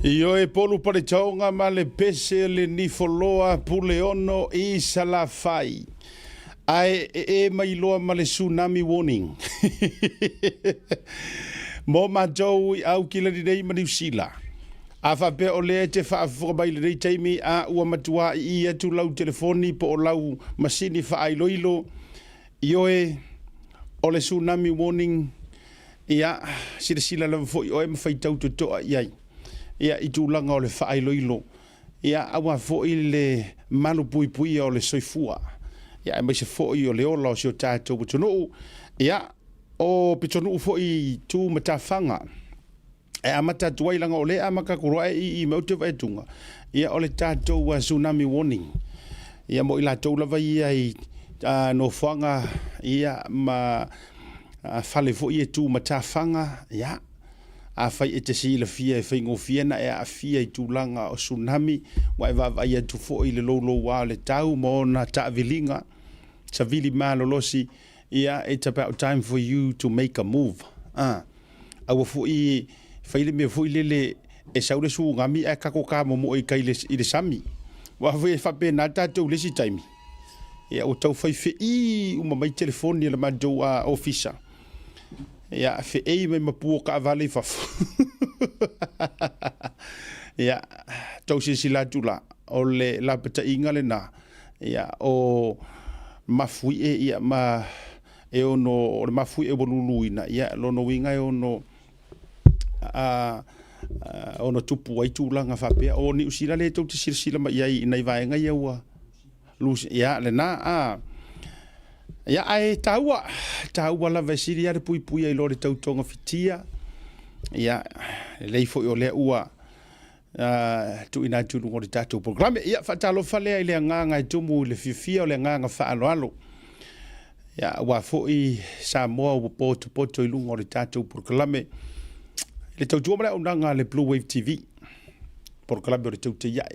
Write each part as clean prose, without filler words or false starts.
Io e polu pare chaunga ma le pese le ni foloa pule ono I sala fai. Ai mai loa ma le tsunami warning. Mo ma jau au kila di dei ma New Zealand. Afa pe o le te fa fo ba le dei taimi a ua matua I tu lau telefoni po o lau masini fa ai loilo. Io e o le tsunami warning ia sila la fo o e ma fai tau to ai. Ia I tūlanga o le whaailoilo. Ia awa fo I le manu pui pui o le soifua. Ia e mai se fo I o le ola o si o tātou pitonu. Ia o pitonu fo I tū matawhanga. E amata tuailanga o le amaka kuroa I mautewa e tunga. Ia o le tātou tsunami warning. Ia mo I la tōlawa ia I no whanga ia ma whale fo I e tū matawhanga. Ia a fai e te si le fia e fai ngō fia na e a fia I tūlanga o tsunami wa e vai atu fo I le lolo wa le tau mo na ta vilinga sa vili malolosi ia it's about time for you to make a move awa fo I fai le me fo I le e saure su ngami e kako ka mo I kai le I le sami wa fo fa pe na tatou le si taimi ia o tau fai fe I uma mai telefoni le madou a officer ia fe ei me mapu ka vale fa ia tau si sila tula o le la peta inga le na ia o mafui e ia ma e ono o le mafui e boluluina ia lono winga e ono ono tupu ai tulanga fa pe o ni usila le tau te sila ma ia I nei vaenga ia ua lus ia le na ia ai taua la vesiri ya pui pui ai lore tautonga fitia ia leifo o le ua tu ina tu ngori tatu programe ia fatalo fale ile nganga tumu le fifia o le nganga fa alo ia wa fo I Samoa o poto I lungo le tatu programe le tautu mala unanga le Blue Wave TV programe o tautu ia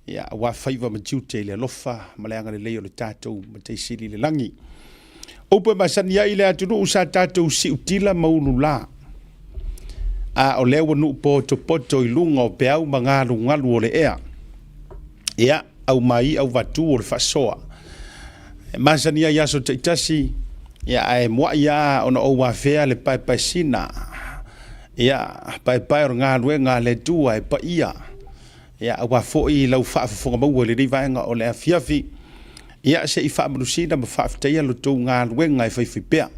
ia wa faiva matute le lofa maleanga le leo le tatu matei sili le langi ope masani ia ile atunu usa tatu si utila maunula o lewa nu poto I lunga o peau mangalu ngalu o le ea ia au mai au vatu o le fasoa masani ia yaso teitasi ia ai moa ia ona o wafea le pai sina ia pai ngalu nga le tua e pa ia ia wa fo I lau fa fo ngau le rivaenga o le afiafi ia se I fa malusina ma fa fteia lo tou nga wenga e fai pea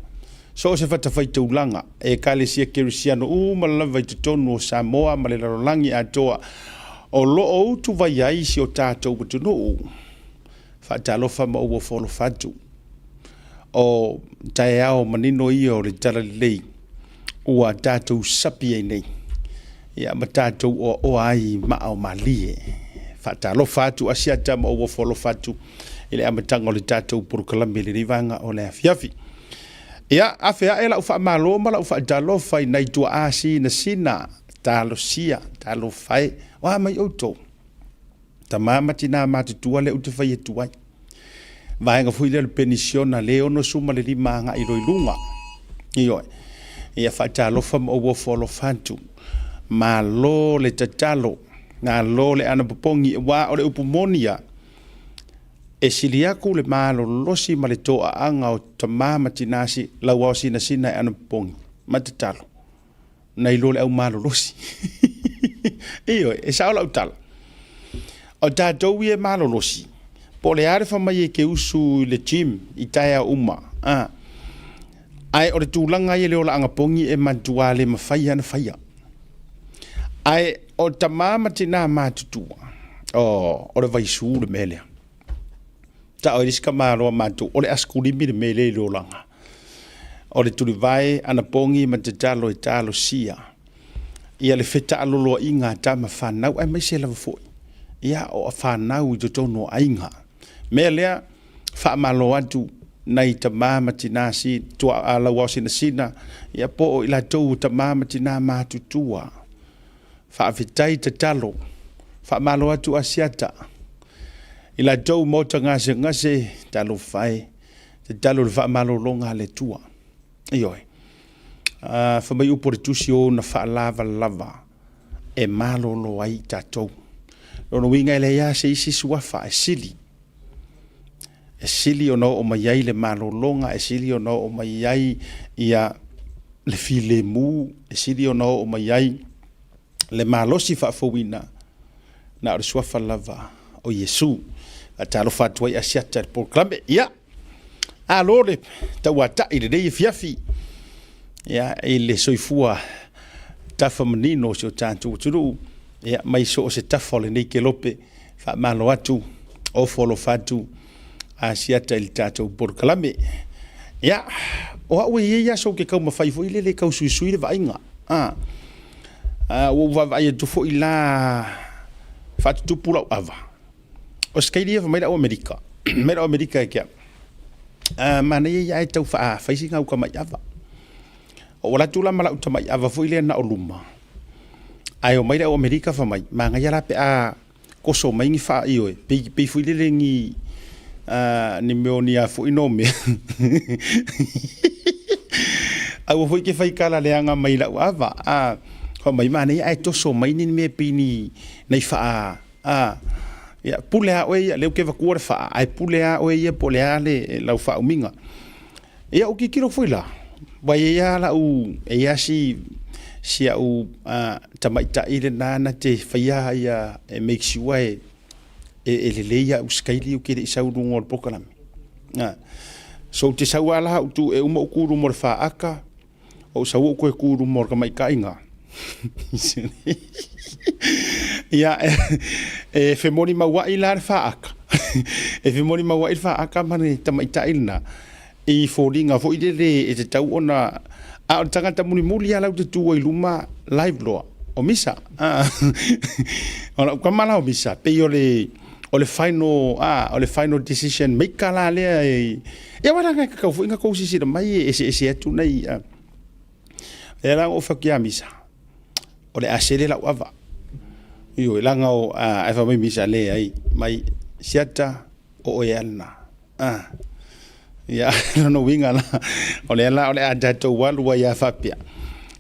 so se fata fai tūlanga e kale sia kerisiano ma lava I tonu o Samoa ma le larolangi atoa o lo o tu vai ai si o tātou batunu fa talofa ma o folo fatu o tae ao manino I o le tala lei ua tātou sapi ai nei ia matatou o ai ma o malie fata lo fatu asiata ma o folo fatu ile amatanga le tatou por kalame le rivanga o le afiafi ia afea ela ufa malo mala ufa dalo fai nai tu asi na sina talo sia talo fai wa mai auto tamama tina matutua le utu fai tu ai vai nga fuile le penisiona le ono suma le limanga I loilunga io ia fata lo fam o folo fatu ma lo le tatalo na lo le ana popongi wa o le upumonia e siliaku le malo losi ma le toa anga o tamama tinasi la wa sina ana popongi ma tatalo na lo le au malo losi io e sa la utala o tatou e malo losi po le are fa mai ke usu le gym itaya uma ai o le tulanga ye le ola anga pongi e mantua le mafai ana faia ai o tamama tina matutua o le vaisu le mele ta o riska malo matu o le askuli mi le mele le olanga o le tuli vai ana pongi matatalo e talo sia ia le feta alolo inga tama fanau ai mai se lava foi ia o fanau I tono ainga mele fa malo atu nai tamama tina si tua ala wasina sina ia po ila tou tamama tina matutua fa fitai tatalo fa malo atu asiata ila tou mota ngase talo fai tatalo fa malo longa le tua io fa mai upor tusio na fa lava e malolo ai tatou. Lono winga ele ia se isi suafa e sili. E sili ono o mai ai le malolonga, e sili ono o mai ai ia le file mu, e sili ono o mai ai le malosi faafouina na o le suafa lava o Iesu. A talo fatua i asiata le proclame. Ia, alo le tauata'i le rei fiafi. Ia, e le soifua tafa manino se o tātou turu. Ia, mai so o se tafa o le nei ke lope. Fa malo atu, o folo fatu. Asiata i le tātou proclame. Ia, o haue ia so ke kau mawhaifo i le kau suisui le vainga. O vavai atu fo i la fatutupu lau ava. O skaili e mai o Amerika. Mai o Amerika e kia. Mana ia e tau faisi ngau ka mai ava. O wala tula mala uta mai ava fo i le na o luma. Ai o mai o Amerika fa mai. Ma ngai ala pe a koso mai ngi fa i oe. Pe fo i le ngi ni meoni a fo i no me. Au fo i ke fai kala le anga mai lau ava. Ho mai mana ia e toso mai ni me pini nei fa ya pule a oe leu ke vakua le faa ai pule a oe ia pole a le lau faa uminga ia o kikiro foi la vai ia la u ia si au tamaita i le nana te whaia ia e make sure e le leia u skaili u kere isau rungo al pokalami so te sau ala tu e uma ukuru mor faa aka o sau uku e kuru mor ka mai kainga ia e femoni maua i la faaka e femoni maua i faaka mane tamaita ilna i folinga fo i le e te tau ona a tangata muni muli ala te tu i luma live lo o misa ona kamala o misa pe o le final decision maker la le e wala nga ka fo inga ko sisi mai e se atu nei e la o fakia misa o le asele la ava io langa o ai fa mai misa le ai mai siata o elna ya no winga la o le ada to walu wa ya fapia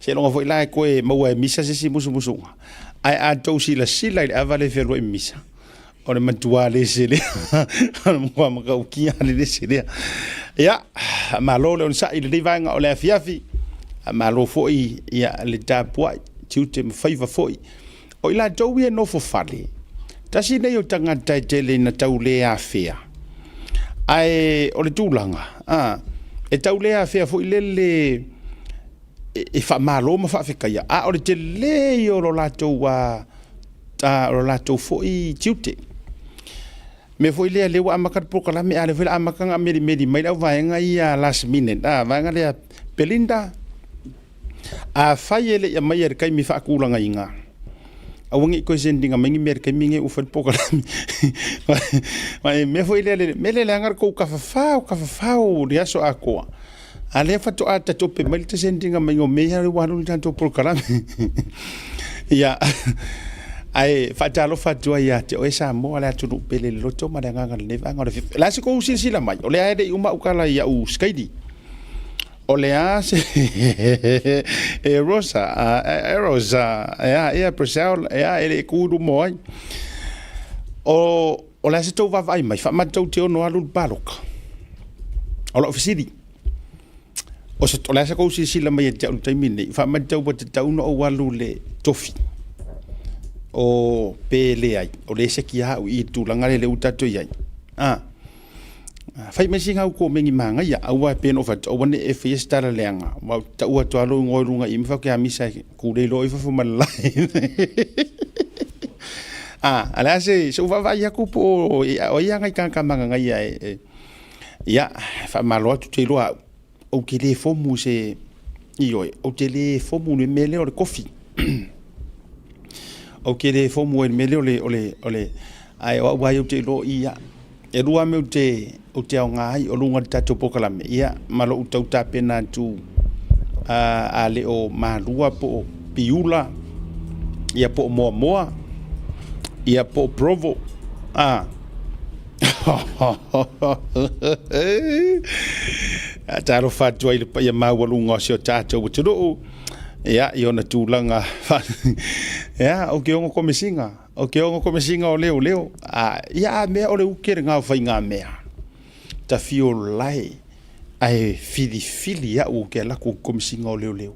se longa foi la ko e mo e misa se musu ai a to si la sila le avale fero e misa o le matua le sele mo ma ka ukia le sele ya ma lo le sa ile le vanga o le fiafi ma lo foi ya le tapua tute me faiva foi o ila tau ia no fofale. Tasi nei o tangata e tele na tau lea fea. Ai, o le tūlanga. E tau lea fea fo i lele e wha malo ma wha whikaia. O le te le o lo latou fo i tiute. Me fo i lea lewa amakat prokalame a le whela amakanga meri mai au vaenga i a last minute. Vaenga lea Belinda. A whai ele ia mai e kai mi wha kulanga inga. Awangi ko sendinga mangi mer ke minge ufal pokalami mai me foi le mele langar ko ka fa dia so ako ale fato ata tope mal te sendinga mango me ya wanu tanto pokalami ya ai fatalo fatu ya te o esa mo ala tu pele loto madanga le vanga la se ko sila mai ole ai uma ukala ya u skaidi olea se Rosa Brazil ele kudu moi o la se tau vai mai fa matau te ono alu baloka o la ofisiri o se tola se ko si sila mai te un taimini fa matau bot tau no o alu le tofi o pele ai o le se kia i tu langa le utato ai fai mesinga ko mengi manga ya awa pen of at one e fiesta la lenga wa ta ua to alo ngorunga imfa ke amisa ku le lo ifa fu malai ala se so va ya ku po o ya ngai ka manga ya fa malo tu te lo o ke le fomu se io o te le fomu le mele o le coffee o ke le fomu le mele ole ai wa yo te lo ia e rua me o te au ngai o lunga tato pokalame ia malo utau tapena tu a le o malua po piula ia po moa ia po provo taro fatua i le paia maua lunga o seo tato uturu ia iona tūlanga ia o ke ongo komesinga o leo ia mea o le ukere ngā whai ngā mea ta fio lai ai fili ia o ke lako komesinga o leo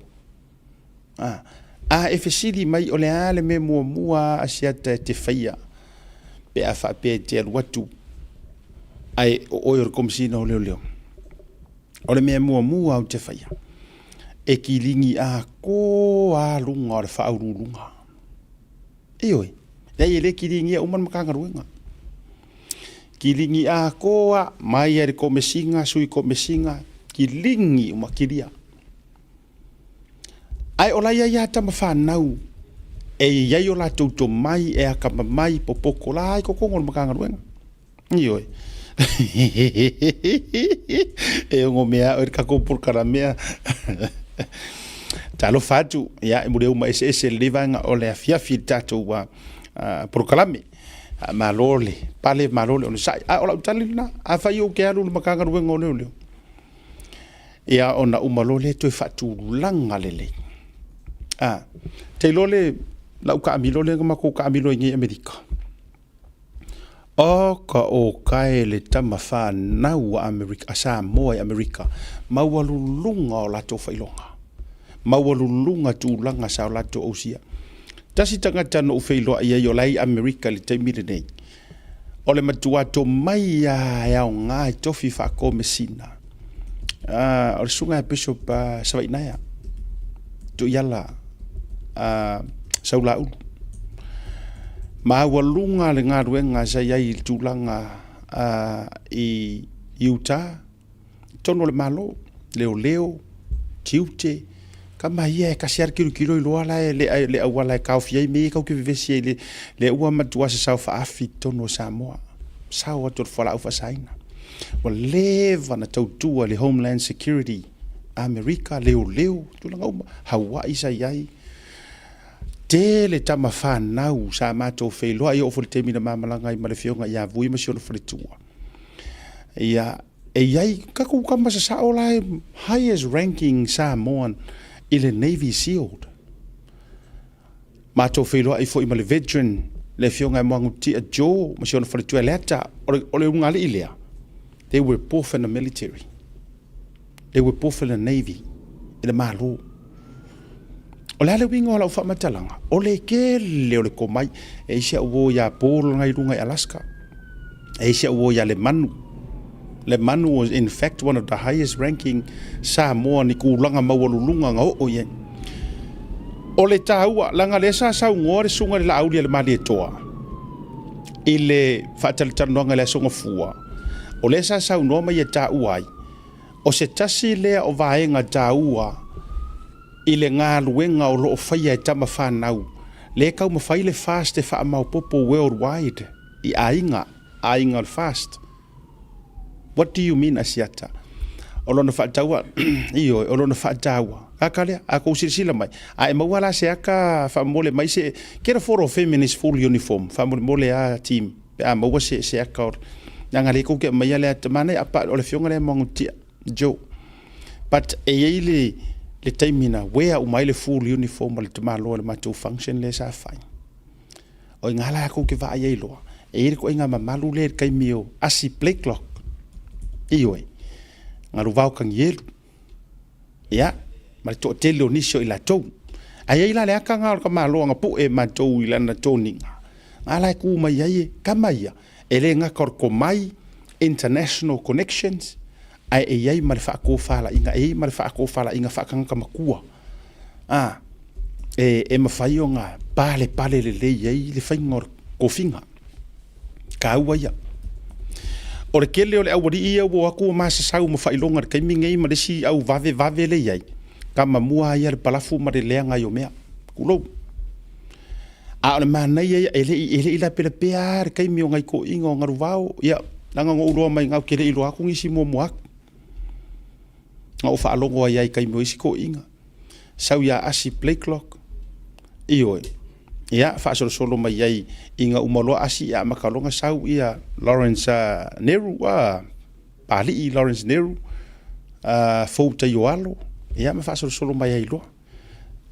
e fesili mai o le ale me mua asiata te whaia pe a whape te aluatu ai o oio komesinga o leo o le mea mua o te whaia e ki lingi a ko a lunga o le whaurulunga. Ioi, nei e le ki lingi a uman makangaruenga. Ki lingi a ko a mai ere ko mesinga, sui ko mesinga, ki lingi umakiria. Ai o lai ai ata mawhanau, e iai o la tauto mai, e aka mai popoko la ai kokongo le makangaruenga. Ioi. E ongo mea, o e kakopurkara mea. Talo fatu ya mure uma ese livanga o le afiafi tatou wa proklame malole pale malole on sai o la talina a fai o ke alu makanga ruenga leo ya ona umalole to fatu langa lele te lole la ka amilole ma ko ka amilo ngi Amerika o kai le tamafa na wa Amerika sa mo Amerika mawalulunga o la to failonga mawalulunga tu langa sa la to osia tasi tangata no failo ia yo lai Amerika le te nei o le matua to mai ya nga to fifa ko mesina o sunga bishop sawainaya to yala saula mawalunga le ngaruenga sa ia il tulanga i Utah tono le malo leo tiute kama ia ka siar kilo loa la le awala ka ofia me ka ke vivesi le ua matua sa South Africa tono Samoa sawa to fala ufa saina wa leva na tautua le Homeland Security America leo tulanga Hawaii sa iai tele tama whanau sa mato wheloa i ofo te mina mamalanga i marewhionga ia vui masio na whaletua ia iai kaku kama sa saola highest ranking Samoan i le Navy SEAL mato wheloa i fo i male veteran le whionga i mwanguti a Joe masio na whaletua leata o le ungali i lea they were both in the military they were both in the Navy i le malo o le ale winga o lau whamatalanga o le ke leo le komai e isia uo ia polo ngai runga i Alaska e isia uo ia le manu was in fact one of the highest ranking Samoan ni kulanga mawalulunga nga o ye o le taua langa le sa ngore sunga le aulia le mali toa ile fataltanonga le songa fua o le sa no mai e tauai o se tasi lea o vaenga taua ile ngā luenga o loo whaia e tama whanau. Le kau mawhai le fast e wha mau popo worldwide. I ainga le fast. What do you mean asiata? O lona whaataua, iyo, o lona whaataua. Kakalea, a kou sirisila mai. A e mawala se aka whamole mai se, kera foro feminist full uniform, whamole a team. A maua se aka or. Nanga le kou ke mai ale atamane, apa o le fionga le mangutia, Joe. But e eile, le taimina wea umai le full uniform le tamalo le matou function le sa fai o ngala ko ke va ia loa e iri ko inga mamalu le kai mio asi play clock ioi ngaru vau kang yel ya ma to telo nisho ila to ai ila le aka ngal ka malo nga pu e matou ila na toninga ngala ku mai ai kamaya ele nga kor ko mai international connections ai ai mal fa ko fala inga fa kanga makua e mafai nga pale le ai le faingor ko finga ka uia o le kele o le awari ia wo aku ma sa sau mafai longa kai mingai ma si au vave le ai kama mua ia le palafu ma le lenga yo mea kulo a le mana ia ele ila pele ar kai mi ngai ko ingo ngaru vao ia langa ngo ulo mai ngau kele ilo aku ngisi mo moak ngau fa longo ai kai mo isi ko inga sau ya asi play clock io ia fa solo mai ai inga umalo asi ya makalonga sau ia Lawrence Neru pali Lawrence Neru fouta yoalo ia ma fa solo mai ai lo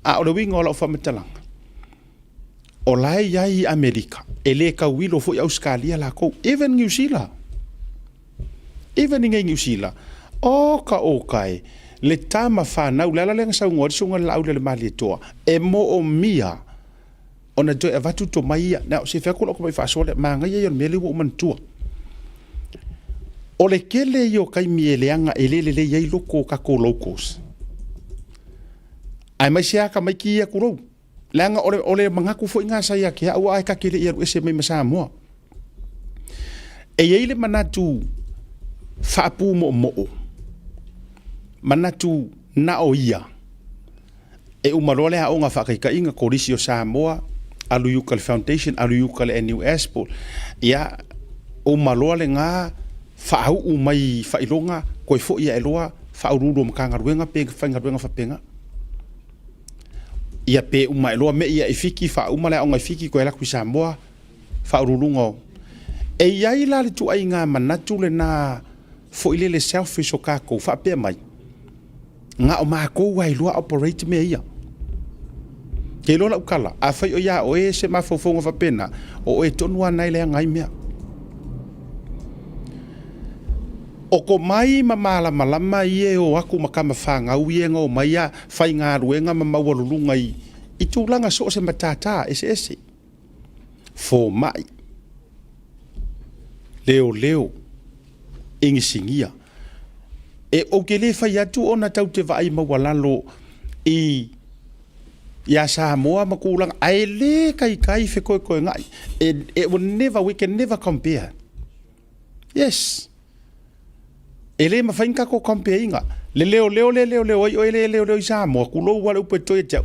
A o le winga o la fa metalanga. O lai yai Amerika. E le ka wilo fo i Australia la ko. Even New Zealand. Even in New Zealand. O kai. Le tama whanau. Lala lenga sa ungori sunga la au le mali toa. E mo o mia. Ona to e vatu to mai. Na se fea kula ko mai fasole. Ma ngai yon mele wo mantua. O le kele yo kai mieleanga e le yai loko kako locals. Ai mai sia ka mai ki ia kurou. Langa ole mangaku fo inga sa ia ke au ai ka kele ia ese mai masa mo. E ile manatu fapu mo. Manatu na o ia. E umarole a onga whakaika inga korisi o Samoa, alu yuka le Foundation, alu yuka le NUS po. Ia umarole ngā whaau umai whailonga koe fo ia eloa whaururo makangaruenga penga whaingaruenga whapenga. Ia pe umai loa me ia ifiki whaau male onga ifiki koe laku i Samoa whaururunga. E iai la le tu ai ngā manatu le nā fo ile le selfish o kako whapea mai. Ngā o maa kou wai lua operate me ia. Kei lola ukala. A whai o ia o e se maa whauwhonga whapena. O e tonua nai lea ngai mea. O ko mai ma malama i e o aku makama whangau i e ngau mai a whai ngā ruenga ma maualulunga i tūlanga so se matata ese. Fo mai. Leo. Ingi singia. E o ke le whai atu o na tau te vai mawalalo i ia Samoa makulanga. Ai le kai fe koe ngai. We can never compare. Yes. E le mawhainga ko compare inga. Le leo leo i Samoa. Kulo wale upe toi tau.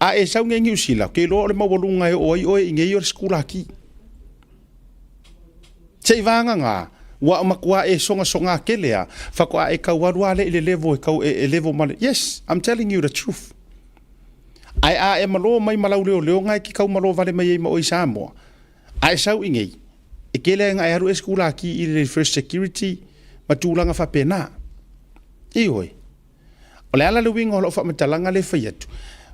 A e sau ngengi usila. Ke lo le mawalunga e oi inge i o skula ki. Sei vanga ngā. Wa makua e songa kelea. Whakua e kauarua le ile levo e levo male. Yes, I'm telling you the truth. Ai a e malo mai malau leo ngai ki kau malo vale mai e ma o i Samoa. Ai sau ingei. E kelea ngai aru e skula ki i le first security ma tūlanga whapena. Ioi. O le ala le winga o lo whamatalanga le whaiatu.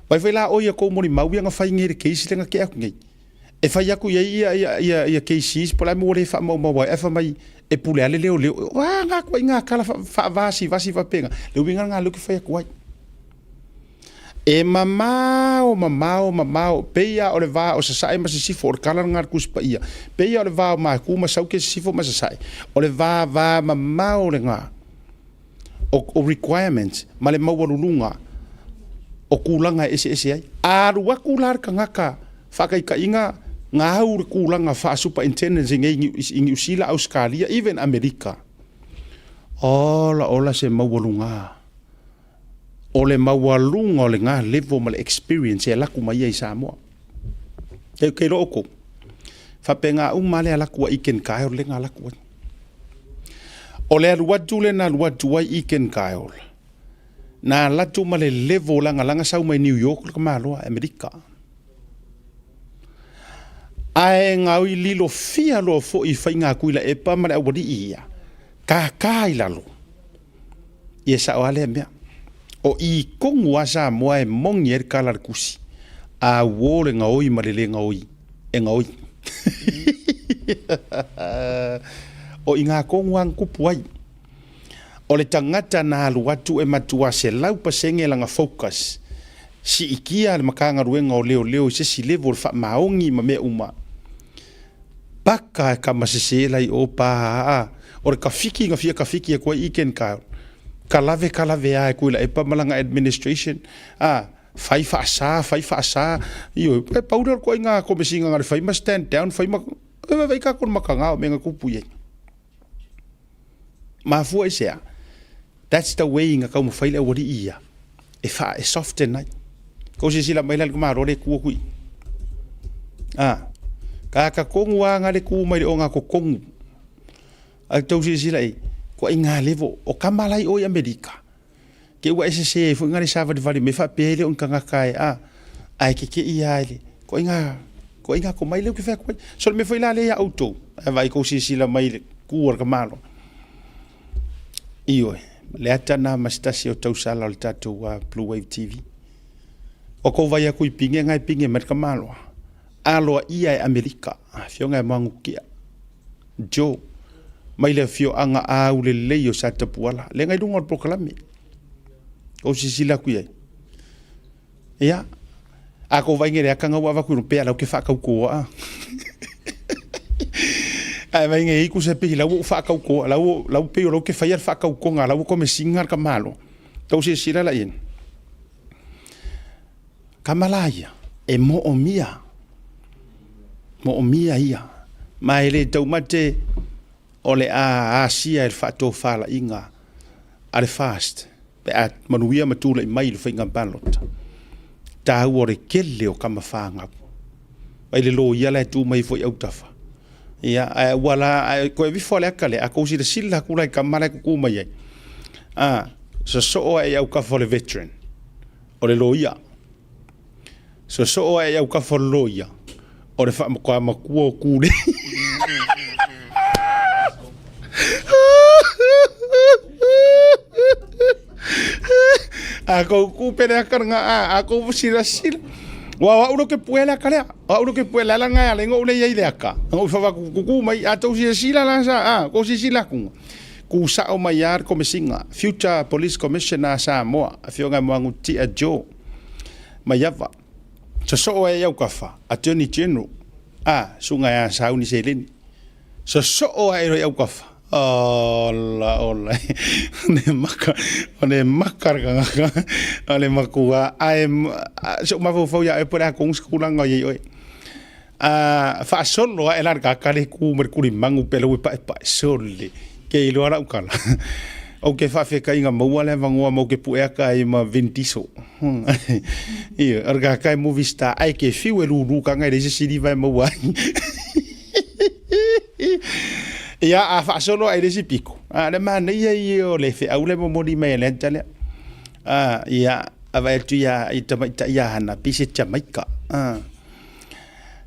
Vai whaila o ia kou mori maui anga whainge re keisi lenga ke aku ngei. E whai aku ia keisis, pola mo le whamau e whamai e pule ale leo. Wā ngā kua i ngā kala vasi whapenga. Leo winga ngā luki whai aku wai. E mamao. Peia o le vā o sasai ma se sifo o le kala ngā kuspa ia. Peia o le vā o maa kuma sauke se sifo ma sasai. O le vā mamao le ngā. O requirements, ma le mauarulunga. O kulanga ese ai. Arua kular ka ngaka. Whakaika inga ngā hau re kulanga wha superintendents ingi usila Australia, even Amerika. Ola se mauarunga. O le maualunga o le ngā level ma le experience e laku mai ai Samoa. Kei lo oko. Whape ngā umale a laku a iken kai o le ngā laku ai. O le aluatu le nā aluatu ai iken kai o. Nā latu ma le level langa sau mai New York le kamaloa Amerika. Ae ngau i lilo fia lo fo i whai ngā kuila e pa ma le awari ia. Kā i lalo. Ie sa o ale mea. O i kongu a Samoa e mongi e kala kusi. A wole ngā oi ma le ngā oi. E ngā oi. O i ngā kongu ang kupu ai. O le tangata nā aluatu e matua se lau pasenge langa focus. Si ikia le makanga ruenga o leo se si levo le wha maongi ma mea uma. Paka e ka masesela i o paha. O le kawhiki e koe iken ka. Ka lave a e kuila e pamalanga administration. Fai whaasa. Io, e paura koe ngā komisinga ngare whai ma stand down. Whai ka kona makanga o menga kupu ye. Mafua e sea. That's the way ngā kau mawhaile wari ia. E wha e soften nai. Kau se sila maila ka marore kua kui. Ka kongu a ngare kua mai o ngā ko kongu. A tau se sila e. Kua i ngā levo o kamalai o i Amerika. Ke ua SSA fu ngare savadi vali me wha pele o ngā kai ai ke i aile. Kua i ngā ko mai leo ke whea kua. So me whaila le ia auto. E vai kau se sila mai le kua ka malo. Ioi. Le ata nā mastasi o tausala o le tatou Blue Wave TV. o ko vai aku i pinge ngai pinge met kamalo aloa ia e Amerika fionga e mangukia Joe mai le fio anga au le leio sa tapuala le ngai dunga proklame o sisila ku ia ia a ko vai ngere akanga wa ku pe ala ke fa ka ko a ai vai ngai ku se pe la fa ka ko la pe lo ke fa ia fa ka ko nga la ko me singar kamalo to sisila la in kamalaya e mo o mia ia mai le tau mate o le a asia e fato fala inga ale fast pe at manuia matula i mai le finga balot ta ore kelle o kama fanga ai le lo ia le tu mai foi autafa ia wala ko vi fole akale a ko si le sila kula kamala ku mai so ai au ka for le veteran o le lo ia so ai au ka for lo ia o le fa ko ma ku ku le ako ku pere karanga ako sila wa uno ke puela kale uno ke puela la nga le ngo le ia ideka ngo fa ku mai ato sila la sa ko sila ku sa o mai ar ko mesinga future police commissioner sa mo afionga mo ti a Joe mai ava so e au kafa attorney general sunga ya sauni seleni so e au kafa ola ne makar ka ale makua so ma fo ya e pora kong skula ngai oi fa solo e larga kale ku merkuri mangu pelo pa sole ke ilo ara ukala o ke fa fe kai nga mo wala vangua mo ke puea kai ma ventiso arga kai movie star ai ke fiu e lu ka ngai dese sidi vai mo wai ia fa solo ai dese pico le man ia le fe au le mo di me le tale ia ava tu ia ita ia hana pise Jamaica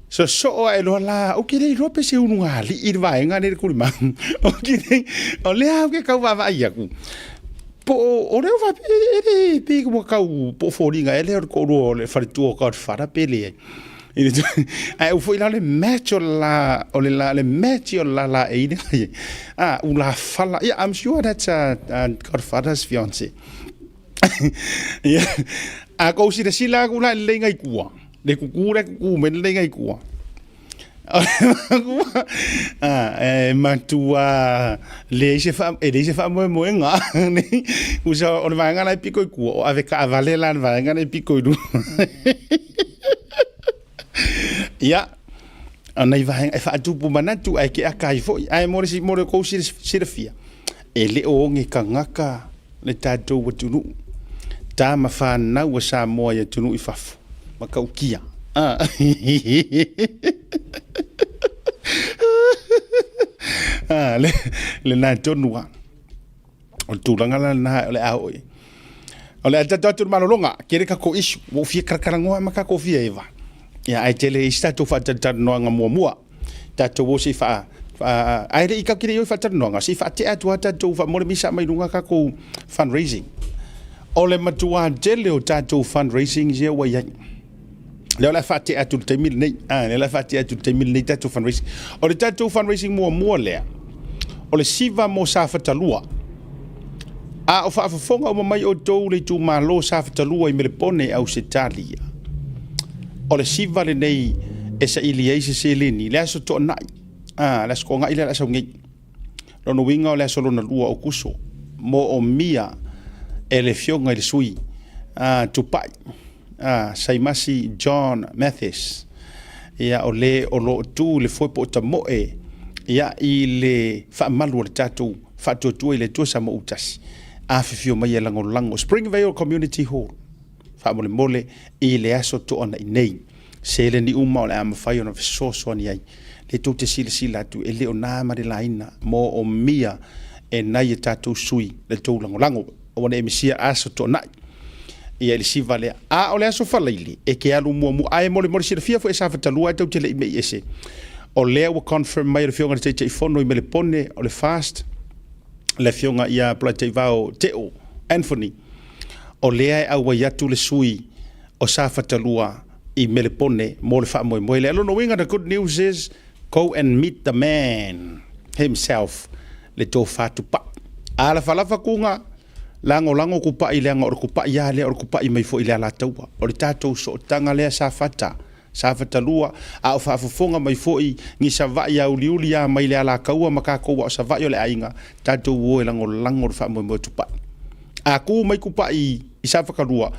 so ai lo la o ke le ro pe se unu ali ir vai nga ne ku ma o ke o le au ke ka va ia ku po o le va pe mo ka po fori nga ele ko ro le fa tu ka fa pele ai u foi la le match o le match o la e u la fala yeah I'm sure that's Godfather's fiance yeah ko si de sila ku la le ngai ku le kukura ku men le ngai ku matua le se fa mo nga ni usa o va nga na pico ku o avec avalela va nga na pico du ya ana va e fa tu pu manatu ai ke akai foi ai mo ko si fia ele o ngi kangaka le tatu watu ta ma fa na wa sa mo ya tunu i fafu makaukia le na tonua o tulanga la na le ao o le tatu malolonga kere ka ko isu wo fi karkarango maka ko fi eva ya ai tele istatu fa tatu no nga mua tatu wo si fa ai le ka kire yo fa tatu no nga si fa te atu tatu fa mo le misa mai lunga ka ko fundraising o le matua tele o tatu fundraising je wa ya le la fati atu te mil nei le la fati atu te mil nei tatu fundraising o le tatu fundraising mo le o le siva mo sa fatalua o fa fonga o mai o tou le tu malo sa fatalua I melepone au setalia o le siva le nei e sa ilia se seleni le aso to nai la skonga ile la so ngi lo no winga o le aso lo na lua o kuso mo o mia ele fionga le sui tupai saimasi John Mathis ia o le o lo tu le foi po ta moe ia I le fa malu le tatu fa tu ile tu sa mo utas fifio mai lango Springvale Community Hall fa mole I le aso to ona nei sele ni uma o le am fai ona so ni ai le tu te sila tu ele ona ma de laina mo o mia e nai tatu sui le tu lango o ne misia aso to nai ia le si vale o le aso falaili e ke alu mo ai mo le fia fo esa fatalua tau tele me ese o le o confirm mai le fionga te fono I me le pone o le fast le fionga ia plativao teo Anthony o le ai au ia tu le sui o sa fatalua I melepone mo le wha moe moe le. Alono winga, the good news is go and meet the man himself le tō whātu pa. Ala whalafa kunga lango kupa I leanga o kupa I ale o kupa I mai fo I lea la taua. O le tātou so o tanga lea sa fatalua a o whaafufonga mai fo I ngi sa vai au liuli a mai lea la kaua maka koua o sa vai o le ainga tātou uo lango le wha moe moe tupa. A ku mai kupa I sa whakarua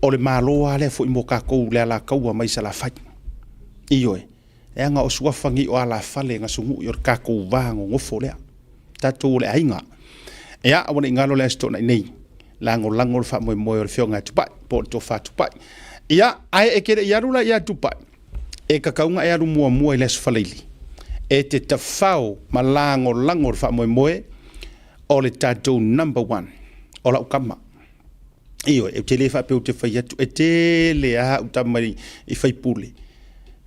o le māloa lea fo I mo kākou lea la kaua mai sa la whai. Ioe, anga o suafangi o ala fale nga sungu I o kākou vāngo ngofo lea. Tātou le ainga. Ea, awana ingalo lea stona nei. Lango le wha moe moe o le whionga tupai. Po le tō wha tupai. Ia, ai e kere I arula ia tupai. E kakaunga e aru mua I lesu whaleili. E te tawhao ma lango le wha moe moe o le tātou number 1. O la ukama. Iyo, e te le wha peo te whai atu. E te le aha utamari I whai pule.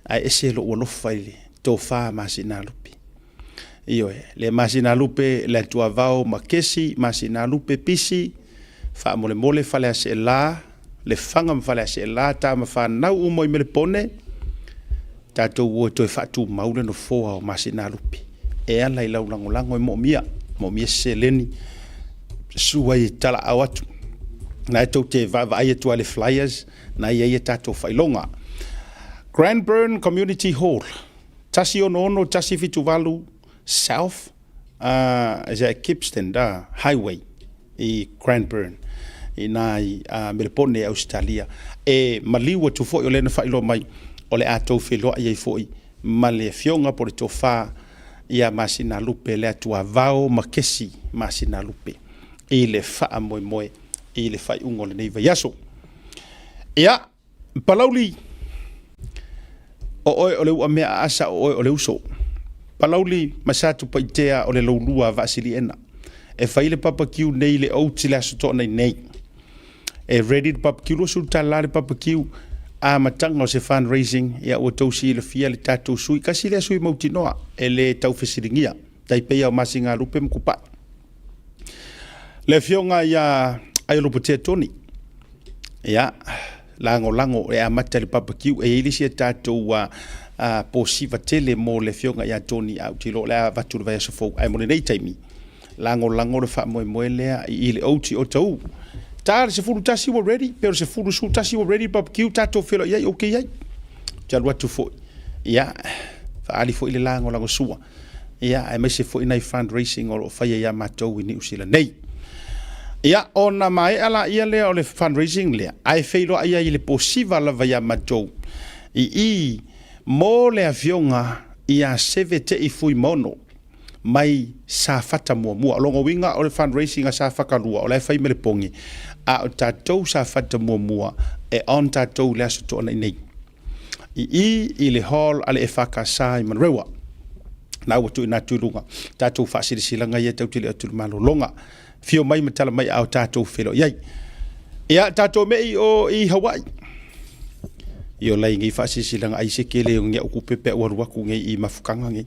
Ai e se lo ua lofa I le tō wha masina lupi. Iyo le masina lupe le tua vao makesi, masina lupe pisi, wha mole whale a se la, le whanga mwhale a se la, tā ma whanau umo I mele pone, tātou ua toi whatu maule no fōa o masina lupe. E ala I lau lango I mo mia se leni, sua I tala awatu. Na e tau te vai atua le flyers, na I e tātou whailonga. Cranbourne Community Hall, tasi ono, tasi fituvalu, South, is at Kipston, Highway, I Cranbourne, I nai Melepone, Australia. E maliwa tu fo I lena whailo mai, o le atou whiloa I foi, ma le fionga po le tō wha, ia masina lupe, le atua vao makesi masina lupe. I le wha moe, I le whai ungo le neiva yaso. Ia, palauli, o le ua mea asa o le uso. Palauli masatu paitea o le laulua vasili ena. E whaile papakiu nei le outi le asoto nei. E ready to papakiu lo sulta la le papakiu a matanga o se fundraising ia o tausi le fia le tatou sui. Kasi le sui mauti noa e le tau fesiringia. Taipea o masinga lupe mkupa. Le fionga ia aiolopotea toni. Ia lango e amata le papakiu e ilisi e tatou po siva tele mo le fionga ia toni au tilo le vatu le vai sofo ai mo nei taimi lango le wha moe lea I le outi o tau ta se fulu tasi wa ready pero se fulu su tasi wa ready barbecue tato felo ia okay ia ja watu fo ia fa ali fo ile lango sua ia ai me se fo ina fundraising o fa ia matou ni usila nei ia ona mai ala ia le o le fundraising le ai felo ia ile posiva la vai matou I mo le avionga ia seve te I fui mono mai sa fata mua longo winga o le fundraising a sa whakarua o le whai mele pongi a o tātou sa fata mua e on tātou le aso tōna nei I le hall ale e whakasa I manrewa na ua tu ina tuilunga tātou whaasirisila ngai e tautile atu malolonga fio mai matala mai au tātou whelo iai ia tātou mei o I Hawaii Yo lai ngi fasi silang ai se kele ngi ku pepe warwa ku ngi I mafukanga ngi.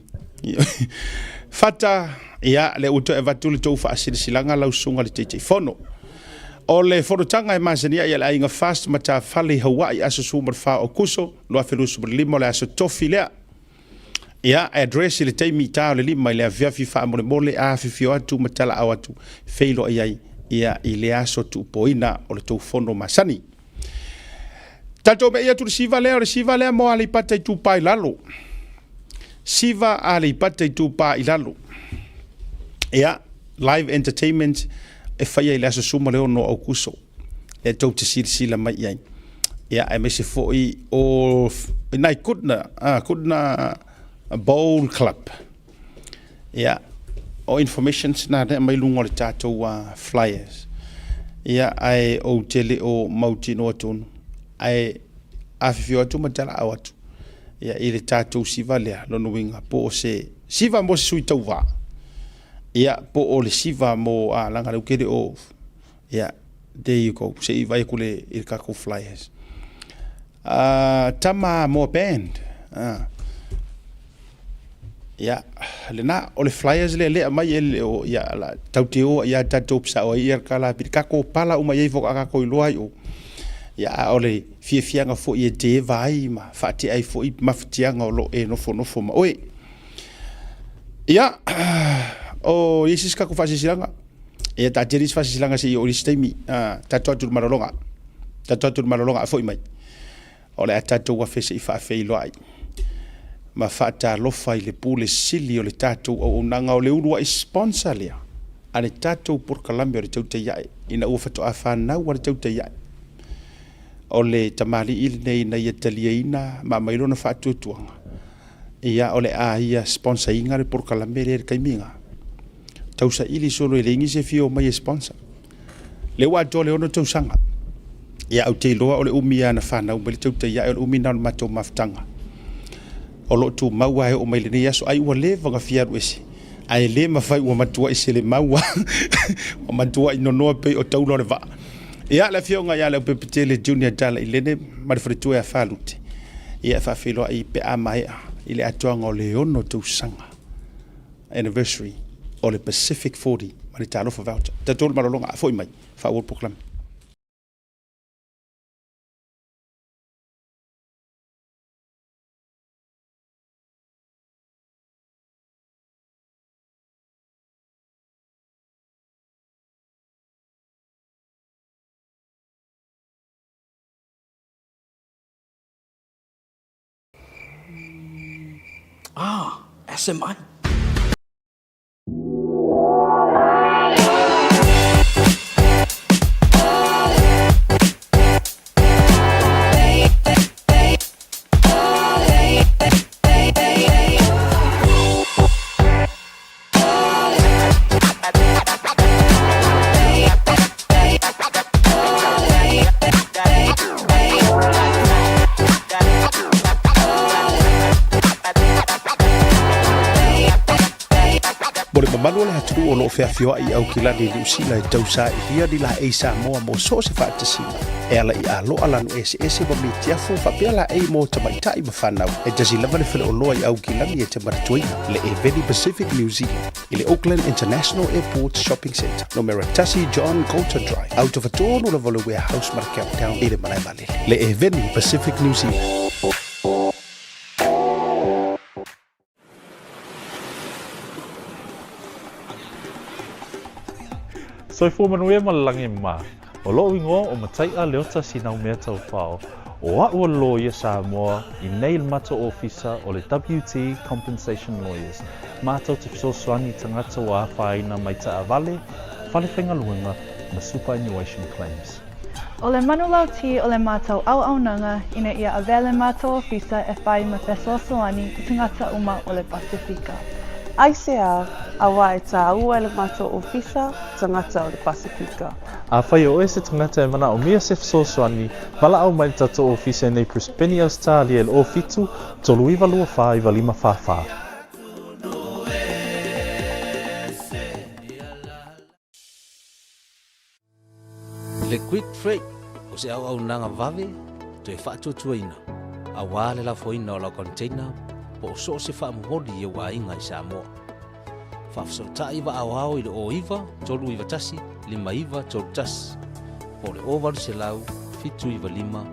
Fata ia le uto evatul to fasi silanga lau sunga le tete fono. O le forotanga e masania ia lai nga fast mata fali Hawaii aso sumar fa o kuso lo afelu sumar limo le aso tofilea. Ia address le taimi ta le lima le avia fi fa mole a fi fi atu matala awatu feilo ai ia ile aso tu poina o le to fono masani. Tato me ia tu siva lea mo ali pata I tu pa ilalo. Siva ali pata I tu pa ilalo. Ia, live entertainment e whaia I le aso suma leo no au kuso. E tau te sila mai iai. Ia, e me se foi o nai kudna bowl club. Ia, o information na ne mai lungo le tatou flyers. Ia, ai o tele o mauti no atunu. Ai afifio atu matala awatu ia ile tātou siva lea lono winga po se siva mo se sui tauwa ia po o le siva mo langa le ukere o ia there you go se I vai kule il kako flyers tama mo band ia le na o le flyers le mai ele o ia la tauteo ia tātou psa o ia kala pit kako pala uma ia foka kako I loa o ia ole fiafianga fo i te vai ma fati ai fo i mafitianga o lo e nofo ma oe ia o isis ka ku fasisilanga e ta teris fasisilanga se o listemi tatu malolonga fo i mai ole tatu wa fese i fa fe lo ai ma fata lofa i le pule sili o le tatu o nanga o le ulu i sponsor lea ane tatu por Colombia o le tau te iai ina ua fato a whanau o le tau te iai o le tamali ili nei na ia talia ina ma mairona whaatuatuanga ia o le a ia sponsor inga le por Colombia le kaiminga tau sa ili solo ele ingi se fio mai sponsor le wato le ono tau sanga ia au te loa o le umia na whanau ma le tau te iai o le umina o le mato maftanga o lo tu maua e o mai le aso ai ua le vanga fiaru ese ai le mafai ua matua ese le maua o matua ino noa pe o taulo le va ia la fionga ia le pepetele junior dala i lene ma le fretu e a falute ia fa filo ai pe a mai i le atuanga o le ono tu sanga anniversary o le Pacific 40 ma le talo fa voucher tatolo malolonga a foi mai fa world proclam SMI. Manuel hatu o lo fea fio ai au kilani li usila e tausa i hia di la e sa moa mo so se whaatasina. E ala i alo alanu ese wa mi tiafu whapea la e mo tamaitai mawhanau. E jasi lava le whele o loa i au kilani e te maratuina le e Veni Pacific New Zealand. I le Auckland International Airport Shopping Centre. No Meratasi John Coulter Drive. Out of a tonu la vole warehouse market town i le malai malele. Le e Veni Pacific New Zealand. Soi fu manuia malangi ma. O lo ingo o matai a leota sinau mea tau whao. O a ua lo ia Samoa i nei le mata ofisa o le WT Compensation Lawyers. Mātou te fisoswani tangata wa whaina mai ta avale, whale whenga luenga na superannuation claims. O le manulauti o le mātou au nanga ina ia avele mātou ofisa e whai ma fisoswani i tangata uma o le Pasifika. ICR a wai tā ua le mātou ofisa tangata o le Pasifika. A whai o ese tangata e mana o mia se fisoswani, wala au mai tato ofisa nei Prispeni Australia le o fitu, tolu iwa lua wha iwa lima wha. Le quick freight o se au nanga vave to e whaatuatuaina. A wā le la foina o la container po o so se whaamhori e wā inga i Samoa. Whaafsotai wa awao i le o iwa, tolu iwa tasi, lima iwa, tolu tasi. Po le ovaru se lau, fitu iwa lima,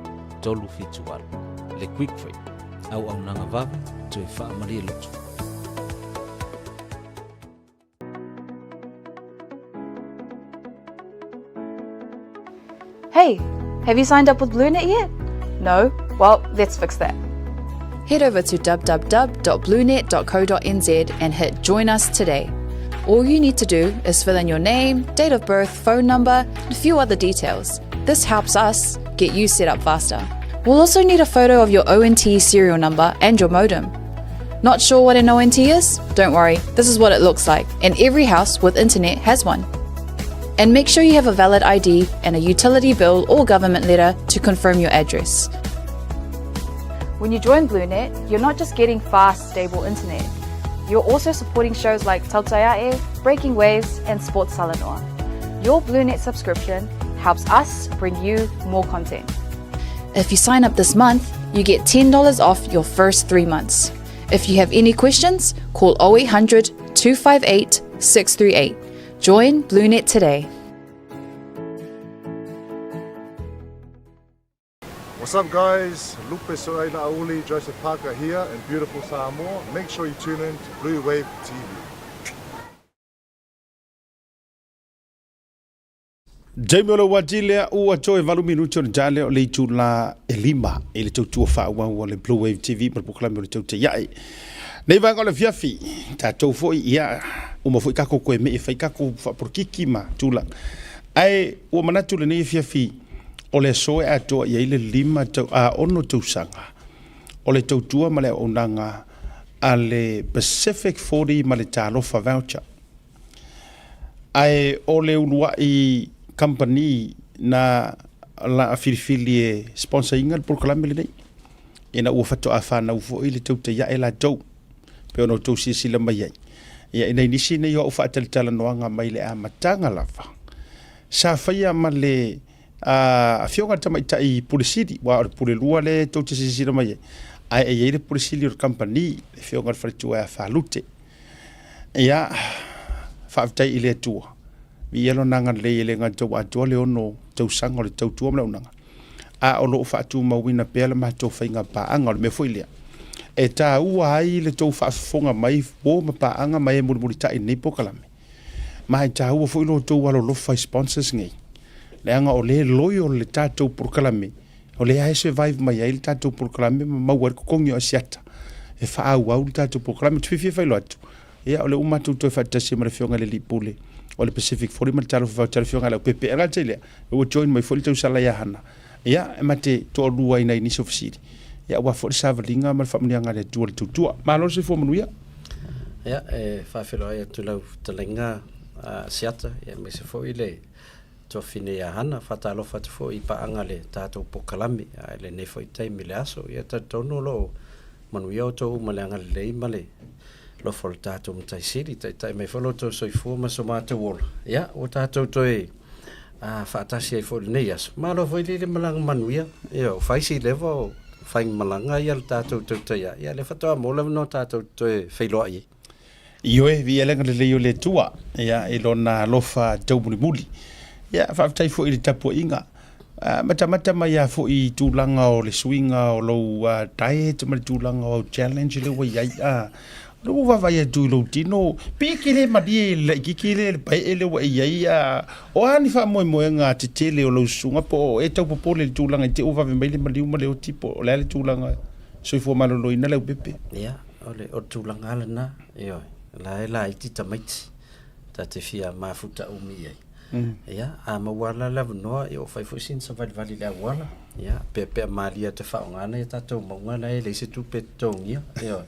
tolu fitu waru. Le quick freight au nanga vave to e whaamari e lotu. Hey, have you signed up with BlueNet yet? No? Well, let's fix that. Head over to www.bluenet.co.nz and hit Join Us today. All you need to do is fill in your name, date of birth, phone number, and a few other details. This helps us get you set up faster. We'll also need a photo of your ONT serial number and your modem. Not sure what an ONT is? Don't worry, this is what it looks like, and every house with internet has one. And make sure you have a valid ID and a utility bill or government letter to confirm your address. When you join BlueNet, you're not just getting fast, stable internet. You're also supporting shows like Tautaiae, Breaking Waves, and Sports Salanoa. Your BlueNet subscription helps us bring you more content. If you sign up this month, you get $10 off your first 3 months. If you have any questions, call 0800 258 638. Join BlueNet today. What's up, guys? Lupe Soraina Auli, Joseph Parker here in beautiful Samoa. Make sure you tune in to Blue Wave TV. Jamie Ola Wajile ua choe valu minuti o jale o le tula elima ele tautua whaua o le Blue Wave TV ma puklami o le tauta iai. Nei vanga o le fiafi, ta tau foi ia uma foi kako koe me e fai kako whaporkiki ma tula. Ai ua manatu le nei fiafi o le soe atoa ia ile lima tau a ono tausanga. O le tautua ma le onanga a le Pacific 40 ma le talofa voucher. Ai o le unua I company na la afilifili e sponsor inga le proklame le nei. Ina ua fato a whana ufo I le tauta ia e la tau. Pe ono tau sila mai ai. Ia ina inisi nei o whaatalitala noanga mai le a matanga lava. Sa whaia ma le a fionga tamaita I pulisiri wa o pule lua le tau sila mai ai. Ai e le pulisiri o company le fionga wharitua a whalute. Ia whaavitai I le atua. Ielo nanga le ele nga tau atua le ono tau sanga le tau tua mla unanga. A o loo whaatu mawina pēla ma tau whainga paanga o le me foilea. E tā ua ai le tau whaafonga mai o ma paanga mai e muri tai nei pokalame. Ma e tā ua foilo tau walo lofai sponsors ngai. Le anga o le loyo le tātou pokalame. O le ai survive mai ai le tātou pokalame ma mauar kukongi o asiata. E whaau au le tātou pokalame tuwhifia whailo atu. Ia o le umatu toi whaatasi ma le fionga le lipule. O le Pacific 40 ma talo fa talo fionga la pepe ala tele o join mai foli tau sala ya hana ya e mate to lua ina ini sofisiri ya wa foli savalinga ma famlia nga le tu ma lo se fo manuia ya fa felo ya tu lau talenga siata ya me se fo ile to fine ya hana fa talo fa fo I pa anga le tato pokalami le ne fo tai mile aso ya ta tono lo manuia to ma le anga le male lo fol tato mtai siri tai mai folo to so fu ma so mata wol ya o tato to fa tasi ai fol nei as ma lo foi le malang manuia yo fai si levo fai malanga ya tato to ya le fato mo le no tato to feilo ai io e vi elenga le io le tua ya e lona lofa tau muli ya fa tai fo I tapo inga mata mai ya fo I tulanga o le swinga o lo diet ma tulanga o challenge le wa ya lo va vai tu lo tino pikile madi le kikile pa ele wa ia o ani fa mo nga tele o lo sunga po e tau po le tulanga te o va mai le mali uma le o tipo o le tulanga so fo malo lo ina le pepe ya o tulanga le na yo la iti tamait ta te fia mafuta umi ai ya a ma wala la no e o fai fo sin sa vali la wala ya pepe malia te fa ngana ta to mo ngana le se tu petongia yo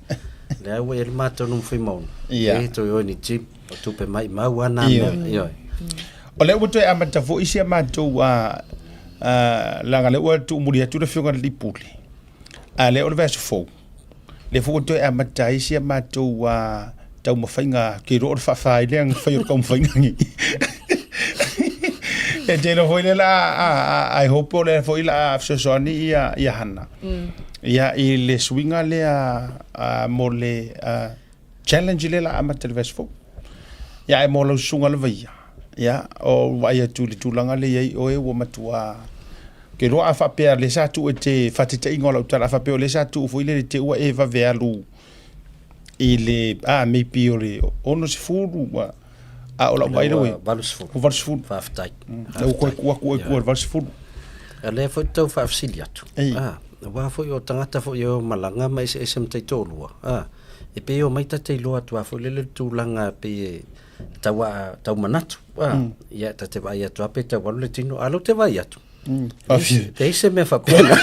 le wa el mato non foi mon e to yo ni chip tu pe mai ma wana yo o le woto e amata fo isi amato wa la ngale wa tu muri tu le fionga li puli a le o le verse fo le fo to e amata isi amato wa tau mafainga ke ro fa fa ile ang fa yo kom fainga ngi e te lo foi la I hope le foi la so soni ya hana ya le swinga le a mole challenge le la ama televesfo ya e molo sunga le vai ya o vai tu le tulanga le ye o e wo matua ke ro afa pe le sa tu te fatite ingola utala afa pe le sa tu foi le te o e va vealu ile me piore ono se furu o la vai le valsful fa aftai o ko valsful ale foi tau fa afsiliatu wa foi o tangata foi o malanga mai se tai tolua e pe o mai tai loa tu foi le tulanga pe tau manatu ia te vai atu pe te walu le tino alo te vai atu te se me fa kona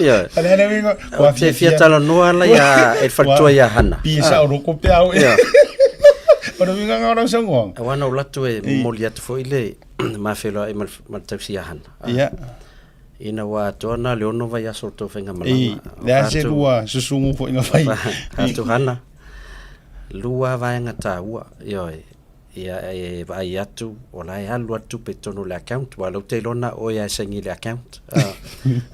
ia ale vingo o te fiatalo noa la ia e fatua ia hana pisa o roko pe au o no vinga ngora songo wana o latu e moliatu foi le ma felo e mal tausi hana ia ina wa tona le ono vai aso to fenga malanga le se lua susungu fo inga vai atu hana lua vai ngata ua yo ia e vai atu ola e alu atu pe tonu le account wa lo te lona o ia sengi le account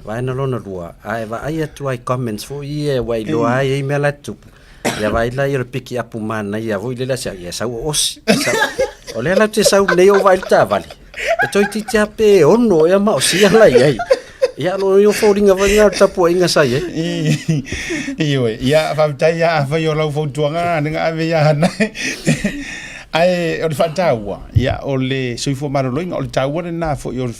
vai na lona lua ai vai atu ai comments fo ia vai lo ai email atu ia vai la ia piki apu mana ia voi le la sa ia sa os ole la te sa ne o vai ta vale toi titia pe ono ia ma o sia lai ai. Ia lo yo folding of nga tapu inga sai e. Iyo ia fatai ia fa yo lau fotuanga nga ave ia na. Ai o fa taua ia o le soifo maroloinga o le taua le na fo yo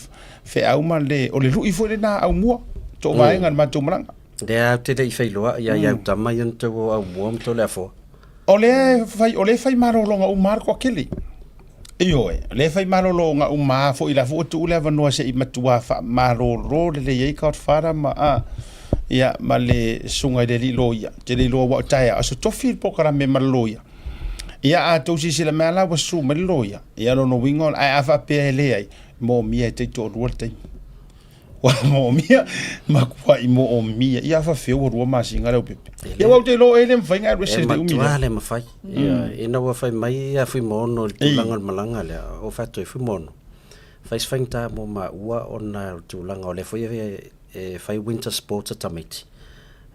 fe au ma le o le lui fo le na au mua to vai ngan ma to maranga. Dea te dei feiloa ia ia tama yon te au mua to le afo. O le fai marolonga o marco akili. Iyo le fai marolonga o ma fo ila fo tu le va no se i matua fa marolo le ye ka fara ma a ia ma le sunga de li loia te li lo wa taia aso to fil pokara me maloia. Ia a to si le mala wa su me loia. Ia no wingon ai afa pe le ai mo mia te to ruote. Wa mo mia ma kwa i mo o mia ia fa feo ro ma singa le pepe. Ia wa te lo ele mfa nga rese de umi. Ma le ma fai. Ia ina wa fai mai ia fui mono tu langa malanga le o fa to fui mono. Fai sfangta mo ma ua ona tu langa o le foi e fai winter sports tamiti.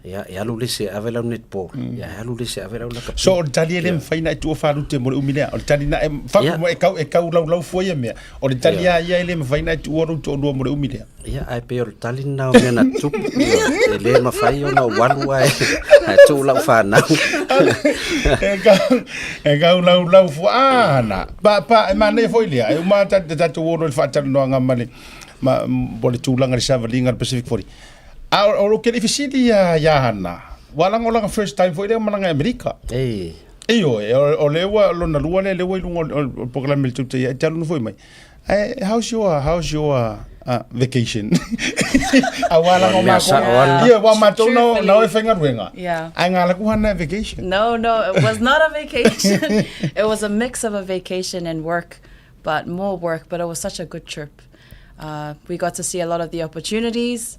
Ia lu lese avela netball. Ia lu lese avela na kapita. So tali ele mfa na tu fa lu te mo umi le. O tali na fa mo e kau lau foi me. O tali ia ele mfa na tu o to mo umi le. Ia ai pe o tali na o na tu. Ele ma fai ona walu ai. Tu lau fa na. E kau lau fo ana. Pa ma ne foi le. E ma ta tu o fa ta no nga male. Ma bole tu langa sa valinga Pacific 40. O ke ifisili ya hana. Walang olang first time foi le malanga Amerika. Iyo o lewa lo na lua le lewa lungo o program mil tu ya talu no foi mai. How's your vacation? Awala ngo ma ko. Iya wa ma to no e fenga ruenga. Yeah. Ai ngala ku hana vacation. No, it was not a vacation. It was a mix of a vacation and work, but more work, but it was such a good trip. We got to see a lot of the opportunities.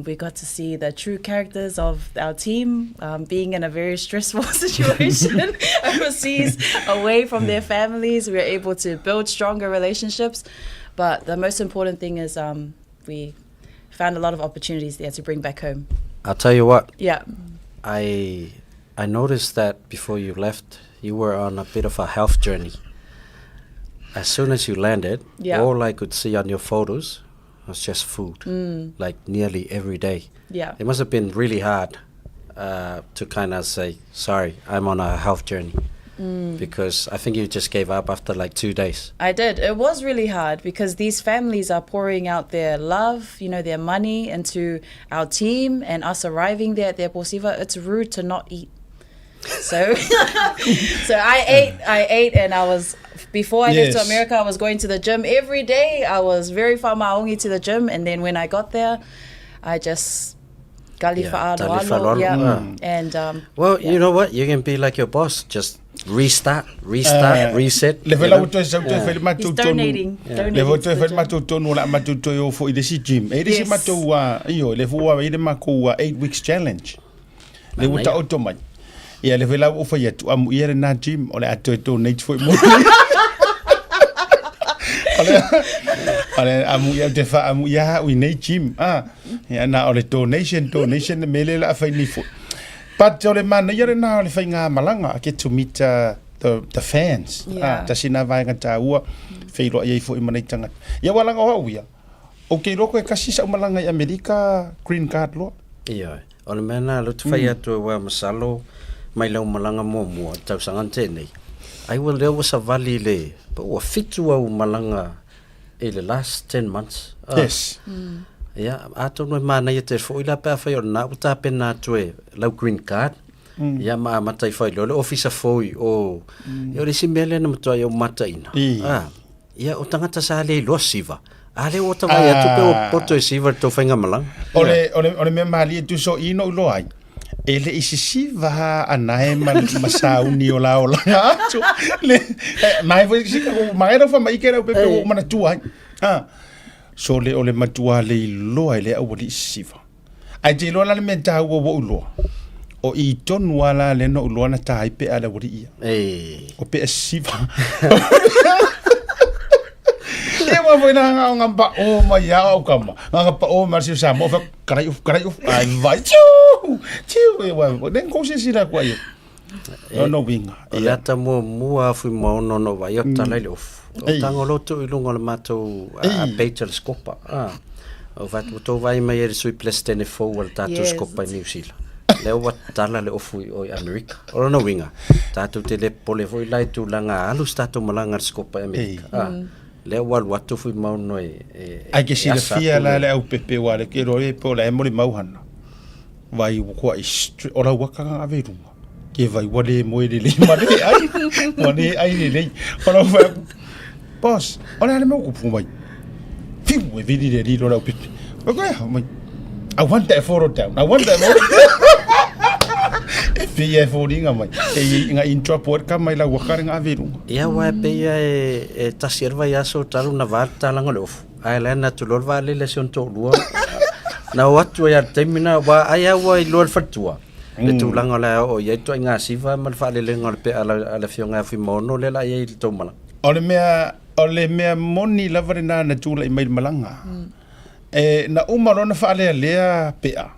We got to see the true characters of our team being in a very stressful situation overseas, away from their families. We were able to build stronger relationships. But the most important thing is we found a lot of opportunities there to bring back home. I'll tell you what. Yeah. I noticed that before you left, you were on a bit of a health journey. As soon as you landed, all I could see on your photos was just food, like nearly every day. Yeah. It must have been really hard to kind of say, sorry, I'm on a health journey. Because I think you just gave up after like 2 days. I did. It was really hard because these families are pouring out their love, their money into our team, and us arriving there at the Posiva, it's rude to not eat. So I ate, and I was, before I left to America, I was going to the gym every day. I was very far maongi to the gym, and then when I got there, I just and you know what? You can be like your boss, just restart, reset. He's donating. Levo to fe matu tonu la matu to yo fo idesi gym. Idesi matu wa iyo levo wa ide maku 8 weeks challenge. Levo ta automai. Ia le vela o fa yetu amu ia na gym ole ato donate fo mo. Ale amu ia te fa amu ia we need gym. Ya na ole donation mele la fa ni fo. But ole man ia na ole fa nga malanga get to meet the fans. Ta sina vai nga ta ua fe lo ia fo i manai tanga. Ia wala nga o ia. Okay loko e kasi sa malanga i Amerika green card lo. Ia. Ole mena lo tu fa ia to wa masalo mai lau malanga mo tau sangante nei. Ai will there was a valley le, but wa fitu au malanga the last 10 months. Yes. Yeah, ato no mana ia te fo ila pa fa yo na uta pena to lau green card. Ya ma matai fa lo officer foi o yo le simele na mto yo mata ina. Ya o tangata sa le lo siva. Ale o tava ya tu pe o poto siva to fenga malang. Ole me mali tu so ino lo ai. Ele isisiva anae masauni ola atu le mai foi sika o mai era fa mai kera o pepe o mana tua so le ole matua le lo ele o li isiva ai te lo la me ta o lo o I tonu wala le no lo na ta pe ala o ia o pe isiva Ewa foi na ngamba o mai ya o kama ngamba o marsi sa mo fa karai ai vai tiu ewa den ko se sira kwa yo no winga o le ata mua fui maono no vai o talai le ofu o tango loto i lunga le matou a peita le skopa o vatu vai mai e sui plestene fo o le tatu skopa i New Zealand le o tala le ofu o Amerika o no winga tatu te le pole foi lai tu langa alu stato malanga le skopa i Amerika le wal watu fui maono ai ke sila fia la le au pepe wale ke roi po la emori mauhana vai ko o la waka nga verunga ke vai wale mo le mane ai le para vai boss ona le mo ku mai fiu e vidi le ri lo pipi okay I want that photo down I want that Pia foringa mai nga intro port ka mai la waka nga verunga ia wa pia e tasirva ia so talu na varta langa lofu ai la na tu lor vale le son to lua na watu ya temina wa aya wa lor fatua le tu langa la o ia to nga siva mal fa le ngol pe ala fionga fi mono le la ia to mala ole mea moni lavarina na tu la mai malanga na umaro na fa le pea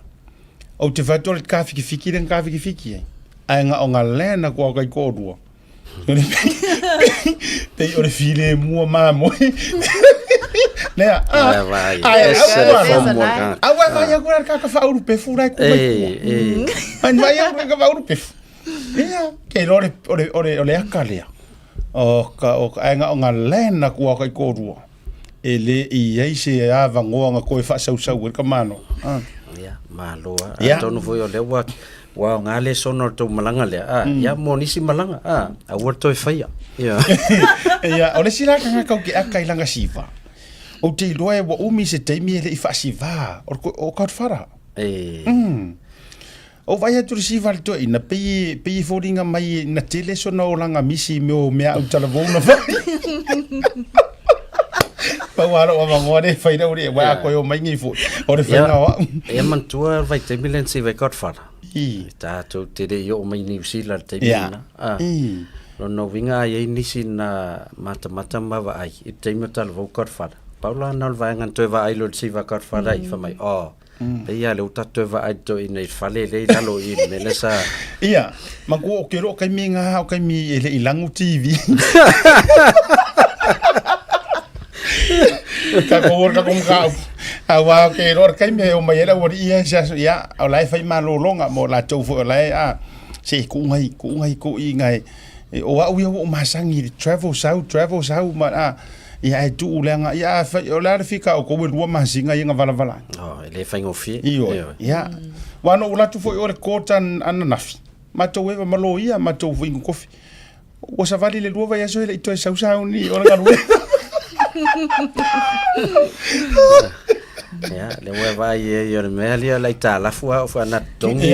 o te fato le kafi ki fiki den kafi ki fiki ai nga onga lena ko kai ko dua pe o le file mua mamo Lea, vai agora ka fa uru pe fura ko mai. Vai agora ka fa uru pe. Lea, ke ore akalea. O nga nga lena ko ka ko rua. Ele I ai se ava ngoa ko fa sau ka mano. Ya, maloa. Tonu foi o lewa. Wa ngale sono to malanga le. Ya monisi malanga. A worto faia. Ya. Ya, ole sila ka ke akai langa siva. O te loe wa umi se teimi ele I whaasiva o kautwhara. O vai atu resiva le toi, na pei fōringa mai na tele so na o langa misi mea au talavona whai. Pawara o mangore whaira uri e wai koe o maingi fō. O re whainga wa. E mantua vai teimi len se vai kautwhara. Tātou tere I o mai New Zealand teimi na. No winga ai nisi na mata mawa ai. I teimi o talavou kautwhara. Paula nal vai ngan toi va ai lo siva kar fara I fa mai pe ia le uta toi va ai to I nei fale le lalo I melesa ia ma ko o kero kai minga o kai mi ele ilangu TV ka ko worka kom ka awa ke ror kai me o mai era wori ia ya o lai fai ma lo longa mo la chou fo lai se ku ngai ko I ngai o wa o masangi travel sau ma ia e tu ulenga ia o la fika o ko lua masinga inga vala ele fai ngofi ia wano ula tu foi ore kota ana nafi mato eva malo ia mato vingo kofi o sa vale le lua vai aso ele to sau ni ona ka lua ia le wa vai e me ali la ita la fua na tongi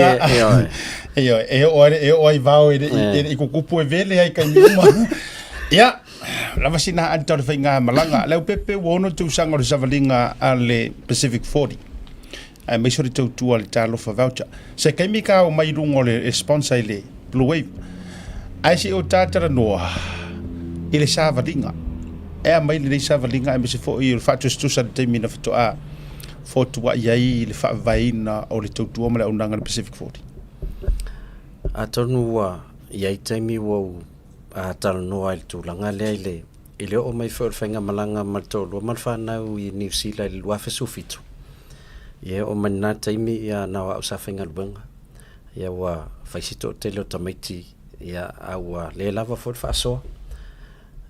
o vao e ko kupu e vele ai kai ma ia la vasina anta le fainga malanga le pepe wono tu sanga o savalinga ale Pacific 40 ai mai sori tu al talo fa voucher se kai mika o mai rungo le sponsor le Blue Wave ai si o tata noa ile savalinga e mai le savalinga ai se fo I fa tu sa te mina fo a fo tu wa ai le fa vaina o le tu o mala unanga le Pacific 40 atonu wa ia taimi wo a tal no ai tu langa le ile o mai for fenga malanga matolo malfana I New Zealand le wa fesu fitu ye o manna taimi ya na wa sa fenga bunga ya wa faisito tele automatic ya awa le lava for faso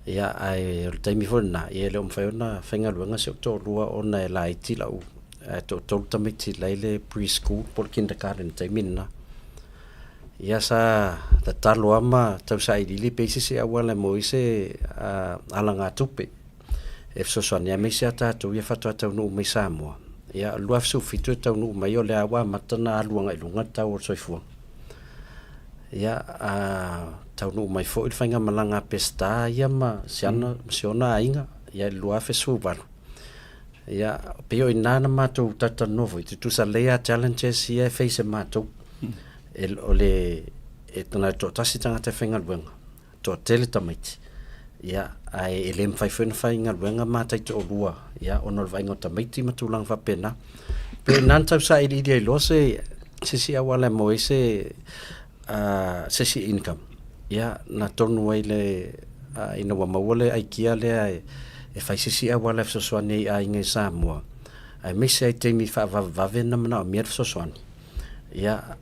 ya ai taimi for na ye le o mfaiona fenga bunga se to lua ona la iti la u to automatic le preschool por kindergarten taimi na ia sa ta talo ama tau sa ili pesi se awala moise alanga tupe e so so nia me se ata tu ia fatu ata no me samo ia luaf su fitu tau no mai ole awa matana luanga ilunga tau soifu ia tau no mai fo ilfanga malanga pesta ia ma siona inga ia luaf su valu ia peo inana matu tata novo tu sa lea challenges ia face matu ole tona to tasi tanga te whenga luenga to tele tamaiti ia ai elem fai whenga luenga matai to olua ia onor vaingo tamaiti matulang whapena pe nantau sa ili ai lose sisi awala moise sesi income ia na tonu ai le ina wa mawole ai kia le e fai sesi a wala fesosoani ai ngai Samoa ai mese ai te mi fa vave na mana mi fesosoani ia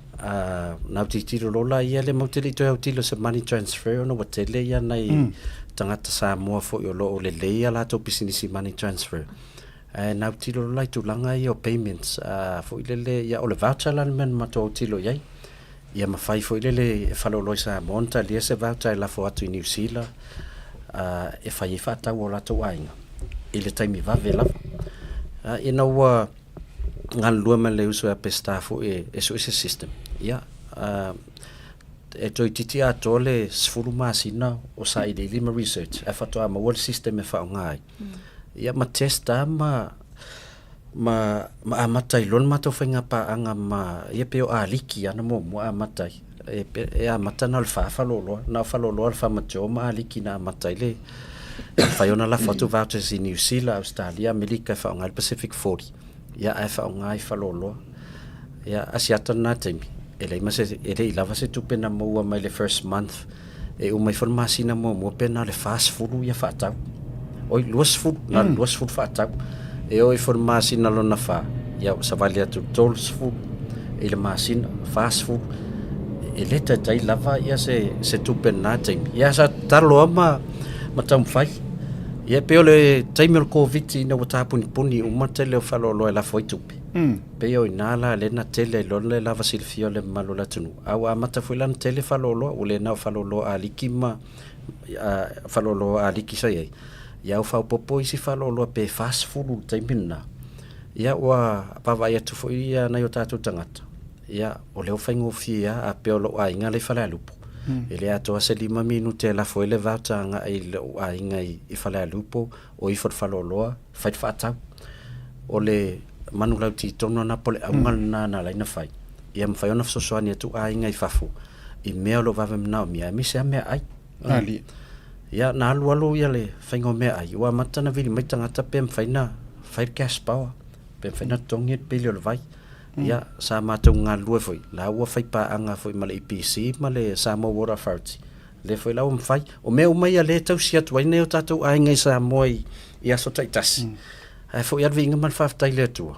na titiro lola ia le moteli to utilo se money transfer no watele ia nai tangata Samoa fo yo lo le leia la to business money transfer na utilo lola tu langa ia payments fo ile ia o le voucher lan men ma to utilo ia ia ma fai fo ile falo loisa monta lia se voucher la fo atu New Zealand e fai fa ta wola to ainga ile taimi va vela ina wa ngal lua ma le uso a pesta fo e so system ia e toi titi a tole sfulu masina o sai de lima research e fato ama world system e fa ngai ia ma testa ma amatai lon ma to fenga pa anga ma ia pe o aliki ana mo amatai e amatana al fa lo na fa lo al fa ma jo ma aliki na amatai le fa yona la foto vouchers in New Zealand Australia America fa ngai Pacific 40 ia e fa ngai fa lo ia asiata na temi ele mas ele lava se tu pena mo mai le first month e o mai farmasi na mo pena le fast food ia fa ta oi luas food na luas food fa ta e oi farmasi na lo na fa ia sa valia tu tools food ele masin fast food ele tai lava ia se tu pena temi ia sa talo ma tam fai ia pe ole taimel covid na wata puni o matele fa lo la foi tupe pe o inala le na tele lo le lava silfio le malola tunu au amata foi lan tele fa lo o le na fa lo alikima fa lo alikisa ye ia fa popo isi fa lo pe fast food taimina ia wa pa va ia tu foi ia na yo tatu tangata ia o le ofengo fia a pe lo ainga le fa la lupo ele ato se 5 minute la foi le vatanga ai lo ainga I fa la lupo o I fa lo fai fata o le manula ti tono na pole angal na la ina fai ia mfai ona so soani tu ainga I fafu I me lo va na mi se me ai ali ia na lu ia le faingo me ai wa mata na vili mai tanga ta pem faina fai cash power pem faina tongi pelio le vai ia sa mata nga lu foi la wa fai pa anga foi male IPC male Samoa Water Authority le foi la fai o me mai le tau sia tu ai ne tatu ainga sa moi ia so taitas ai foi ar vinga man fa tai le tu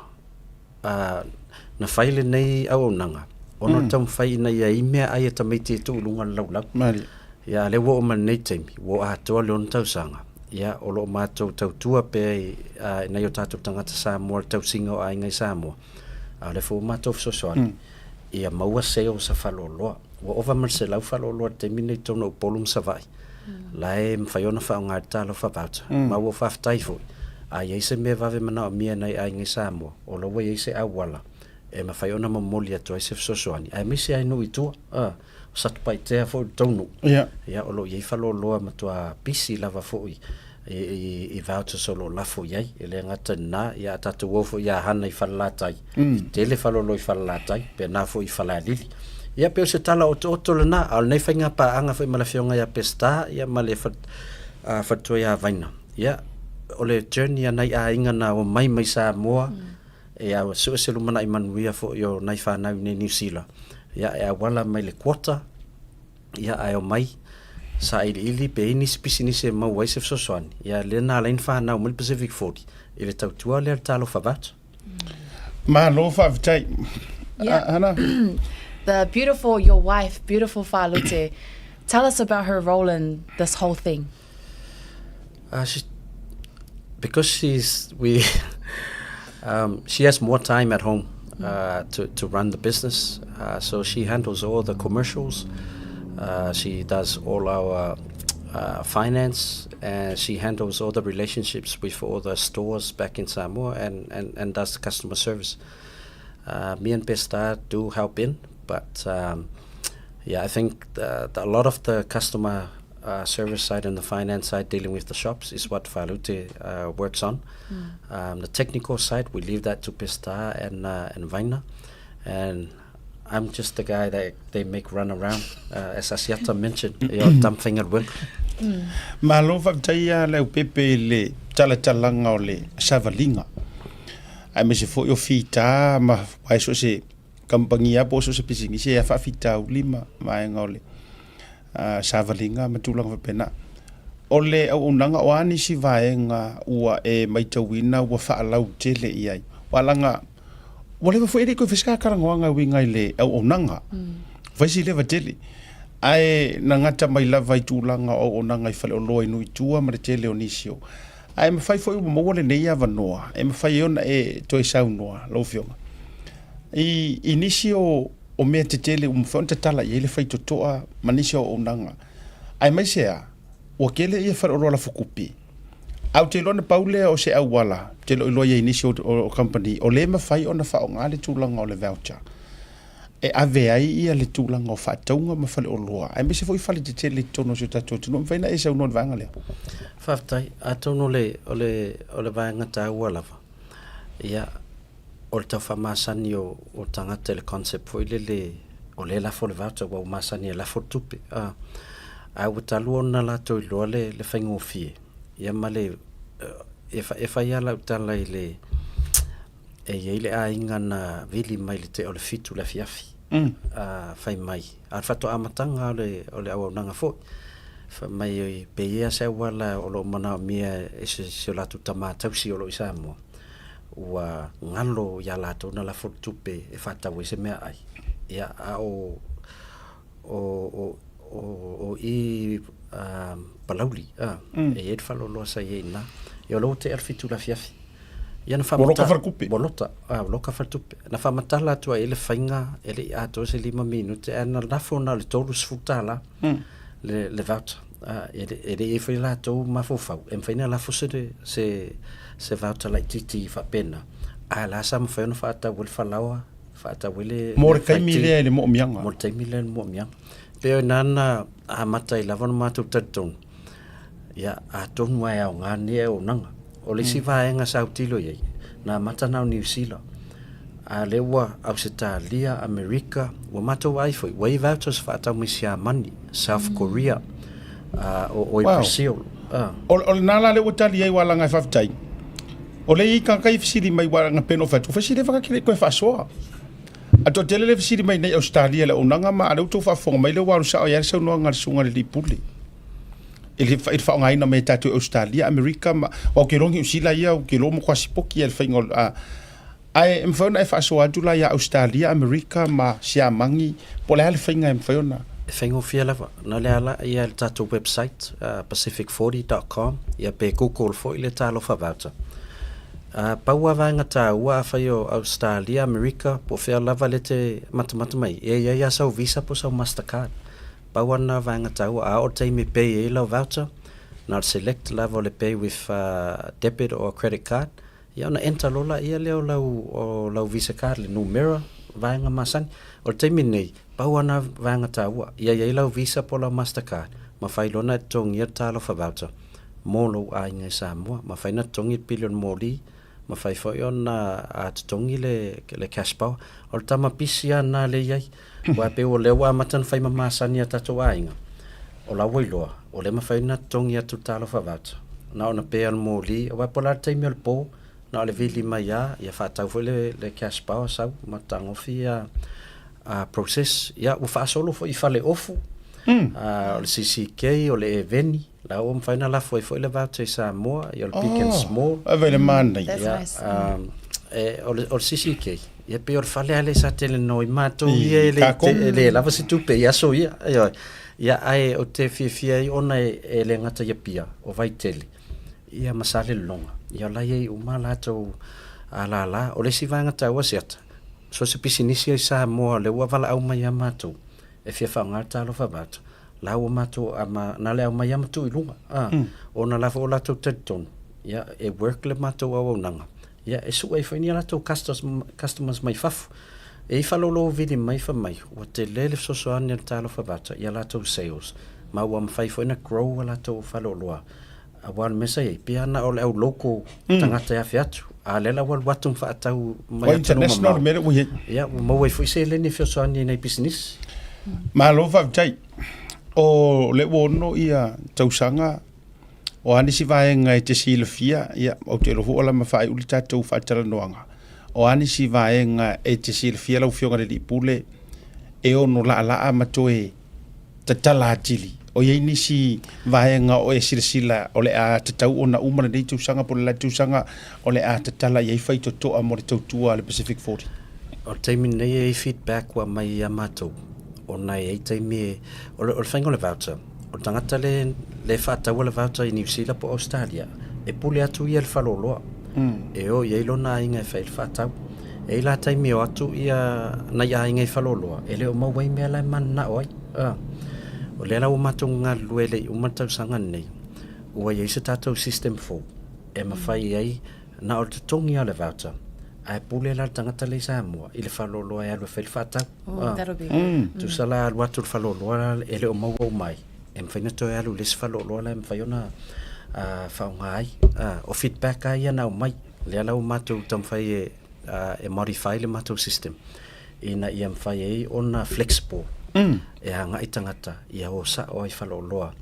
na fai le nei au nanga ono tam fai na ia I me ai ta mai te tu lunga lau mari ia le wo man nei temi wo a to le on tau sanga ia o lo ma tau tua pe na yo tatu tangata Samoa tau singo ai ngai Samoa a le fo ma to so ia maua se o sa falolo wo ova mar se lau falolo te mine tono polum sa vai lai mfaiona fa nga talo fa bauta ma wo fa tai fo a ye se me va ve mana mi na ai ngai Samoa o lo wo ye se awala e ma faiona mo molia to se so soani ai mi se ai no itu sat pai te fo tono ia o lo ye falolo ma to a pisi lava fo I voucher solo la fo yai ele ngata na ia tatu wo fo ia hana I falatai tele falolo I falatai pe na fo I falali ia pe se tala o to na al nei fainga pa anga fo mala fionga ia pesta ia male fa to ia vaina ia ole journey na ia inga na o mai Samoa e a so se lu mana I manuia fo yo nai fa na New Zealand ia e wala mai le quarter ia ai o mai sa ili pe ini spisini se ma waise so soani ia le na line fa na mo Pacific 40 ile tau tua le talo fa vat ma lo fa vitai ana The your wife, beautiful Falute. Tell us about her role in this whole thing. Because she has more time at home to run the business, so she handles all the commercials. She does all our finance, and she handles all the relationships with all the stores back in Samoa and does the customer service. Me and Pesta do help in, but I think a lot of the customer service side and the finance side dealing with the shops is what Falute works on. The technical side, we leave that to Pesta and Vaina, and I'm just the guy that they make run around, as Asiata mentioned, thumb-fingered work. Malo whakataia leo pepe le tala-talanga o le savalinga. Ai me se fo yo fita ma wai so se kampangia po so se pisingi se fa fitau lima mai ngole savalinga matulanga pena ole au unanga wani si vaenga ua e maitawina ua faalau tele iai walanga wale foi ele ko fiska karanga winga ile au unanga vai si leva tele ai nangata mai lava i tulanga o unanga i fale o loa inu i tua ma tele onisio ai me fai foi mo wole nei ava noa e me fai ona e toi sau noa lo fionga i inisio o mea te tele mfonta tala i ele fai totoa manisio o unanga ai mai sea o kele ia fai o la fukupi au te lona paule o se au wala te lo iloa inisio o company o le ma fai ona fa o ngale tulanga o le voucher e ave ai ia le tulanga o fa taunga ma fale o loa ai me se foi fale te tele tono se tato no faina e sa no vanga le faftai atono le ole vanga ta wala ia o ta fa masani o tanga tele concept foi le o le la fole voucher wa masani la fotupe a utalu na la to lo le faingo fie ia male e fa ia la tala ile e ile a inga na vili mai le te o le fitu la fiafi fai mai a fato amatanga ole au nanga fo fa mai pe ia se wala o lo mana mia e se la tuta mata si o lo isa mo wa ngalo ya la to na la fotupe e fata we se me ai ia a o i palauli e falo lo sa ina yo lo te fitu la fiafi ia na famata bolota loka fartupe na famata la tua ele fainga ele a to se 5 minutos ana la fona le tolu sfutala le voucher ele e foi la to ma fofau em faina la fose se voucher la titi fa pena ala sam fa no fa ta wel falawa fa ta wele mor kai mile le mo mianga mor tai mile mo mianga pe nana a mata i lavon matu taton ya a ton wa ya ngani e onanga o le si vaenga sautilo ye na mata na New Zealand a lewa Australia America wa mata wai foi wai vouchers fa ta misia mani South Korea o Brazil o nala le utali ai wala ngai faftai o le i kan kai fisili mai wala nga peno fatu fisili fa ka ko fa so a to tele le fisili mai nei Australia le onanga ma ale to fa fo mai le waru sa o ya so no ngal sunga le puli ele fa ngai na meta to Australia America ma o ke rongi usila ia o ke lo mo kwasi poki el faingol ai mfona fa so adula ya Australia America ma sia mangi pole al fainga mfona faingo fiala na le ala ia el tato website pacific40.com ia pe Google fo ile talo fa voucher paua vanga ta ua faio Australia America po fea lava lete matamata mai ia sa visa po sa Mastercard pawana vanga ta ua o time pay e la voucher na select level le pay with debit or credit card ia na enter lola ia leo lau visa card le numero vanga masan o time nei pawana vanga ta ua ia la visa po la Mastercard ma failona tong ia talo fa voucher molo a inga Samoa ma faina tongi billion moli ma fai foi ona a tongi le cash power o tama pisia na le yai wa pe o le wa matan fai mama sania tato ainga o la woiloa o le ma fai na tongi atu talo fa voucher na ona pe al moli wa polar time al po na le vili mai ia fa tau foi le cash power sa matango fia a process ia u fa solo foi fale ofu o le CCK o le eveni la o mfaina la foi le voucher Samoa i o le Big and Small avele manda That's nice. o le CCK ia pe o fale ale sa tele noi mato ia le lava se tupe ia so ia ai o te fia ona e le ngata ia pia o vai tele ia masale longa ia la ia umala to ala o le sivanga ta wa set so se pisinisi Samoa le wa vala au mai mato e fia fa ngata lo fa bat la o mato ama na le mai mato i lunga ona la fo la to teton ya e work le mato o nanga ya e su e fo ni la to customers mai faf e fa lo vidi mai fa mai o te le so so an ta lo fa bat ya la to sales ma wa mai fo na grow la to fa lo a wan mesa e piana o le local tangata ya fiatu a le la wal watum fa tau mai international mere wo ya mo we fo se le ni fo so an ni business ma lo fa tai o le wono ia tausanga o ani si vaenga te silafia ia o te lo la mafai uli tatou fa tala noanga o ani si vaenga e te silfia lau fionga le pule e ono la matoe tatala atili o ye ni si vaenga o e silsila o le a tatau ona uma le tu sanga po le tu sanga o le a tatala ye fai to a mo le tautua le Pacific 40 o taimi nei e feedback wa mai a matou o nai e taimi o le whaingo le voucher o tangata le whātau le voucher i New Zealand po Australia e pule atu ia le whaloloa e o iei lona inga e whai le whātau e la taimi o atu ia nai a inga i whaloloa e le o mawai mea lai mana oi o le lau matou ngā luele o matau sanga nei ua iei se tātou system 4 e mawhai ei na o te tongi a le voucher ai pule la tangata le Samoa i le whaloloa e alu e whai le whātau That'll be good. tu sala alu atu le whaloloa e le o mawau mai e mwhaina toi alu les whaloloa la e mwhai ona whaunga ai o feedback ai ana o mai le alau matou tam whai e modify le matou system ina ia mwhai ei ona flexible e hanga i tangata ia o sa o ai whaloloa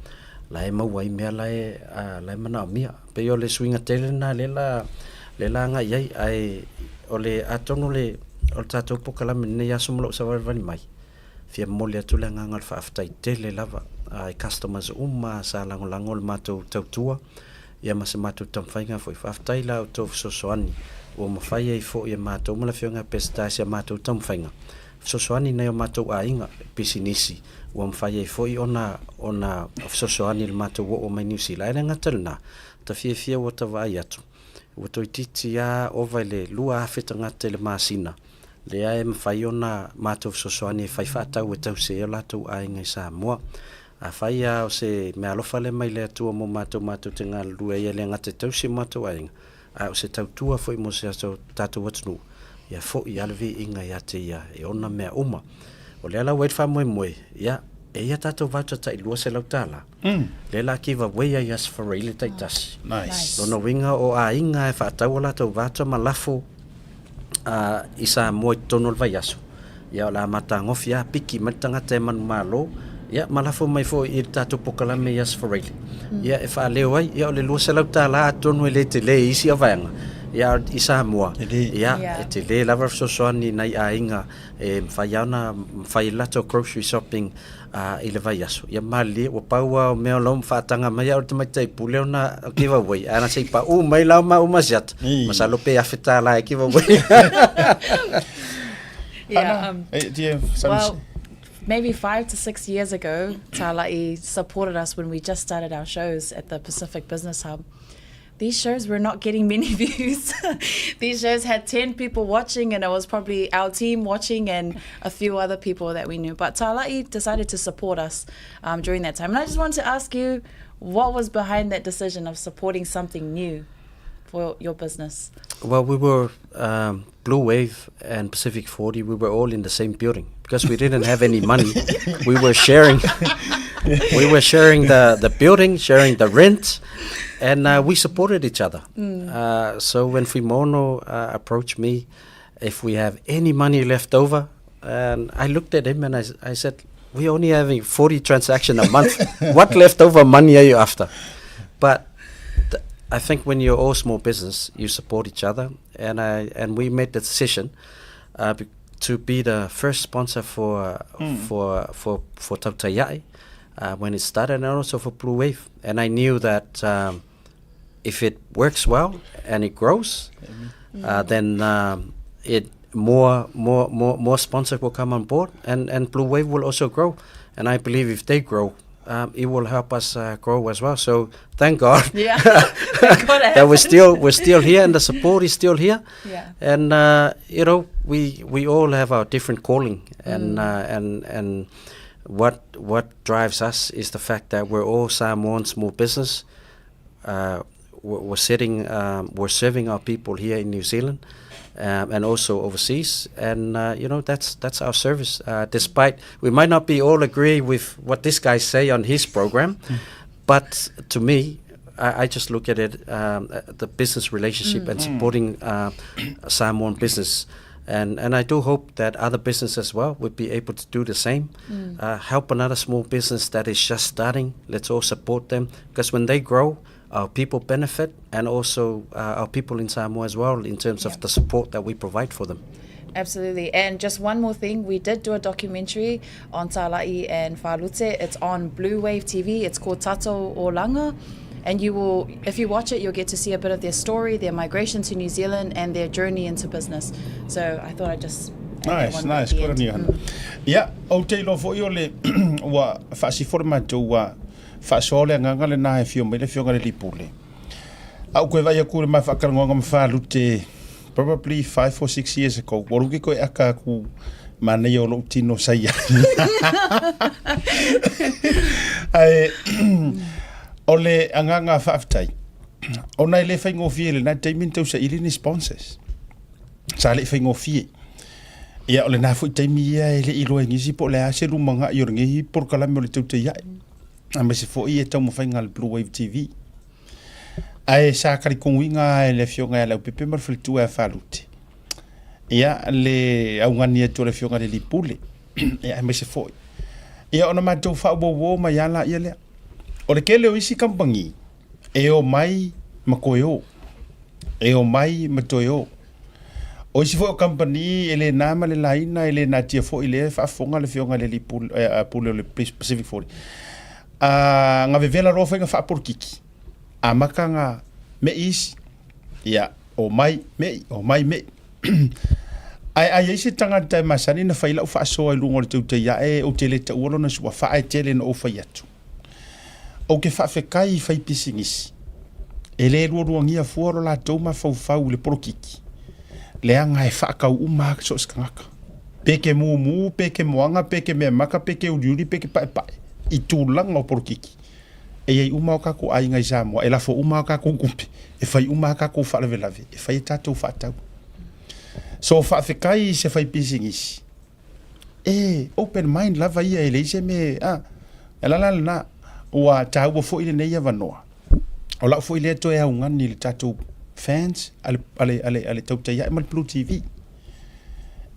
la e mawai mea la e mana o mia pe o le swinga tele na le la nga iai ai o le atono le o le tātou pokalami nei aso molo sa warwani mai fia mole atu le ngangal whaaftai tele lava ai customers sa langolango le matou tautua ia ma se matou tamwhainga foi whaaftai la o tau sosoani o mawhai ei fo ia matou mala fionga pesta sia matou tamwhainga sosoani nei o matou ainga pisinisi o mawhai ei fo i ona sosoani le matou o mai New Zealand e ngatalna ta fia o ta vai atu o toi titi a ova le lua afetangata le masina le ai mawhai ona matou sosoani e whai whaatau e tau se o latou ainga i Samoa a whai a o se mea alofa le mai le atua mo matou te ngā lua ia le ngate tau se matou ainga a o se tautua fo i mo se tātou atunu ia fo i alvi inga ia te ia e ona mea uma o le ala wait wha moe ia e ia tātou voucher ta i lua se lau tāla le la kiva weia i asfarai le taitasi nice lona winga o a inga e whaatau o lātou voucher ma lafo i Samoa i tono le vai aso ia o la matangofi a piki ma tangata e manu malo ia malafo mai fo i tātou pokalame i asfarai ia e whaaleo ai ia o le lua se lau tāla a tono e le te le isi a vaenga ia i Samoa ia e te le lava sosoani nei a inga e mwhai lato grocery shopping i le vai aso ia mali o paua o mea lau mwhaatanga mai au te mai tei puleo na giveaway ana sei pa mai lau ma umasiat masalo pe afeta la giveaway well, maybe 5 to 6 years ago, Tāla'i supported us when we just started our shows at the Pacific Business Hub. These shows were not getting many views. These shows had 10 people watching, and it was probably our team watching and a few other people that we knew. But Tāla'i decided to support us during that time. And I just wanted to ask you, what was behind that decision of supporting something new for your business? Well, we were Blue Wave and Pacific 40. We were all in the same building because we didn't have any money. We were sharing. We were sharing the building, sharing the rent, and we supported each other. So when Fimono approached me, if we have any money left over, and I looked at him and I said, "We're only having 40 transactions a month. What leftover money are you after?" But I think when you're all small business, you support each other, and we made the decision to be the first sponsor for Tautaiai when it started, and also for Blue Wave. And I knew that if it works well and it grows, then it more sponsors will come on board, and Blue Wave will also grow. And I believe if they grow, it will help us grow as well. So thank God, that we're still here, and the support is still here. Yeah. And we all have our different calling, and what drives us is the fact that we're all Samoan small business. We're serving our people here in New Zealand. And also overseas, and that's our service. Despite we might not be all agree with what this guy say on his program, but to me, I just look at it the business relationship and supporting Samoan business, and I do hope that other businesses as well would be able to do the same. Help another small business that is just starting. Let's all support them, because when they grow, our people benefit, and also our people in Samoa as well, in terms of the support that we provide for them. Absolutely. And just one more thing, we did do a documentary on Tāla'i and Whālute. It's on Blue Wave TV. It's called Tatou o Langa. And you will, if you watch it, you'll get to see a bit of their story, their migration to New Zealand, and their journey into business. So I thought I'd just... Nice. Kora ni ana. Ia, o te ilo fo i o le wa whaasifore mātou wa whaasole nganga le nā e fio mai le fio ngare lipule. Au koe vai a kure mai whakarangonga ma Whālute probably 5 or 6 years ago. Waruki koe aka ku mana i o lo tino saia. Ai, o le anganga whaafitai. O nei le whaingofie le nā teimin tau sa ili ni sponsors. Sa le whaingofie. Ia o le nā fwoi taimi ia e le ilo e ngisi po le ase rumanga i o ngehi por kalame o le tau te iai. A me se fwoi e tau mawhainga le Blue Wave TV. Ai sa kari konguinga e le fionga e lau pepe mar whalitua e Whālute. Ia le aungani e tō le fionga le lipule. Ia me se fwoi. Ia ona mātou whaubowo mai ala ia lea. O le kele o isi kampangi. E o mai makoe o. E o mai matoe o. O isi fo company ele nama le laina ele na tia fo ile fa fonga le fionga le pul pul le Pacific 40. Nga vevela ro fa fa por kiki. Amakanga me is ya o mai me ai isi tanga tai masani na faila fa so ai lungo le te ya e o tele te uolo na swa fa ai tele no fa yatu. O ke fa fe kai fa pisingis. Ele ro ngia fuoro la toma fa le por kiki. Leanga e whakau umak so skangaka. Peke mu, peke moanga, peke me maka, peke uriuri, peke pae. I tūlanga o porukiki. E ei umau kako ai ngai Samoa. E lafo umau kako kumpi. E whai umau kako whalawelawe. E whai tātou whātau. So whawhekai se whai pisingisi. E open mind lava ia e leise me. E lalala na. Ua tāua fo ile nei avanoa. O lau fo ile to e aungani le tātou fans ale tau te ia mal Blue TV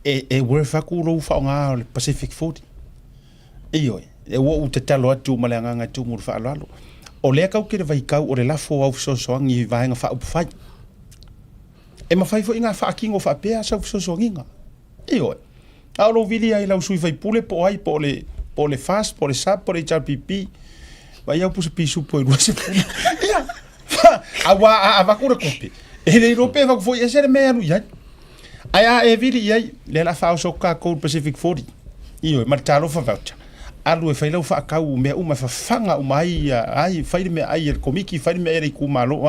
e were faku ro fa nga le Pacific 40 iyo e wo te talo atu malanga nga tu mur fa lalo o le ka ke vai ka o le lafo au so so ngi vai nga fa u fa e ma fai fo inga fa kingo fa pe sa so so nginga iyo a lo vili ai la sui vai pule po ai po le fast po le sap po le HRPP vai au pusu pisu po ro se ia awa vakura kopi ele rope va foi ese me anu ya aya e vili ya le la fa so ka ko Pacific 40 io martalo fa voucher alu e faila fa ka u me uma fa fanga u mai ai faile me ai el komiki faile me ere ku malo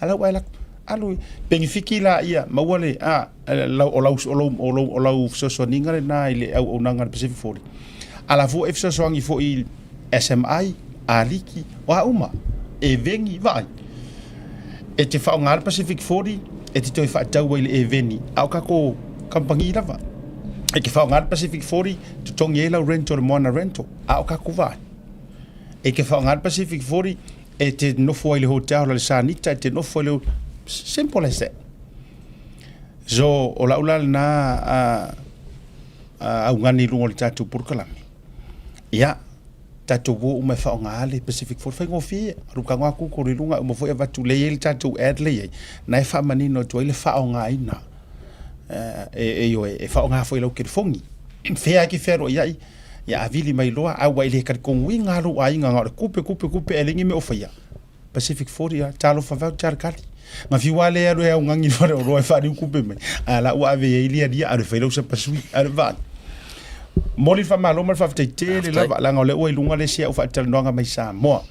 ala wala alu benefiki la ia mawale la so so ninga na ile au nanga Pacific 40 ala fu efso so ngi fo il SMI aliki wa uma e vengi vai e te whaonga Pacific 40 e te toi whaatau ile e veni au kako kampangi lava e ke whaonga Pacific 40 tu tongi e lau rento le moana rento au kako vai e ke whaonga Pacific 40 e te nofo ile hotel le sanita e te nofo ile simple as that so o laula na au ngani lungo le tatu purkalami ia tatu wo me fa nga le Pacific 40 fa ngofi ruka nga ku ko rilunga mo fo eva tu le el tatu adle na fa manino to ile fa nga ina yo e fa nga fo ile ke fongi fe aki fero ya avili mai loa a wa ile ka ko winga ru ai nga kupe elingi me ofia Pacific 40 ya talo fa va tar kali ma fi wale ro ya ngangi fa ro fa ri kupe me ala wa ave ile dia ar fa lo se pasui ar va Moli fa malo mal fa te le lava langa le o ilunga le sia o fa tel nonga mai Samoa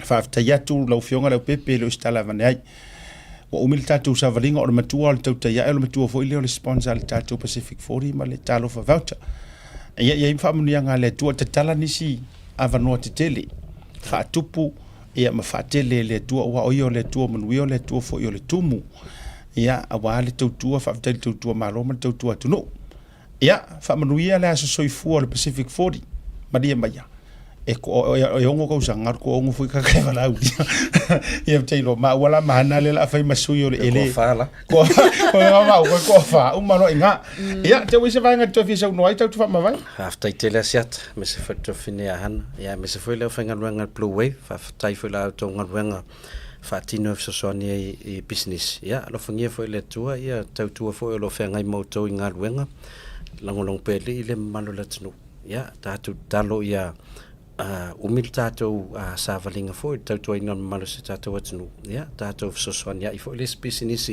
fa ta yatu lo fionga le pepe lo stala vanai o umilta tu sa valinga o matua o tau ya lo matua fo ile o sponsor le tatu Pacific 40 ma le talo fa voucher ia fa munia nga le tu te tala nisi avano te tele fa tupu ia ma fa tele le tu o yo le tu mo wi o le tu fo yo le tumu ia awa le tu fa tel tu malo ma tu no ia fa manuia le so soifua le Pacific 40 madia maya e ko e ongo ko sanga ko ongo fu ka ka la u ia te lo ma wala mana le la fai masu yo ele ko ko fa uma no inga ia te wise vai nga to fi so no ai tu fa ma vai after tele siat me se fa to fine han ia me se foi le fenga nga blue wave fa tai foi la to nga fa tino so so ni e business ia lo fungia foi le tua ia tau foi lo fenga i moto nga wenga langolong pele ile malo la tnu ia tatu talo ia umil tato savalinga foi tau ina malo se tato atnu ia tato so so ni i foi le business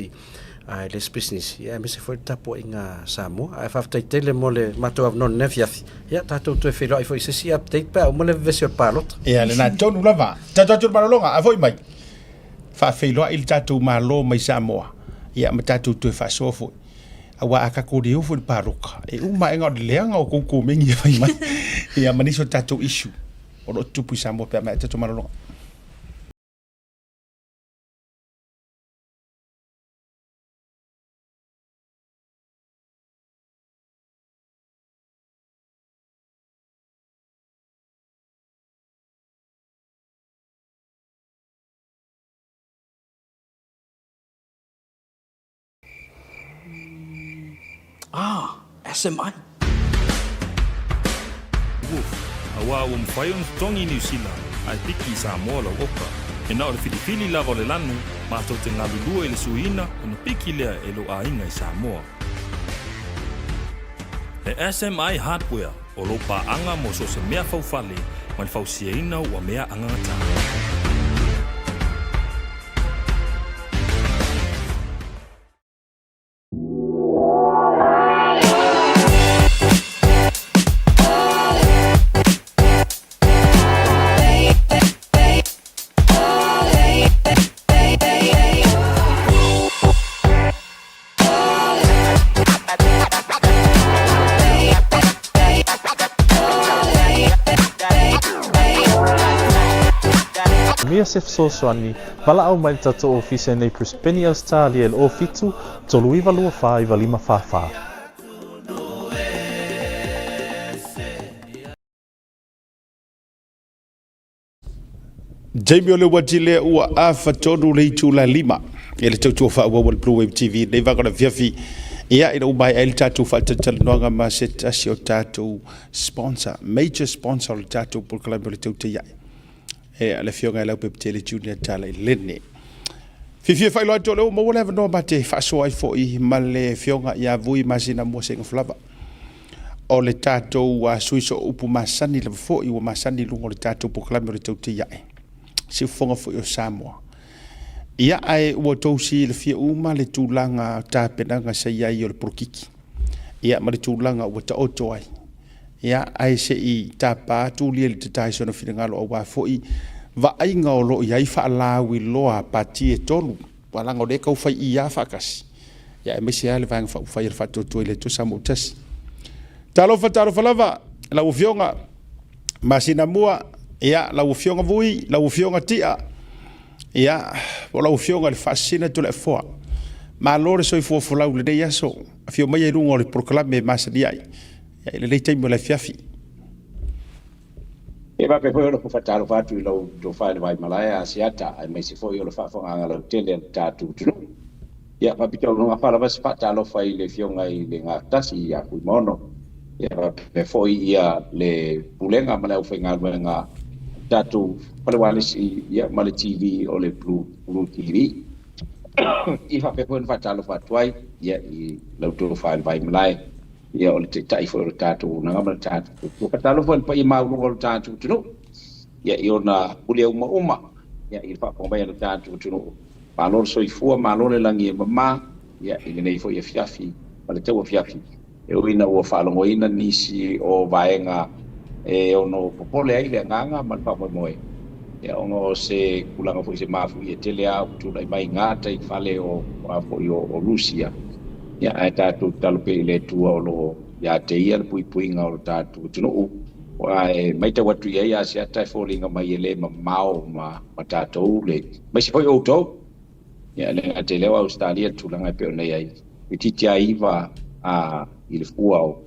les business ia me se foi tapo inga Samoa ai fa tai tele mole mato av non nefiafi ia tato to felo i foi se si update pa mole vesio palot ia le na tonu lava tato malolonga a foi mai fa felo il tato malo mai Samoa ia ma tato to fa sofo awa aka ko dio fu paruka e uma enga leanga o ko mengi fai mai ia maniso tato issue o lo tupu Samoa pe ma tato malolonga SMI. Wolf, awa o mwhai on tongi New Zealand, ai piki Samoa la oka. E nao le filifili lava le lanu, mātou te ngalulua i le suina, ona piki lea e lo ainga i Samoa. Le SMI Hardware, o lo paanga mo so se mea faufale, ma le fausiaina ua mea angata. Sef Sosoani, wala au mai tato ofisa nei Brisbane, Australia, el ofitu, tolu iwa lua wha iwa lima whawha. Jamie ole watile ua afa tonu le tula lima. Ele tautua wha ua wal Blue Wave TV, nei waka na fiafi. Ia ina umai el tatu wha tataloanga ma se tasi o tatu sponsor, major sponsor o tatu pulkalami ole tauta iai. Le fionga lau pepetele junior tala i lene. Fifia whailo ato leo, ma wale hawa noa mate whaso ai fo i ma le fionga ia vui masina mua senga flava. O le tatou suiso upu masani le fo i wa masani lungo le tatou poklami o le tauti iae. Si ufonga fo i o Samoa. Ia ai ua tausi le fia uma le tūlanga tāpenanga sa iai o le porokiki. Ia ma le tūlanga ua ta oto ai. Ia ai se i tapa tūlia le tatai sona whingalo o wa fo i va ainga o lo iai whaalawi loa pati e tolu. Walanga o le kau whai i a whakasi. Ia e mesi ale vanga whai re whatoto i le to Samoa tasi. Talo lava, la ufionga masina mua, ia la ufionga vui, la ufionga tia. Ia la ufionga le fascina to le foa. Ma lore so i fo folau le dei aso, afio mai rungo le proclame masani ai. Ia le lei taimo le fiafi. E va pe lo fatalo fatu lo do fai vai malaya asiata ai mai si fo yo lo fa fonga lo tele tatu tu. Ia pa pito no fa la vas fatalo fai le fionga i le ngatasi ia ku mono. Ia pe foi ia le pulenga mala u fenga nga tatu pale wale si ia male TV o le blue TV. Ia pe foi fatalo fatwai ia i lo do fai vai malaya. Ia o le te tai fo le tatu na ngama tatu. Ko fatalo fo pa i ma lo tatu tu. Ia i ona ule uma. Ia i fa po mai le tatu tu. Pa lo so i fu ma lo le langi ma ia i nei fo ia fiafi. Pa le tau fiafi. E uina ua whaalongo ina nisi o vaenga e ono popole ai le nganga man pa moe. E ono se kulanga fo se mafu i tele a tu dai mai ngata i fale o o Rusia. Ya tatu talupe le tu o lo ya te ia le puipuinga o tatu tuno u. Wa mai te watu ia ia se atai folinga mai ele mao ma tatu le. Mai se foi o to. Ya le ate lewa Australia tulanga pe nei ai. Ititia iva a il fuao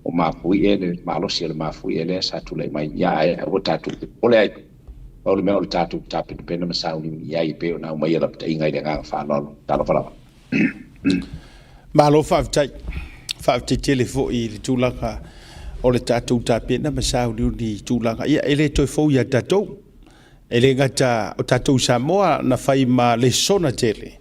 o mafui e le malosi le mafui e le sa tu le mai ia e o tatu o le ai o le mea o le tatu tape pena ma sauni ia i pe o na mai la pta inga i le nga fa lo talo fala malo fa te telefo i le tūlanga o le tatu tape na ma sauni ni tūlanga ia ele toi fo ia tatou ele ngata o tatou Samoa na fai ma le sona tele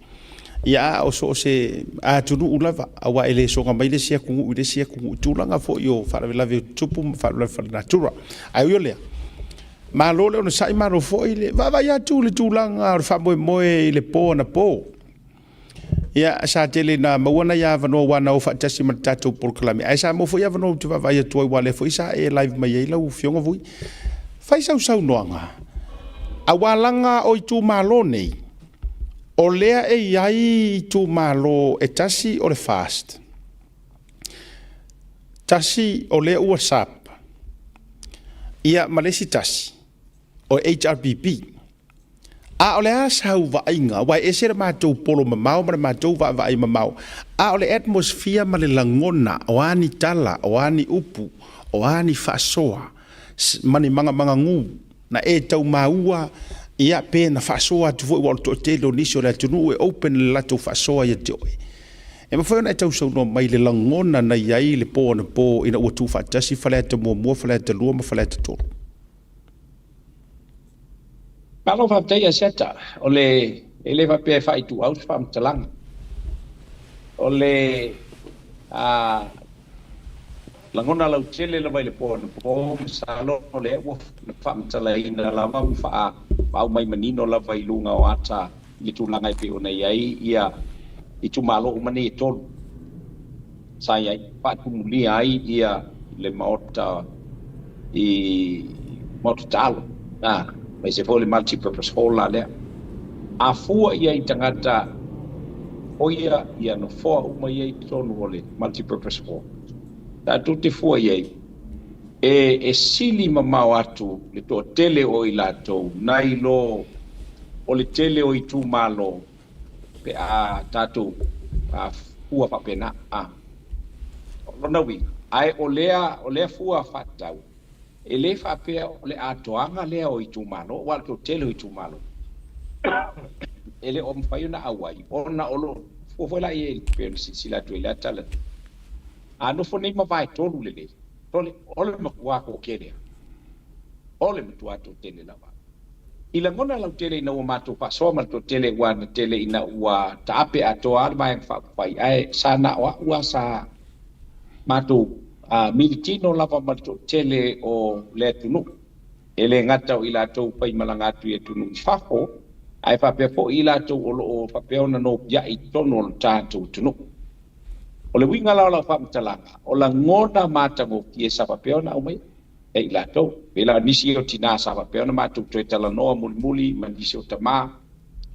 ia o so se a tunu ulava awa ele so nga mai le sia kungu ile sia kungu tūlanga fo yo fa la tupu fa la natura ai yo le ma lo le no sai ma ro fo ile va ya tu le tūlanga fa moe ile po na po ia sa tele na mawana ya vano wana o fa tasi ma tatou proclame ai sa mo fo ya vano tu va ya tu wale fo isa e live mai ile u fionga vui fa isa usau noanga awalanga o tu malo nei o lea e iai tu malo e tasi o le fast. Tasi o lea WhatsApp. Ia malesi tasi. O HRBP. A o lea sau vainga. Wai e sere mātou polo mamau, mara mātou vai mamau. A o le atmosphere ma le langona. O ani tala, o ani upu, o ani fasoa. Mani manga ngu. Na e tau maua. Ia pena fasoa tu foi wal to telo niso la tunu e open la to fasoa ia joy. E ma foi na tau so no mai le langona na iai le po na po ina o tu fa tasi fa le to mo fa le to lu ma fa le to. Malo fa te ia seta ole ele va pe fa tu out fam talang. Ole a langona lau tele la vai le po salo le wo fam tala ina la ma fa au mai manino la vai lunga o ata i tu langa pe ona ia i tu malo mani tol sai ai pa tu muli ai ia le mota i mota talo mai se foi le multi purpose hall la le a fu ia i tangata o ia no fo o mai i tonu ole multi purpose hall ta tutti fuori e sili mamau atu le to tele o ilato nai lo o le tele o itu malo pe a tatu a fua pa pena a lona wi ai o lea fua fatau e le fa pe o le atoanga le o itu malo wa to tele o itu malo ele o mfayo na awai ona olo fo la e pe si la to ila tala ano fo nei ma vai tolu le ole ma kwa ko kere ole mtu atu tele lava ila ngona la tele ina o matu pa so ma to tele wa na tele ina wa tape ato al mai fa pai ai sana wa sa matu militino lava ma to tele o le tunu ele ngata ila to pai malanga tu e tunu fafo ai fa pe fo ila to o fa pe ona no ya i tono ta tu tunu o le winga la fa mtalanga o la ngona matango ki sa papeona o mai e ila to vela nisi o tina sa papeona matu to tala no muli man nisi o tama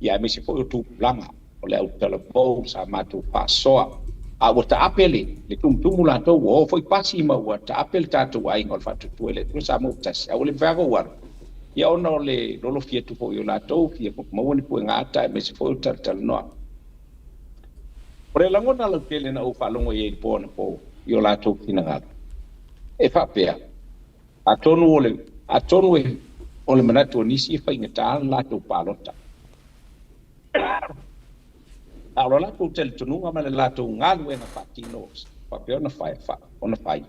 ya me se fo tu langa o le tala po sa matu pasoa a o ta apele le tum la to o foi pasi ma o ta apel ta to ai ngol fa tu ele tu sa mo tas o le vago war ya ono le lo fie tu po yo la to fie mo woni po ngata me se fo tala no Ore langona la pele na ufa longo ye po na po yo la to kina e fa pe atonu ole manato nisi fa ingata la to palota alo la to tel tonu ma la to ngalu e na patino fa pe ona fa ona fai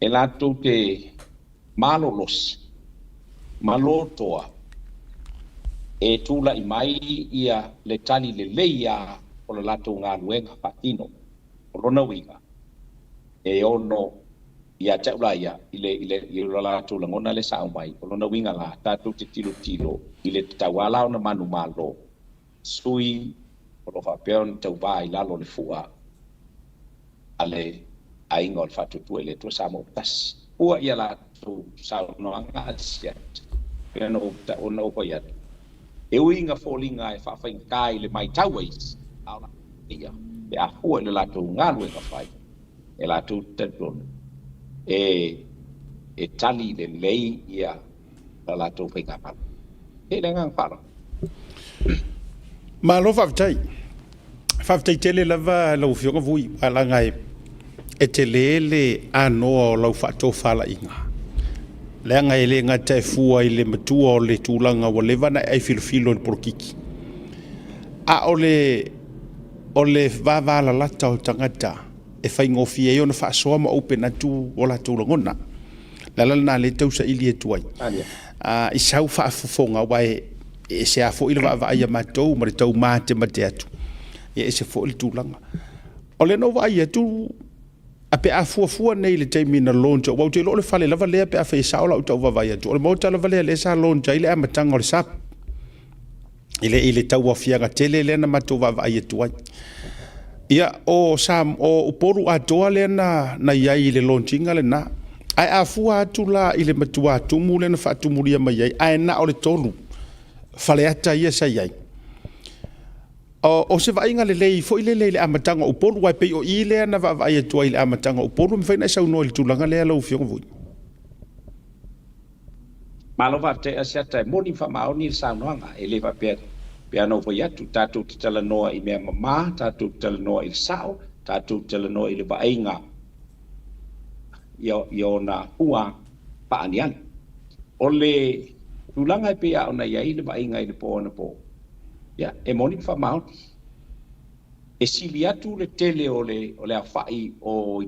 e la to te malolos malotoa e tula i mai ia le tali le leia o le lato ngā luenga patino o rona winga e ono ia taula ia ile lato langona le sa mai o rona winga la tatu te tilo ile tawala ona manu malo sui o lo fa peon tau vai lalo le fua ale ainga o fatu tu ele tu sa mo tas ua ia la tu sa no anga siat pero no ko ia e winga fallinga e fa kai le mai tawais ala ia e a hua le lato ngalu e ka fai e lato teton e tali le lei ia la lato fai ka pa e le ngang para ma lo fa tai tele lava lo fio ko vui ala ngai e te lele anoa o lau whaato whala inga. Lea ngai le ngā te fua i le matua o le tūlanga wa levana ai filofilo ni porokiki. A o le vāvala lata o tangata e whai ngofi e ona whaasoa ma open atu o la tūlangona. Lala nā le tausa ili e tuai. I sau whaafofonga wai e se a fo ila wa ia matou ma le tau mate atu. E se fo ili tūlanga. O le no wa ia tu a pe a fua nei le taimi na lonja wa te lo le fale lava le pe a fe sa ola uta wa ia tu o mo ta lava le sa lonja ile a matanga o le sap ile tau afia ga tele le na matu wa ia tu ia o sam o poru a toa le na ia ile lonjinga le na ai a fua tu la ile matua tu mu le na fa tu muria mai ai na o le tolu fale ata ia sa ia o se vai ngale lei fo ile le amatanga o polu wai pe o ile na va vai to ile amatanga o polu me fai na sau no ile tulanga le lo fio voi malo va te asia te moni fa ma oni sa no nga ele va pe no foi atu tatu tala no i me mama tatu tala no i sao tatu tala no ile va inga yo na ua pa anian ole tulanga pe ya ona ya ile va inga ile po na po ya e moni fa mau e sili atu le tele o le afai o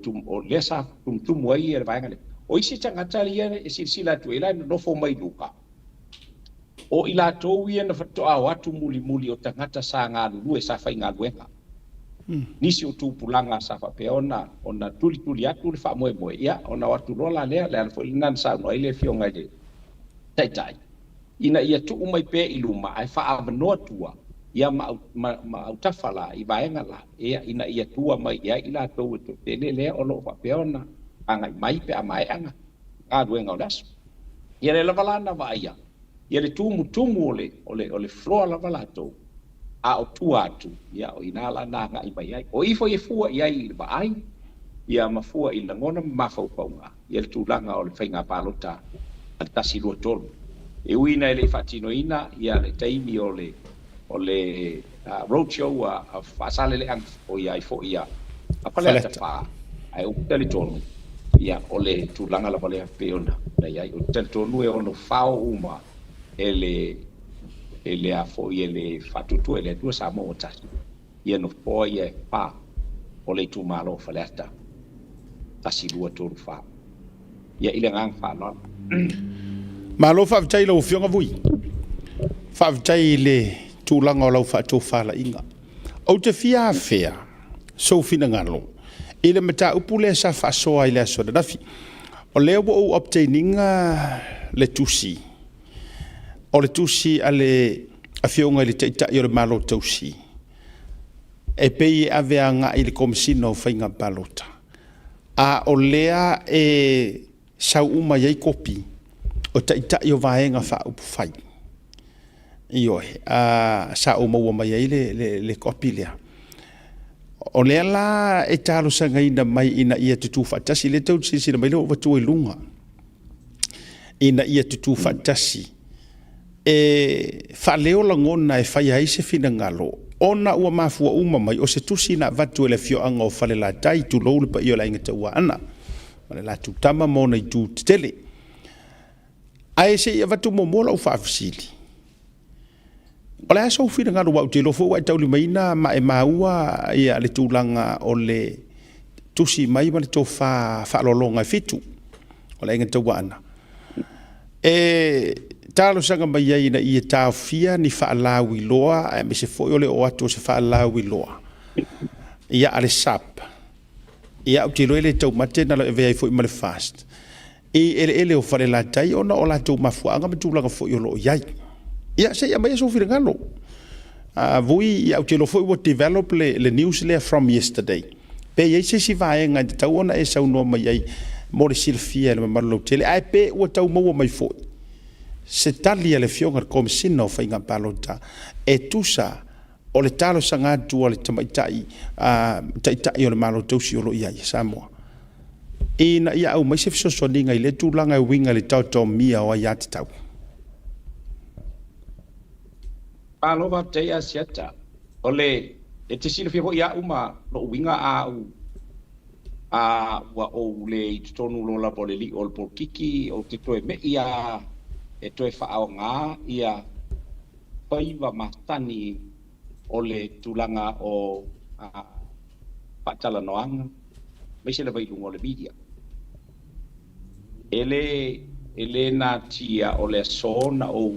le sa tum ai e vai ngale o isi tanga tali e sila tu ila no fo mai luka o ila to wi na fato a watu muli o tangata sa nga lu e sa fai nga luenga nisi o tu pulanga sa fa pe ona tuli atu le fa moe ya ona watu rola le fo inan sa no ile fio ngai tai ina ia tu mai pe iluma ai fa avno tua ia ma utafala i vaenga la ia ina ia tua mai ia ila to tele le ono fa pe ona anga mai pe mai anga a duenga odas ia le lavalana va ia le tumu ole floa lavalato a o tua tu ia o ina la na nga i mai o ifo e fua ia i va ai ia ma fua i ngona ma fa upaunga ia le tulanga o le fainga palota al tasilu tolu e uina ele fatino ina ia le taimi o le roadshow a fasale le ang o ia i fo ia a paleta fa ai o tele tonu ia o le tulanga la palea peona na ia o tele tonu e ono fao uma ele a fo ele fatutu ele tu sa mo tasi ia no po ia pa o le tu malo faleta tasilu tonu fa ia ile ngang fa no malo fa tai lo fionga vui fa tai le tulanga o lau fa to fala inga o te fia fea so fina ngalo ile mata upule sa fa so ile so da fi o le o obtaininga le tusi o le tusi ale a fionga ile taita i le malo tusi e pei aveanga ile komisino fainga balota a o lea e sau uma yai kopi o taita i o vaenga fa upu fai iyo sa o maua mai ai le kopi lea o lea la e talo sanga ina mai ina ia tutu fatasi le tau sisi na mai leo watu e lunga ina ia tutu fatasi e fa leo la ngona e fai haise fina ngalo ona ua mafua uma mai o se tusi na watu e le fio anga o fale la tai tu lou le pa io la ingata ua ana ma la tu tama mona i tu tele ai se ia watu momola u faafisili o le aso fina ngalo wa utilo fo wa tauli maina ma e maua ia le tulanga o le tusi mai ma le tofa fa lolonga fitu o le ingata ua ana e talo sanga mai ai na ia tafia ni fa lawi loa e me se foi ole o atu se fa lawi loa ia ale sap ia utilo ele tau mate na le vai foi mal fast e ele o fare la tai ona o la tu mafua nga tu la foi lo ia ia se ia mai so fi ngalo vui ia utilo foi what develop le news le from yesterday pe ia se si vai nga tau ona e sa no mai ai mo le silfia le marlo tele ai pe o tau mo mai foi se tali le fionga come sinno fa inga palota e tusa o le talo sanga tu o le tamaitai taitai o le malo tusi o lo ia Samoa ina ia au mai se fiso soninga i le tulanga e winga le tau mia o ia te tau palova te asiata ole e te silo fio ia uma lo winga a ua o le I tonu lo la pole li o le polkiki o te toe me ia e toe whaaonga ia paiva matani o le tulanga o patala noanga mai se le vai lungo le media ele na tia o le sona o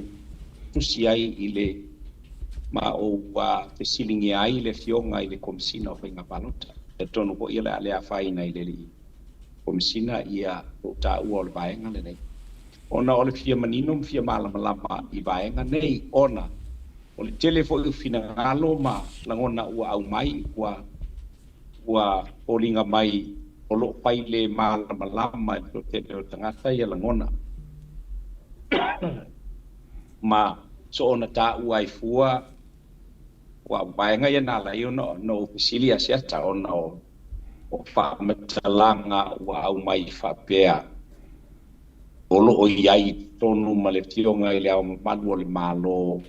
tusiai ile ma o wa te silingi ai le fionga I le komsina o whainga palota e tonu po ia le a whaina I le li komsina ia o ta ua o le vaenga le nei ona o le fia manino fia malama I vaenga nei ona o le tele fo I fina ngalo ma langona ua au mai ua olinga mai o lo pai le malama o te o tangata ia langona ma so ona ta ua I fua wa vaenga ia na la no fisilia siata ona o fa matalanga ua au mai fa pea o lo o iai tonu ma le tionga I le au manu o le malo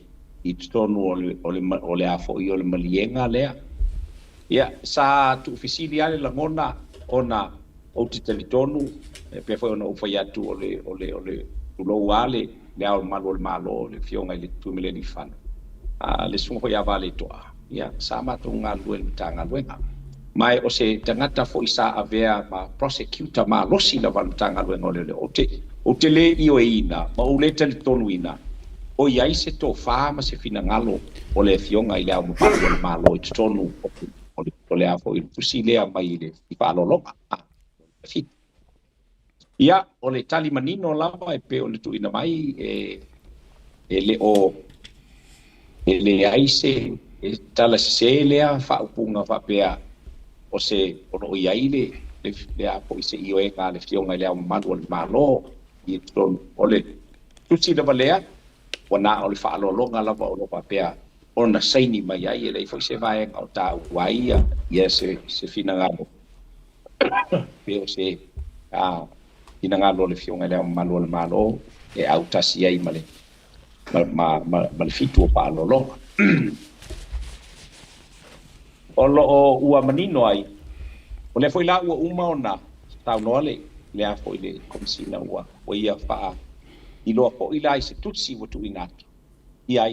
I tonu o le afo I o le malienga lea ia sa tu fisilia le langona ona o te talitonu pe foi ona o foi atu o le tulo wale le au manu o le malo le fionga I le tu mile ni fan le sungo ya vale toa ia sama tunga luen tanga luenga mai o se tangata fo isa avea ma prosecutor ma losi la van tanga luenga le o te le I o ina ma o le talitonu ina o iai se to fa ma se fina ngalo o le fionga I le au manu o le malo I tonu o le afo I pusilea mai le I whaaloloka ia o le tali manino lava e pe o le tuina mai e le o e le aise e tala se lea whaupunga whapea o se ono iai le apo I se io e ngā le fionga I le au manu o le malo I tonu o le tusi lava lea o na o le whaaloloka lava o lo whapea ona saini mai ai e lei foi se vai o ta waia ia se fina ngalo pe o se fina ngalo le fionga le malo le malo e au tasi ai male ma le fitu o palo lo o lo ua manino ai o le foi la ua uma ona tau no le a foi le komsina ua o ia fa I lo po ila I se tutsi wo tu inatu ia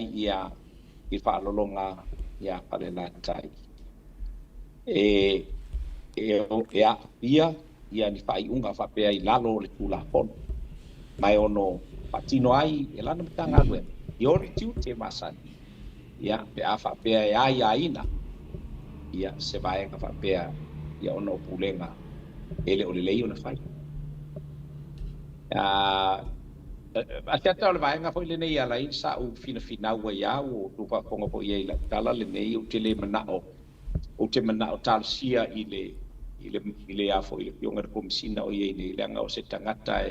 I whaalolonga ia pale la tai ia ni whai unga whapea I lalo le kula pono mai ono patino ai e lana mitanga lue I ori tiu te masani ia pe a whapea e ai ina ia se vaenga whapea ia ono pulenga ele o le lei ona whai a te ata o le vaenga foi le nei ala I sa u fina ua ia o tupa ponga po ia I la tala le nei o te le manao talsia I le a foi le pionga de komisina o ia I le leanga o se tangata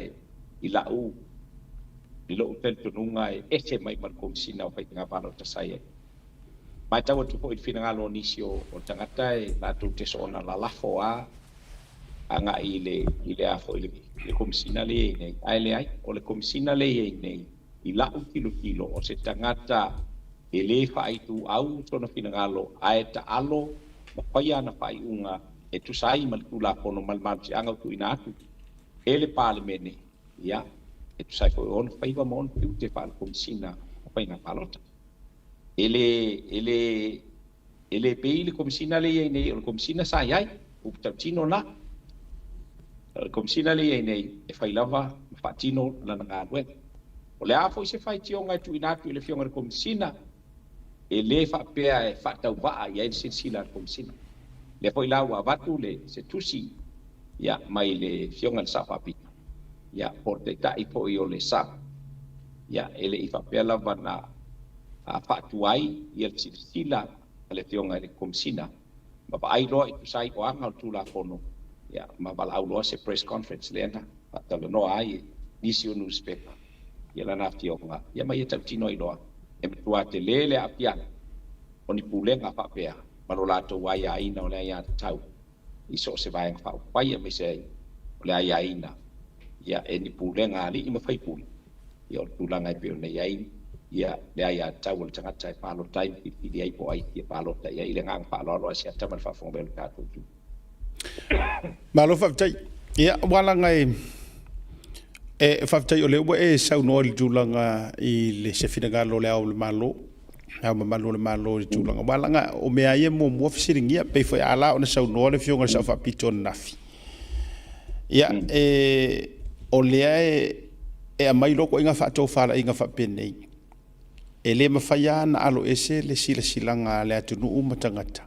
I la u I lo pentununga ese mai mar komisina o ngā palo tasai mai tau atu po I fina ngalo nisi o tangata la tu te sona la lafo anga I le a foi le komisina le nei ai o le komisina le nei I la kilo o se tangata e le fai tu au tona fina ngalo ai ta alo ma paia na fai unga e tu sai mal kula kono mal si anga tu ina atu ele parlemene ia e tu sai foi on fai va mon tu te fal komisina o fai na palota ele pe le komisina le nei o komisina sai ai o tino na komisina le nei e fai lava fatino la nga we o le a foi se fai tionga tu ina tu le fionga komisina e le fa pea e fa tau va ia e sila komisina le foi la wa vatu le se tusi ia mai le fionga sa papi ia porte ta I po io le sa ia ele I fa pea lava na a fa tuai ia sila le fionga le komisina ma ba ai lo I sai o anga tu la fono ia ma bala au lo se press conference le na ta no ai nisi o newspaper ia la na fionga ia mai ta tino I lo e tua te lele a pia oni pulenga fa pea mano la to wai ai na le ia tau I so se vai fa pai me se le ai na ia e ni pulenga ali I ma fai pul ia tu langa pe ne ai ia le ai tau le tanga tai pa lo tai I ai po ai ia pa lo tai ia le ngang pa lo sia ta man fa fo bel ka tu Malo whaftai. Ia, wala ngai whaftai o leo e sau noa li tūlanga i le sewhinanga lo le au le malo. Au mamalo le malo le tūlanga. Wala nga o mea ia mua mua fisiringia pei foi ala o na sau noa le fionga sau whapito nafi. Ia, o lea e a mai loko inga whātou whāra inga whapenei. E le mawhaia na alo ese le sila silanga le atunu umatangata.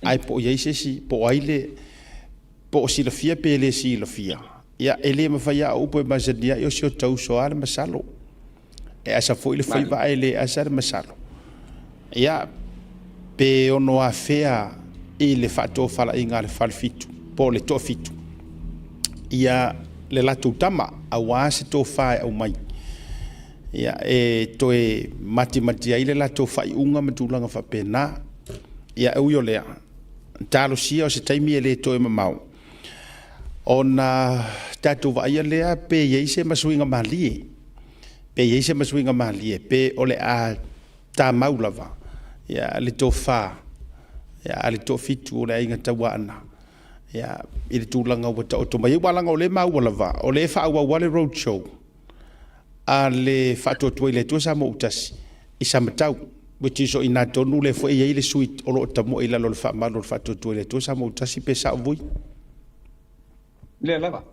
Ai po iaisesi, po aile, po sila fia pe le sila fia. Ia e le mawhaia upo e mazania i o sio tau soa le masalo. E asa fo ile whaiva e le asa le masalo. Ia pe ono a fea i le whātou whāra inga le whalfitu, po le toa fitu. Ia le latou tama a wase to fai au mai ia e to e mati ai le latou fai unga matulanga fa pena ia u yo le talo sia o se taimi ele to e mamau ona tatu va ia le pe ye se masuinga mali pe ole a ta maulava ia le to fa ia le to fitu ole inga tawana ya ile tūlanga wata o tomai walanga o le maualava o le wha wale roadshow a le whato tuai le tuasa mo utasi i samatau which is o ina tonu le fo e le suit o lo tamo ila lo fa malo le whato tuai le tuasa mo utasi pe sa vui le lava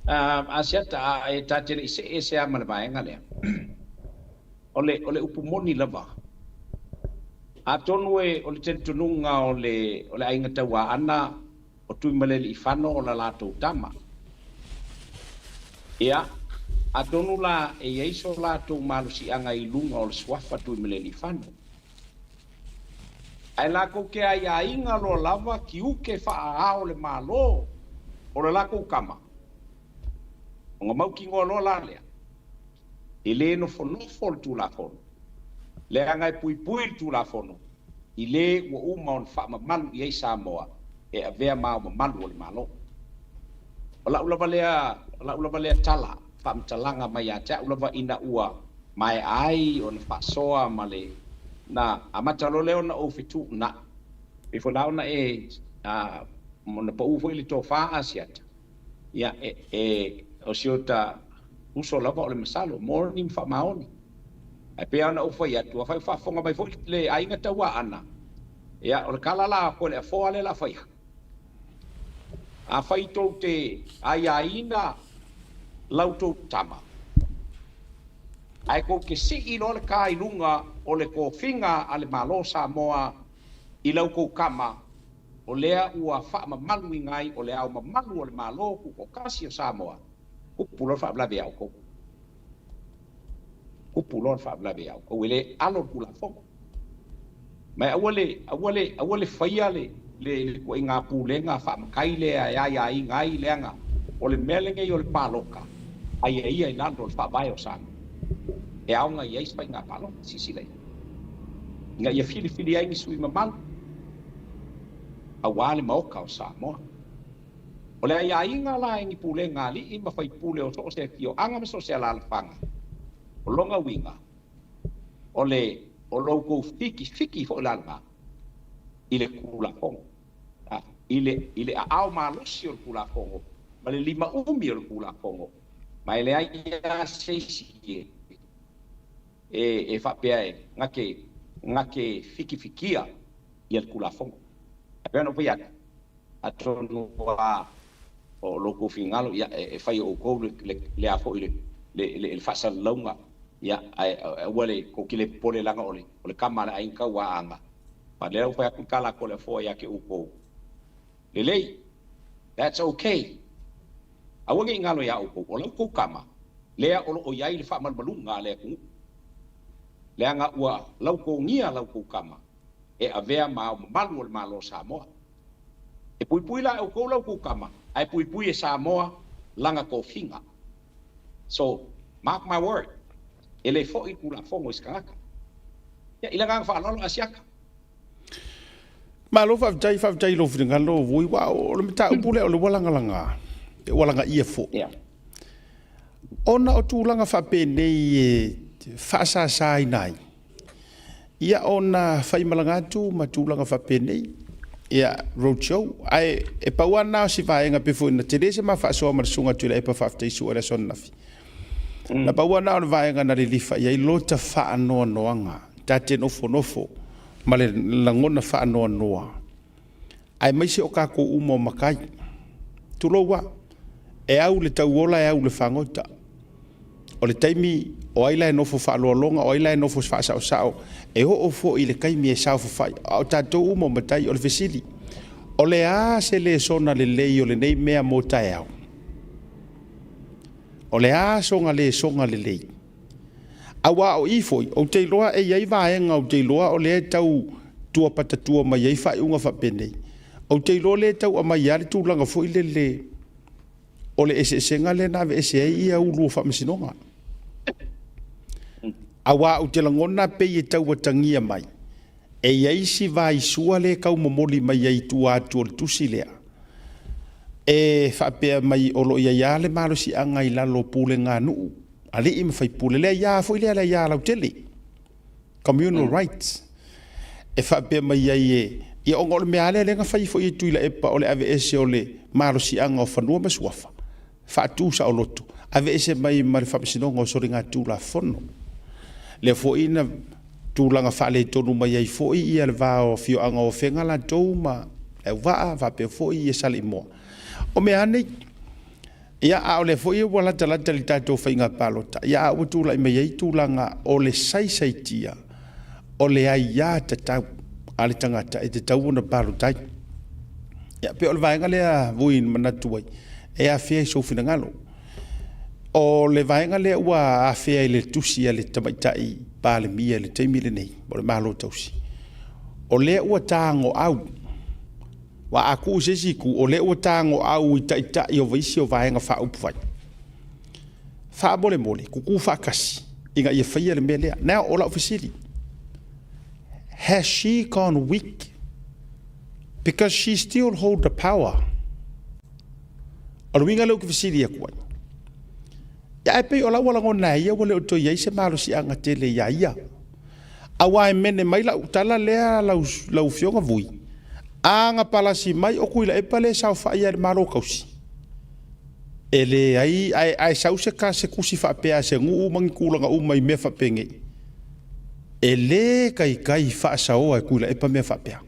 a siata e tatele i se amana vaenga le ole upumoni lava a tonu e o le tentununga o le ainga tawa ana o tui maleli i whano o la lātou tama. Ia, a donu la e eiso lātou malusi anga i lunga o le swafa tui maleli i whano. Ai lako ke ai a inga lo lava ki uke wha o le malo o le lako kama. O ngā mau ki ngoa lo la lea. I le no fonofo le tū la fono. Le anga i pui le tū la fono. I le ua uma o le wha mamalu i ei Samoa. E a vea mau malu o le malo. O la ulava lea tala, whamtalanga mai a tea ulava ina ua mai ai o na whasoa ma le na amatalo leo na o fitu na. Befo lao na mona pa ufo ili tō wha asiata. Ia o siota uso lava o le masalo, morning wha maoni. E pea na ufa ia tua whai whafonga mai fo le ainga taua ana. Ia o le kalala ko le afoa le la whaiha. A whai tau te aiaina lau tau tama. Ai ko ke si i lo le ka i lunga o le ko finga a le malo Samoa i lau kou kama o lea ua wha mamalu i ngai o le au mamalu o le malo ku ko kasi o Samoa. Kupu lor wha blabe au kou. Kupu lor wha blabe au kou. Ele alor kula fongo. Mai awale whaia le ko inga pulenga fa kai le ya i ngai lenga o le melenge i o le paloka ai ai nando fa vai o sang e aunga i ai spa nga palo sisile nga ia fili ai ni sui mamal awale moka o Samoa o le ai nga la ni pulenga li i ma fai pule o so se kio anga me so se la fanga o longa winga o loko fiki fo langa ile kula fongo ile au malosi o kula fongo ma le lima umi o kula fongo ma ile ai seisi e fa pe ngake fikia ia kula fongo pe no pia atonu o loko fingalo ia e fai o ko le afo le fasa longa ia wale ko kile pole langa ole kamala ai ka waanga pa le fa ku kala ko le fo ya ke uko lele that's okay awage ngalo ya uko ole ko kama le o ya ile fa mal balunga le ku le anga wa lau ko ngia lau ko kama e avea malu malo Samoa e pui la o ko lau ko kama ai pui e Samoa langa ko finga so mark my word ele fo i kula fongo iskaka ya ilanga fa lolo asiaka malo fa jai lo finga lo vui wa o le mata upule o le walanga ia fo ona o tulanga fa pene fa sa nai ia ona fai malanga tu matulanga fa pene ia roadshow ai e paua na si vaenga pe fu na te se ma fa so ma sunga tu le pa fa te su era son nafi na paua na vaenga na lifa ia lota fa no noanga tate no fo ma le langona fa no noa ai mai se o ka ko umo makai tu lo wa e au le tau ola e au le fangota o le taimi o ai lai no fo fa lo longa o ai lai no fo fa sao e o fo i le kai mi e sao fo fai o tatou umo matai o le fesili o le a se le sona le lei o le nei mea mo tai au o le a songa le lei awa o ifoi o te loa e iai vaenga o te loa o le tau tua patatua mai iai fai unga fa penei o te loa le tau a mai ale tūlanga fo i le o le esenga le nave ese ia ulu fa masinonga awa o te langona pe e tau watangia mai e iai si vai sua le kau momoli mai iai tu atu o le tusi lea e fa pe mai o lo ia le malo si anga i lalo pule ngā nuu ale i mawhai pule lea ia fo i lea ia lau tele communal rights e fa pe mai iai e ia ongo le mea le nga fai fo i tuila epa o le ave ese o le malo si anga o whanua masuafa fa tu sa o loto ave ese mai ma le whapisinonga o sori ngā tūla fono le fo ina tūlanga fa le tonu mai ai fo i ia le vā o fio anga o whenga la tau ma e waa va pe fo i e sali moa o mea nei ia a o le fo i wala talata li tātou whainga palota ia a o tūla i mai ai tūlanga o le saisaitia o le ai ia tatau ale tangata e te tau na palotai ia pe o le vaenga lea vuin manatuai e a fea i sofina ngalo o le vaenga lea ua a fea i le tusi a le tamaitai pa le mia le teimi le nei o le malo tausi o lea ua tango au wa aku sesiku o lea ua tango au i taitai o vaisi o vaenga fa upu vai fa mole kuku fa kasi inga ia faia le mea lea nea o la ofisiri. Has she gone weak? Because she still hold the power. O winga leo ki fisiri ya kuai. Ya epe o la wala ngona ia wale o to ia se malo si anga tele ia ia. Awa e mene mai la utala lea lau fionga vui. Anga palasi mai o kuila epa le sao fa ia malo kausi. Ele ai sau se ka se kusi fa pea se ngu mangi kulanga umai me fa penge. Ele kai fa sao ai kuila epa me fa pea.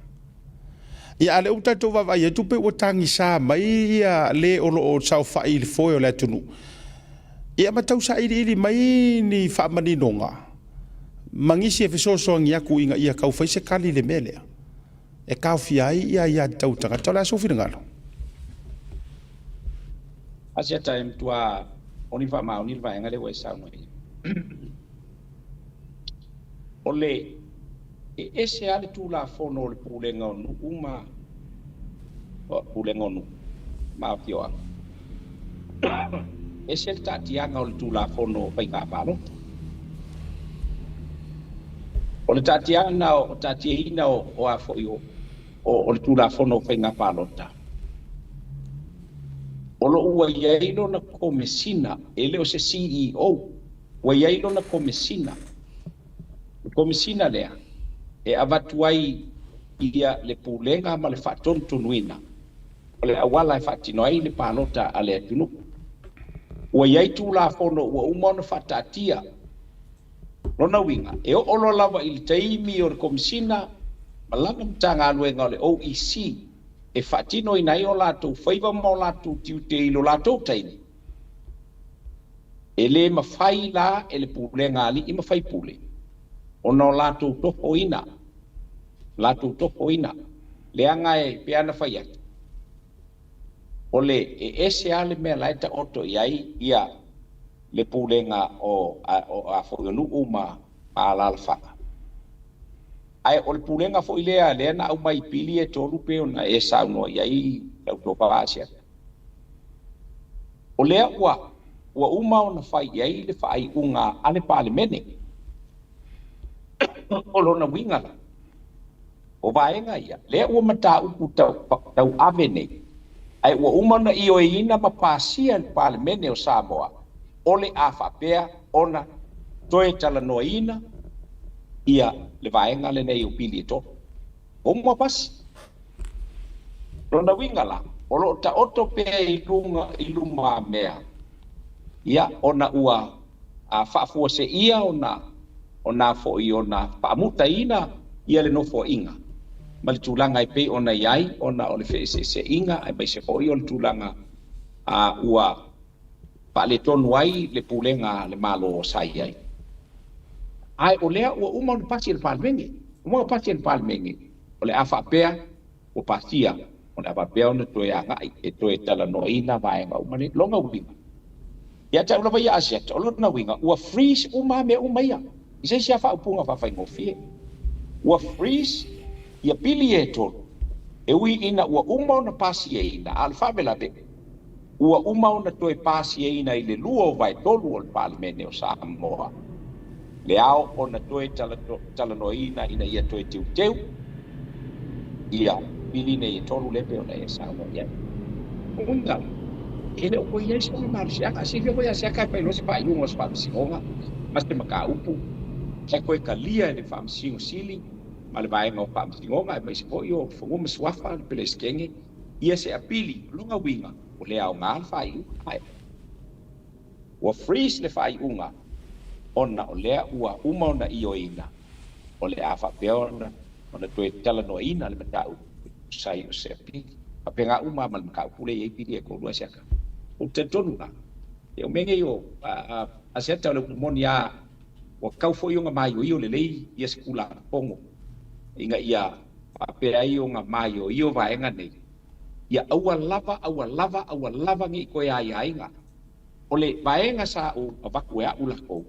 Ia ale uta to va ia tupe o tangi sa mai ia le o lo sao fa il foi o le tunu. Ia matau sa ili mai ni fa mani nonga. Mangisi e feso so ngia ku inga ia kau faise kali le mele. E kau fiai ia tau tanga tola so fi ngalo. Asia time tua oni fa ma oni va ngale we sa no. Ole ese ale tu la fono le pulenga onu uma pulenga onu ma pioa ese ta tianga le tu la fono pai ka palo ole ta tianga o ta tiina o afo yo o le tu la fono pai nga palo ta olo ua yailo na komesina ele o se CEO wa yailo na komesina lea e avatuai ia le pulenga ma le fa'atonutonuina o le auala e fa'atinoai le palota a le atunu ua iai tulafono ua uma ona fa'ata'atia lona uiga e o'olo lava i le taimi o le komisina ma lava matagaluega o le OEC e fa'atinoina ai o latou faiva ma o latou tiutei lo latou taimi e lē mafai la e le pulenga ali'i mafai pule ona o latou tohoina le anga e peana fai atu o le e ese ale mea lai ta oto iai ia le pulenga o a foionu ma ala alfaka ai o le pulenga fo ilea le na au mai pili e tolu pe ona e sauno iai lau topa asia o lea ua uma ona fai iai le fai unga ale palemene o lona winga o vaenga ia le ua mata upu tau avene ai ua umana i o ina mapasia le palemene o Samoa o le afapea ona toe talanoina ia le vaenga le nei o pili to o mapasi Lona winga la, o lo ta oto pe i lunga mea. Ia, ona ua whaafua se ia ona fo i ona whaamuta ina ia le no fo inga. Ma le tūlanga i pe ona iai, ona o le whee se inga, ai mai se fo i o le tūlanga ua pa le tonu ai le pulenga le malo o sai ai. Ai o lea ua uma o pasi le palmengi, uma o pasi le palmengi, o le awha pea o pasia, o le awha pea o na toe a ngai, e toe tala no ina vaenga umane longa winga. Ia ta ula vai asia, ta ula na winga, ua freeze uma me uma ia. Isa sia wha upunga wha whaingo fie. Ua freeze, ia pili e tolu. E ui ina ua uma o na pasi e ina, alfa me la be. Ua uma o na toe pasi e ina i le lua o vai tolu o le palimene o Samoa. Le ao o na toe tala no ina ia toe teu. Ia, pili ne i tolu lepe o na e Samoa. Ia, unga. Ele o ko ia so ma sia ka si ko ia sia ka pa lo se pa yung os pa si nga mas te maka upu ka ko ka lia de fam si sili ma le vai no pa si nga mai se po yo fo mo swafa pe le skenge ia se apili longa winga o le au ngal fa i ai o freeze le fa i unga ona o le ua uma ona i o ina o le afa peona ona to tala no ina le matau sai o se apili apenga uma mal maka pule e pili e ko lo sia ka o te tonu na. E o menge yo, a seta le kumoni a o kau fo i o nga mai o i o le lei i a sekula pongo. Inga ia a pera i o nga mai o i o vaenga nei. Ia aua lava ngi ko ia ia inga. O le vaenga sa o avaku ea ula kou.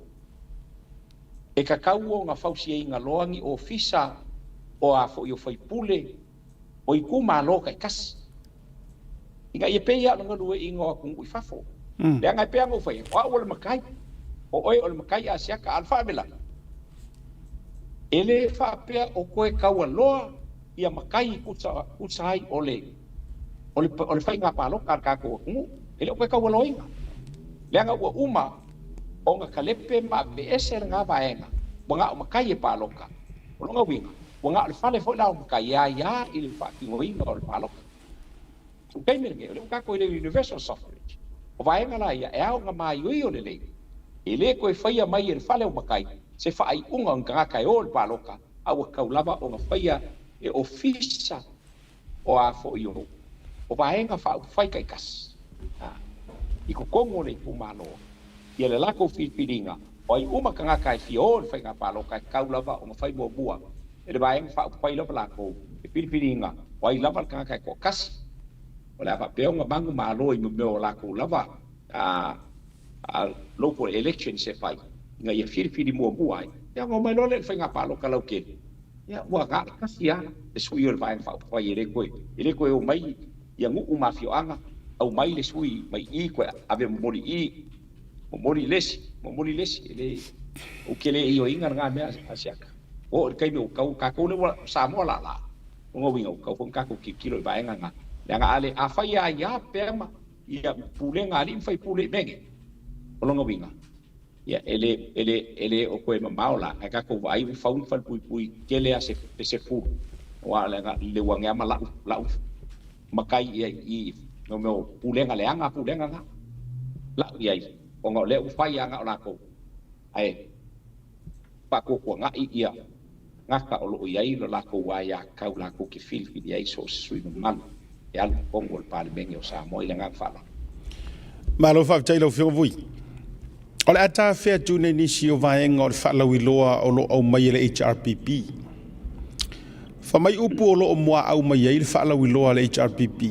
E ka kau o nga fausi e inga loangi o fisa o a fo i o faipule o i kuma lo kai kasi. Inga ia pe ia longa lue ingo kungu i fafo. Le anga pe anga ufai, o le makai. O oi o le makai a siaka alfa bela. Ele fa pe o koe kaua loa ia makai kutsa ai o le fai ngā palo ka ko kungu. Ele o koe kaua loa inga. Le anga ua uma o nga kalepe ma be eser ngā vaenga. Wanga o makai e paloka. O longa winga. Wanga o le fale fo la o makai ia i le fa kingo inga o le paloka. O kai mene, o kako i le universal suffrage. O vaenga la ia, e au nga mai ui o le lei. E le koe whaia mai e le whale o makai, se whaai unga o ngaka e o le paloka, au a kaulava o nga whaia e ofisa o a fo i o. O vaenga whai kai kas. I ko kongo le pumano. I le lako whipiringa, o ai uma ka ngaka e fia o le whai ngā paloka e kaulava o nga whai mua bua. E le vaenga whai lava lako e whipiringa, o ai lava ka ngaka e ko kasi. O le apa peo nga mangu malo i meo lako lava local election se fai nga ia whiripiri mua ai ia ngā mai lole whai ngā palo kalau ke ia ua ngā kasi a le sui o le vai whai e le koe o mai ia ngu mafio anga au mai le sui mai i koe ave momori lesi ele o ke le i o inga ngā mea asiaka o kai me o kau kako le Samoa la o ngā winga o kau fong kako ki kilo i vai ngā yang ale afai ya pema ia pule ngali fai pule menge olonga winga ia ele o koe maula ka ko vai faun fal pui kele ase fu wala nga le wanga mala la makai i no me pule ngali anga pule nga la ia o nga le u fai anga la ko ai pa ko nga ia ngaka o lo ia lo la ko wa ya ka la ko ki fil fi ia so sui mal e al Kongo le palimenge o Samoa i le ngā whala. Malo whau teilo whio vui. O le ata whea tūne nisi o vaenga o le whalau i loa o lo au mai le HRPP. Whamai upu o lo o mua au mai le whalau i loa le HRPP.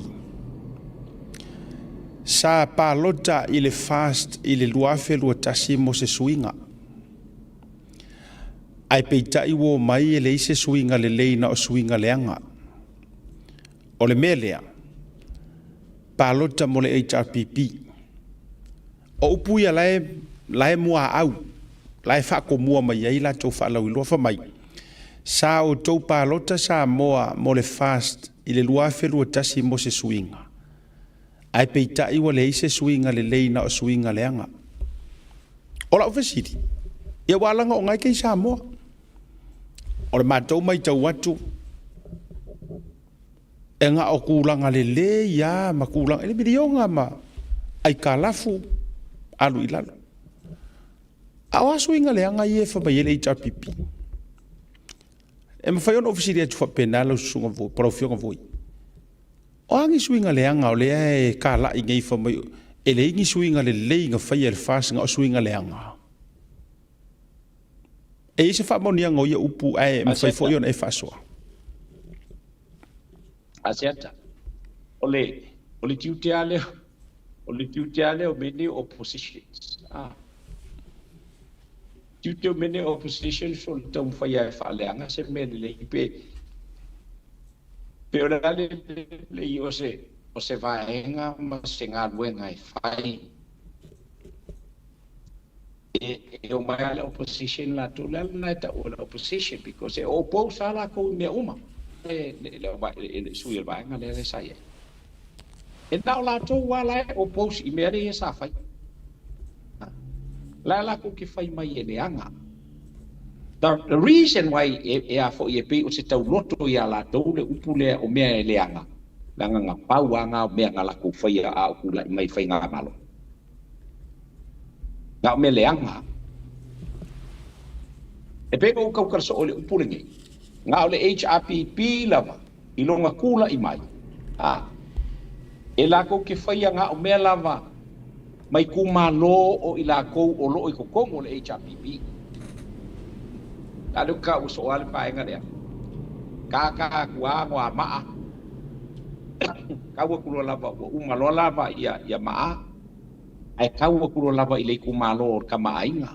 Sa pālota i le fast i le luafe lua tasi mo se suinga. Ai peita i wo mai e le ise suinga le leina o suinga leanga. O le melea, pālota mo le HRPP. O upu ia lae mua au, lae whako mua mai ai la tau whalau i loa whamai. Sa o tau pālota sa moa mo le fast i le luafe lua tasi mo se suinga. Ai peita iwa le ise suinga le leina o suinga leanga. O la ufesiri, ia walanga o ngai kei sa moa. O le mātou mai tau watu, e nga o kulanga le ia ma kulanga ele milionga ma ai kalafu alu ilalo awa swinga le anga ye fa ba yele HRPP e ma fayon ofisiri atu fa penalo sunga vo profio vo o angi swinga le anga o le e kala i ngei fa mai ele ingi swinga le nga fa yel fas nga swinga le anga e se fa monia ngo ia upu ai ma fa fo yon e faswa asiata ole tiutiale o many oppositions tiutio many oppositions so tom fa ia fa le anga se me le pe ora le io se vaenga ma se nga luenga e fai e o mai la opposition la tu la ta o la opposition because e oppose ala ko me uma le sui vaenga le sai e na la tu wala oppose i me re sa fai la ko ki fai mai e le anga the reason why e a fo e pe o se tau loto ia la tu le upule o me le anga langa nga pauanga me nga la ku fai a ku la mai fai nga malo nga me le anga e pe ko ka so le upulingi nga le HRPP lava i longa kula i mai e la ko ki fai nga o me lava mai ku malo o i la ko o lo i ko kongo le HRPP alu ka uso wale pa nga le ka kuwa wa maa kaua kulo lava o umalo lava ia maa ai kaua kulo lava i le kumalo ka maainga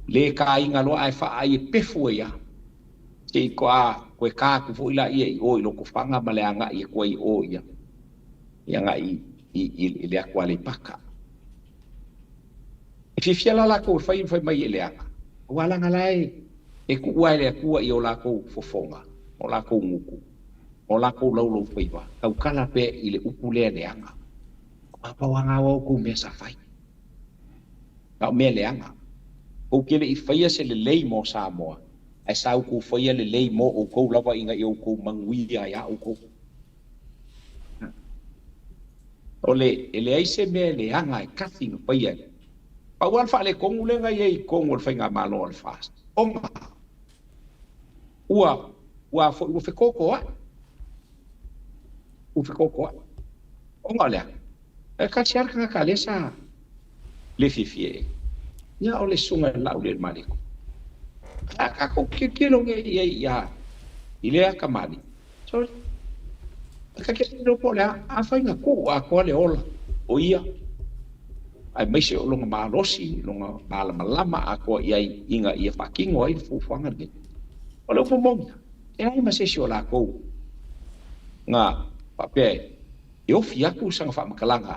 le ka inga lo ai fa ai pefu ia te ko ko ka ku fo ila ia i o i lo ko fanga maleanga i ko i o ia nga i le akwa le paka e fiala la ko fa mai le anga wala ngalai e ku wa le ku i o la ko fofonga o la ko nguku o la ko laulo faiwa kau kala pe i le upule le anga apa wanga wa ko me sa fai ka me le anga o kele i faia se le lei mo sa mo ai sa ko faia le lei mo o ko lava inga i o ko mangui ya o ko ole ele ai se me le anga e kasi no faia pa wan fa le kongu le ngai e kongu le fainga malo al fast onga ua fo fe koko onga le e ka tiar ka le sa le fifie ya ole sunga la ule maliko ka ko ke lo nge ya ile ka mani so ka ke no pola a fainga ko a ko le ola o ia ai mai se longa malosi longa malama a ko ia inga ia fakingo ai fu fanga de ole fu mong e ai ma se la ko nga pape eu fiaku sang fa makalanga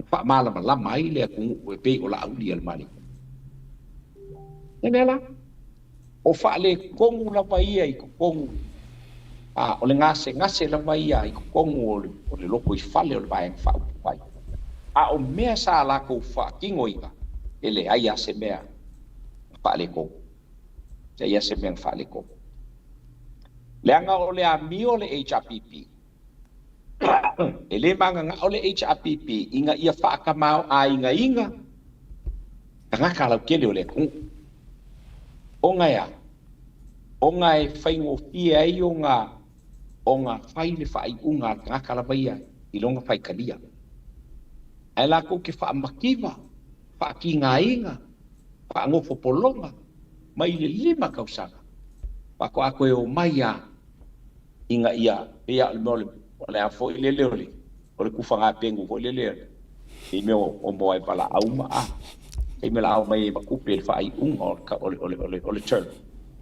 fa malama la mai le ku pe o la uli al mali nela o fa le kongu la paia i kongu o le ngase la paia i kongu o le loko i fale o le vai fa pai o mea sa la ko fa kingo iga ele ai se mea fa le ko se ia se mea fa le ko le anga o le amio le HRPP ele manga nga o le HRPP inga ia fa ka mau a inga nga kala kele o le ku onga e faingo fia ai onga fai le fai unga nga kala baia i longa fai kalia ai la ko ke fa makiva fa kinga inga fa ngofo polonga mai le lima kausanga pa ko ako e o maia inga ia le mole ole a fo ile ole ku fanga pengu fo ile e me o mo ai pala auma e me la au mai ba ku pe fa ai ka ole turn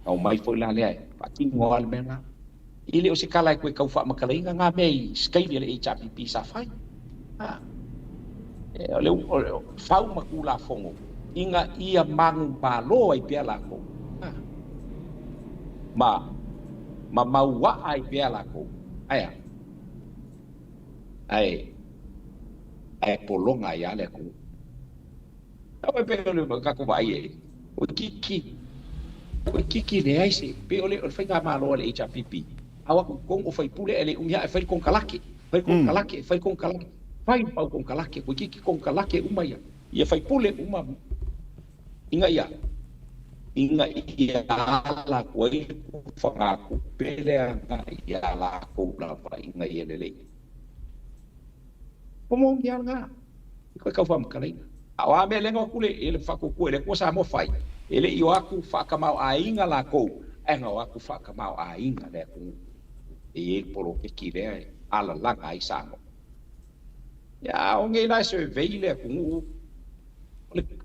au mai fo la le ai pa kingo al mena ile o se kala ko ka fa makala inga nga me skai le HRPP sa fai ole fau makula fongo inga ia mang palo ai pia la ko ma maua ai pia la ko ai polonga ya le ko apa pe ole ka ko vai o kiki le ai se pe ole fai ka malo le HRPP awa kong o fai pule ele umia e fai kong kalake fai kong kalake fai pau kong kalake ko kiki kong kalake uma ia fai pule uma inga ia la koi whanga ku pelea nga ia la ko la pa inga ia lele pomo ia nga ko ka fam kalai awa me lenga kule ele whako ku ele ko sa mo fai ele io aku whakamau a inga la ko enga aku whakamau a inga le ku e poro ke kire ala langa ai sango ya o ngai la se veile ku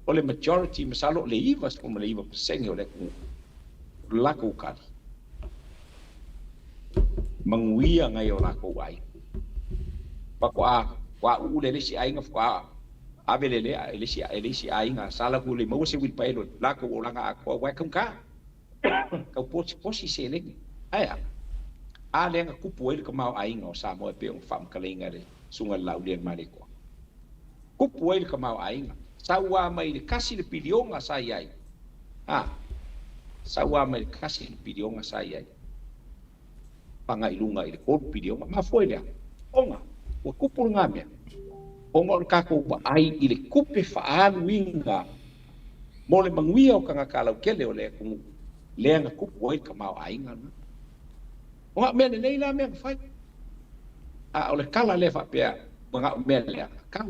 ole majority masalo le ivas como le iva persengi ole ku lako kali manguia ngai o lako ai pakwa wa ule le si ai nga kwa abelele ele si ai nga sala ku le mo se wil paelo lako o langa ko wa kum ka posi se le aya a le nga kupu ele ka mau ai nga sa mo pe on fam kalinga le sunga laulien maliko kupu ele ka mau ai nga sawa mai le kasi le pilionga sai ai sawa mai le kasi le pilionga sai ai panga ilunga ile ko pilionga ma foi le onga o kupu ngamia onga ka ko ai ile kupe fa winga mo le manguia o kanga kala kele o le ku le nga kupu ai ka mau ai nga onga me le la me fai o le kala le fa pe nga me le ka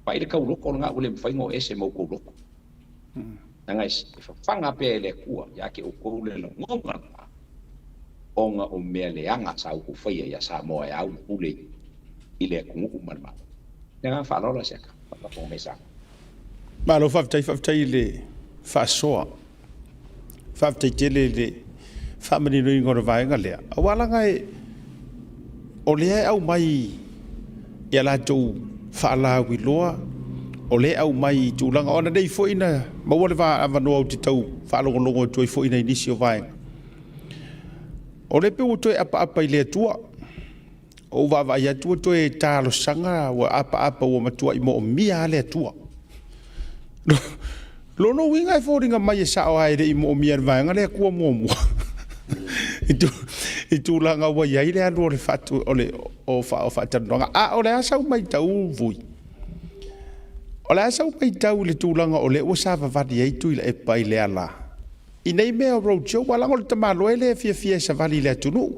pai de kauloko nga ule mfaingo ese mo kauloko ngai fanga pe le kua ya ke o ko le ngonga onga o mele anga sa ku fai ya sa mo ya u ule ile ku ku marma nga fa lo la seka pa ko mesa ma lo fa tai le fa soa fa tai le family no ngoro vai nga le awala ngai o le au mai ya la tu fala wiloa o le au mai tulanga ona dei fo ina ma wole va avano au te tau fala longo toi fo ina inisi o vai o le pe o toi apa ile tua o va ya tua toi talo sanga wa apa o matua i mo mia le tua lo no winga fo ringa mai sa o ai de i mo mia vai nga le ku mo itu langa wa ya ile ando le fatu ole o fa tanonga o le asa mai tau vui o le asa mai tau le tulanga ole o sa va vadi ai tu ile pai le ala i nei me o roadshow wala ngol tama lo ele fia sa vali le tunu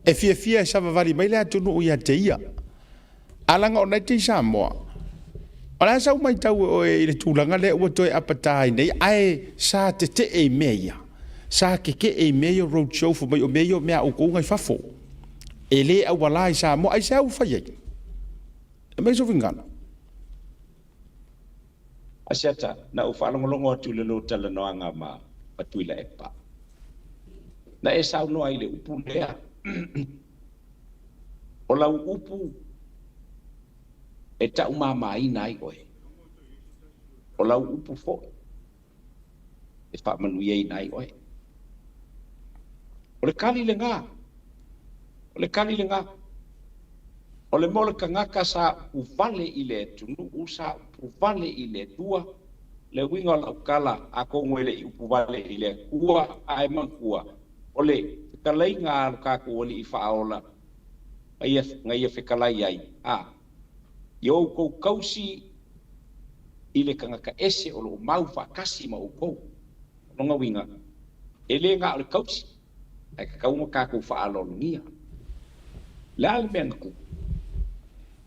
e fia sa va vali mai le tunu ia te ia ala ngo nei ti sa mo o le asa mai tau o le tulanga le o toi apatai nei ai sa te e meia sa ke e meio roadshow fo mai o meio mea o ko ngai fafo ele au wala sa mo ai sa u fa ye me so vingana asiata na u fa longo tu le lo tala no anga ma patuila epa na e sa no ai le upu lea o la upu e ta uma mai nai oi o la upu fo e fa manu ye nai oi o le kali le nga o le mole kangaka sa uvale ile tunu usa uvale ile tua le winga la kala ako ngwele uvale ile ua ai mankua o le kalai nga ka ko oli faola ai ngai fe kalai ai yo ko kausi ile kangaka ese o lo mau fa kasi ma uko no winga ele nga le kausi ai ka uma ka ko fa alonia la menku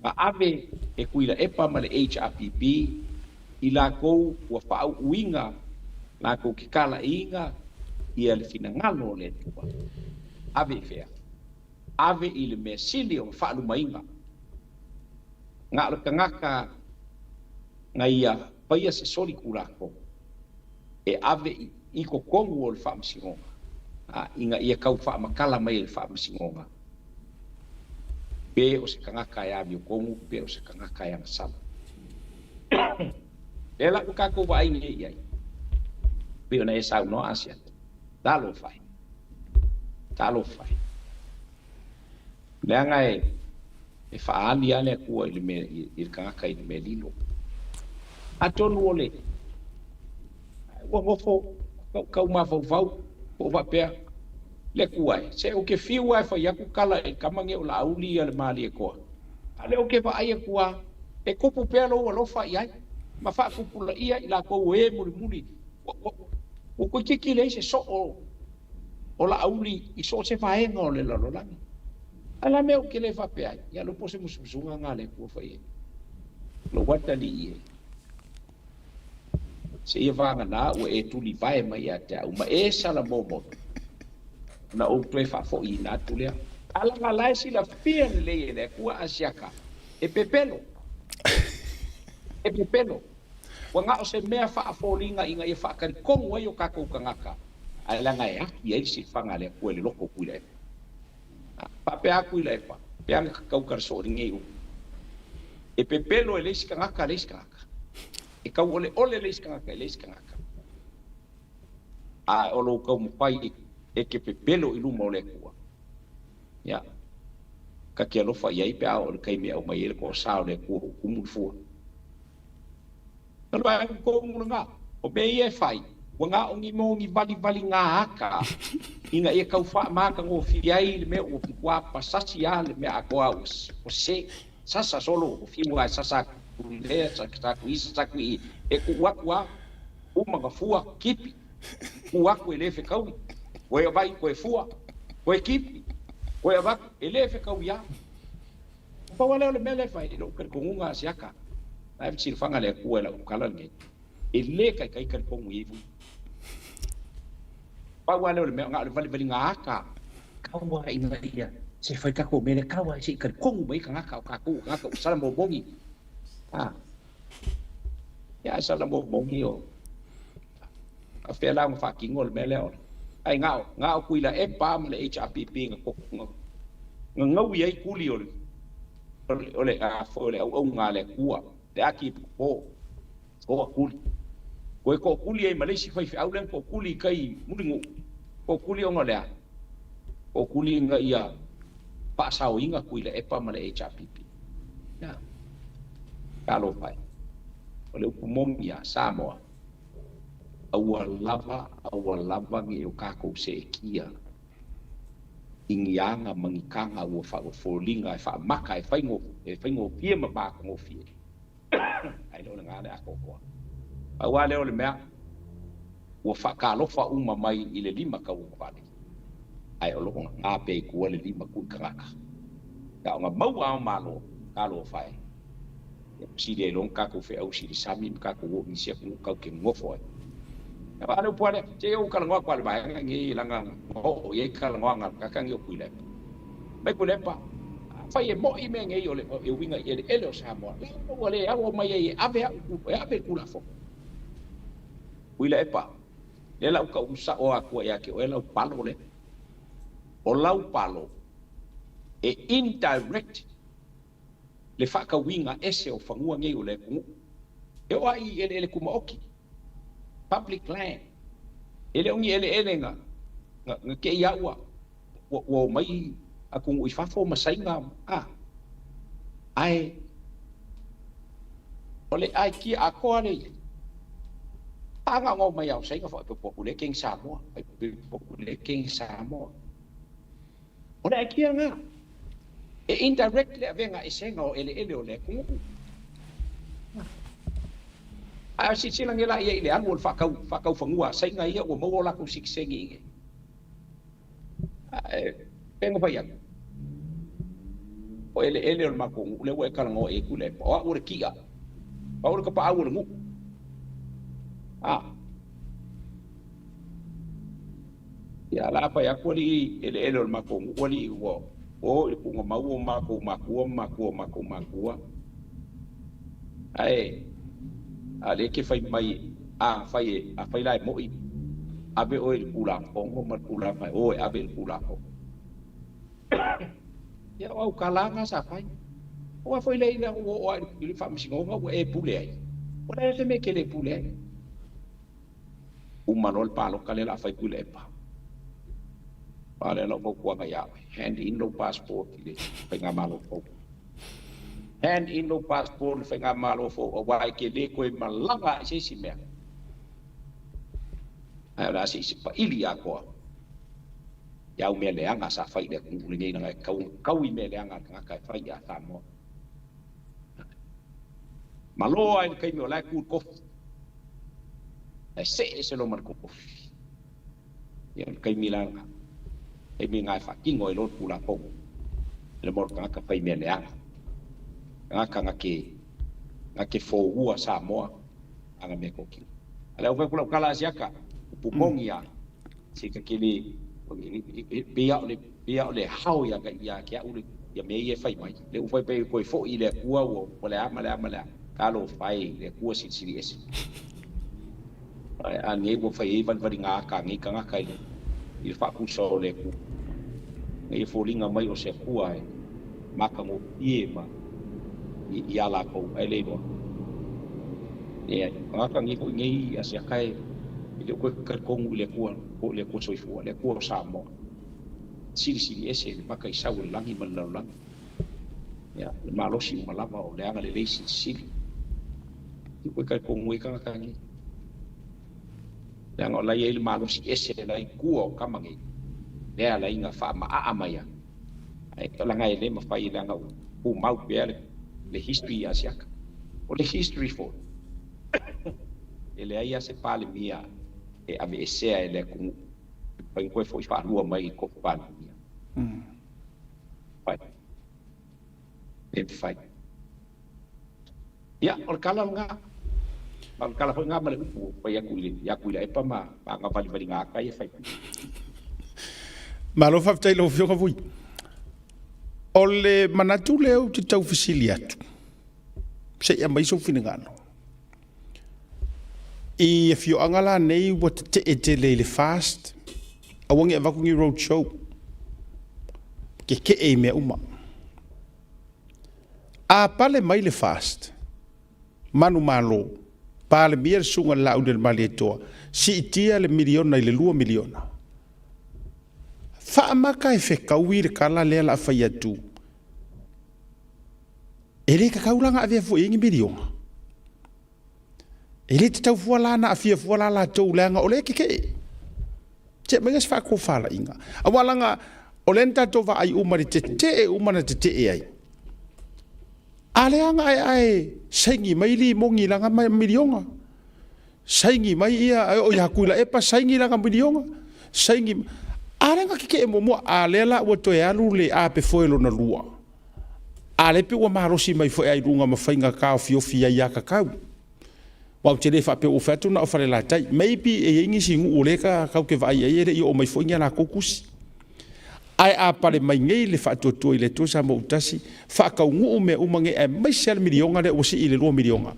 ma ave e kuila epa ma le HRPP i la ko wa fa winga la ko ki kala inga i le finangalo le tua ave fea ave i le mesili o fa lu mainga nga le kangaka ngaia paia se soli kulako e ave i ko kongu o le fa msingonga inga ia kau fa makala mai le fa msingonga pe o se kangaka ya mi kongu pe o se kangaka ya sala ela ko ka ko vai ni ai pe ona esa no asia talo fai lenga e fa ali ale ko ile me il kangaka ile me lilo atonu ole wo fo ka uma fo o va pe le kuai se o ke fiu ai fa yaku kala e kamange o la auli ale mali e ko ale o ke va ai kua e kupu pelo o lo fa ia ma fa kupu la ia ila ko e muri o ko kiki le se so o la auli i so se fa e no le lo la ala me o ke le fa pe ai ya lo pose musunga ngale ko fa ia lo wata li se ia vanga na o e tuli vai mai ata uma e sala bobo na o play fa fo i na tulia ala la la si la pia le le kua asiaka e pepelo wa nga o se mea fa folinga inga e fa kan kongo yo ka ko kangaka ala nga ya ia si fanga le ko le loko kuile pa pe a kuile pa pe ang ka ka so ringe e pepelo e le si kangaka e ka ole le si kangaka a o lo ko mo pai e ke pepelo i luma o le kua. Ia. Ka kia lofa iai pe ao le kaimi au mai ele ko sao le kua hukumu fua. Talo ai ko mungu ngā. O me ie fai. Wa ngā ongi mongi vali ngā haka. Inga ia kau wha maka ngō whiai le mea o kua pasasi a le mea a koa o se. Sasa solo o whimu ai sasa kurilea saku isa saku i. E kua umanga fua kipi. Kuaku ele fe kau. Koe vai, koe fua, koe kipi, koe avak, ele fe kau ia. Pau aleo le mele fai, lo kari kongunga asiaka. Nai vichiri fanga le kua la ukala nge. Ele kai kari kongu ivu. Pau aleo le mele, ngā le vali ngā aka. Kaua inga ia, se fai kako mele kaua, se kari kongu mai ka ngaka o ngaka o sala mo bongi. Ia sala mo bongi o. A whea lao ngā whakingo le mele o. Ai ngao kuila e pa le HRPP nga ngau ia kuli ole a fole au ngale kua te aki po kuli ko kuli ai malesi fai au len ko kuli kai mulingu ko kuli o ngale ko kuli nga ia pa sao inga kuila e pa le HRPP ya kalo pai ole upumom ya Samoa aua lava nge o kako se kia ingianga mangikanga ua whaofolinga e whaamaka e whaingo pia mabaka ngō fie ai leo ngā le ako koa aua leo le mea ua whakalofa uma mai i le 5 kau whale ai o loko ngā pe kua le 5 kui kangaka ka o ngā mau ao malo kalo whae siri e long kako whi au siri sami kako wo misia kunu kau ke ngofo ai ano puane te o kala ngoa kwal mai ngi langa o ye kala ngoa ka kangi o kuile mai kuile pa fa ye mo i me ngi o le e winga ele o Samoa o le au mai e ave kula fo kuile pa le la ka usa o aku ya ke o la palo le o lau palo e indirect le fa ka winga ese o fangua ngi o le ku e o ai ele kuma oki public land ele ongi ele nga ke ia wa mai aku i fafo masainga ai ole ai ki akole anga ngo mai au sai ka fa popule king Samoa popule king Samoa ole ai ki nga e indirectly avenga isenga o ele ole ku a si sila ngela ia ile anu fakau fangua sai ngai ia o mo la ku siksengi pengo pa ia o ele o mako le we kala ngo e kule o a ure kia o ure ka pa ure ngu ya la pa ya ko li ele o mako ngoli wo o ku ngau mako ai ale ke fai mai fai lai moi abe o el kula pongo ma kula mai o abe el kula po ya o kala nga sa fai o foi lai na o il fa mi singo o e pule ai o la se me ke le pule ai un manol palo kale la fai pule pa pale lo ko kwa ya hand in no passport ile penga malo po hand in no passport whenga malo fo o wai ke le koe malanga se si mea. Ai ora si pa ili a koa. ya me le anga sa fai le ku le ngai kau I me le anga ka fai ya Samoa malo ai kai me la ku ko se lo mar ko ya kai milanga e mi ngai fa kingo I lo ku la po le mor ka fai me le anga ngake fo ua Samoa anga me ko ki ala o kula kala siaka pumongia sika kili pia le hau ya ka ule ya me ye fai mai le ufai pe ko fo I le ua o le ama kalo fai le ua si esi a ne bo fai van nga ka ngi ka kai I fa ku so le ku ngi fo linga mai o se ua maka mo ie ma I ala ko ai le no e ngaka ngi ko ngi asia kai le ko ko le ko so fu le ko Samoa siri ese le maka I sa o langi lang ya ma lo si ma lava o le anga le siri ko ko ngi ka ngi le anga la ye le ma lo si ese le ai ku o kamangi le ala inga fa ma a maya ai la ngai le ma fa I le anga o mau bele le history asiaka o le history for ele ai se pale mia e ave sea ele ku pa ko foi fa lua mai ko pa mia pai ya o kala foi nga male ku pa ya ku le e pa ma nga vali nga ka ye fai malo fa tai lo fio ka vui o le manatu leo te tau fisili atu se ia mai so finingano I fio angala nei wa te le fast awangi avakungi road show ke e me uma a pale mai le fast manu malo pale bier sunga la udel maleto si itia le miliona I le 2 miliona fa maka e fe kawir kala le la fayatu ele ka kaulanga ave fo ingi miliona ele te tau fuala na afia fuala la tau langa ole ke te mengas fa ko fala inga awalanga olenta to va ai umari te umana te ai ale anga ai sengi mai li mongi langa mai miliona sengi mai ia o ya kula e pa sengi langa miliona sengi ale nga ke mo ale la o to ya lule a pe foelo na lua ale pe o marosi mai fo ai runga ma fainga ka fio ya ka kau wa te le fa pe o fatu na o fare la tai maybe e ingi singu o le ka ke vai e o mai fo na kokusi ai a pare mai ngai le fa to ile to sa mo tasi fa ka ngu me o mange e mai sel miliona le o si ile 2 miliona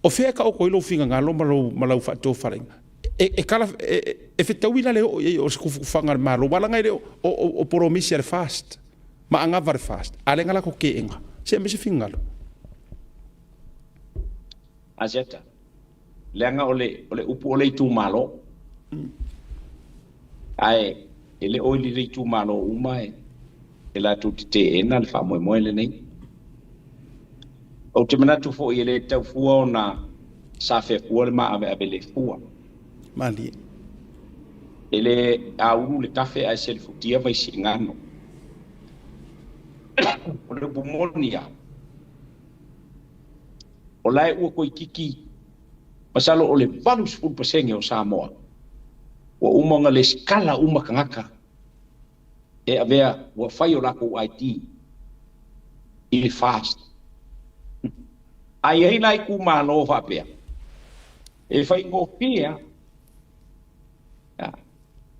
o fe ka o ko ilo finga ngalo malo fa to fare e kala e fe tawila le o se ku fanga malo wala ngai o promisi fast ma anga var fast ale ngala ko ke enga se me se fingalo Azeta lenga ole upu ole tu malo ai ele oli le tu malo umai ela tu te ena le fa mo le nei o te mana tu fo ele tau fua na sa fe fua ma ave le fua mali ele a ulu le tafe a sel futia vai singano ole bumonia olai ua koi kiki pasalo ole valus ul pasenge o Samoa o umonga le skala uma kangaka e avea wa fai o lako IT ili fast ai nai ku malo fa pea e fai ngo pia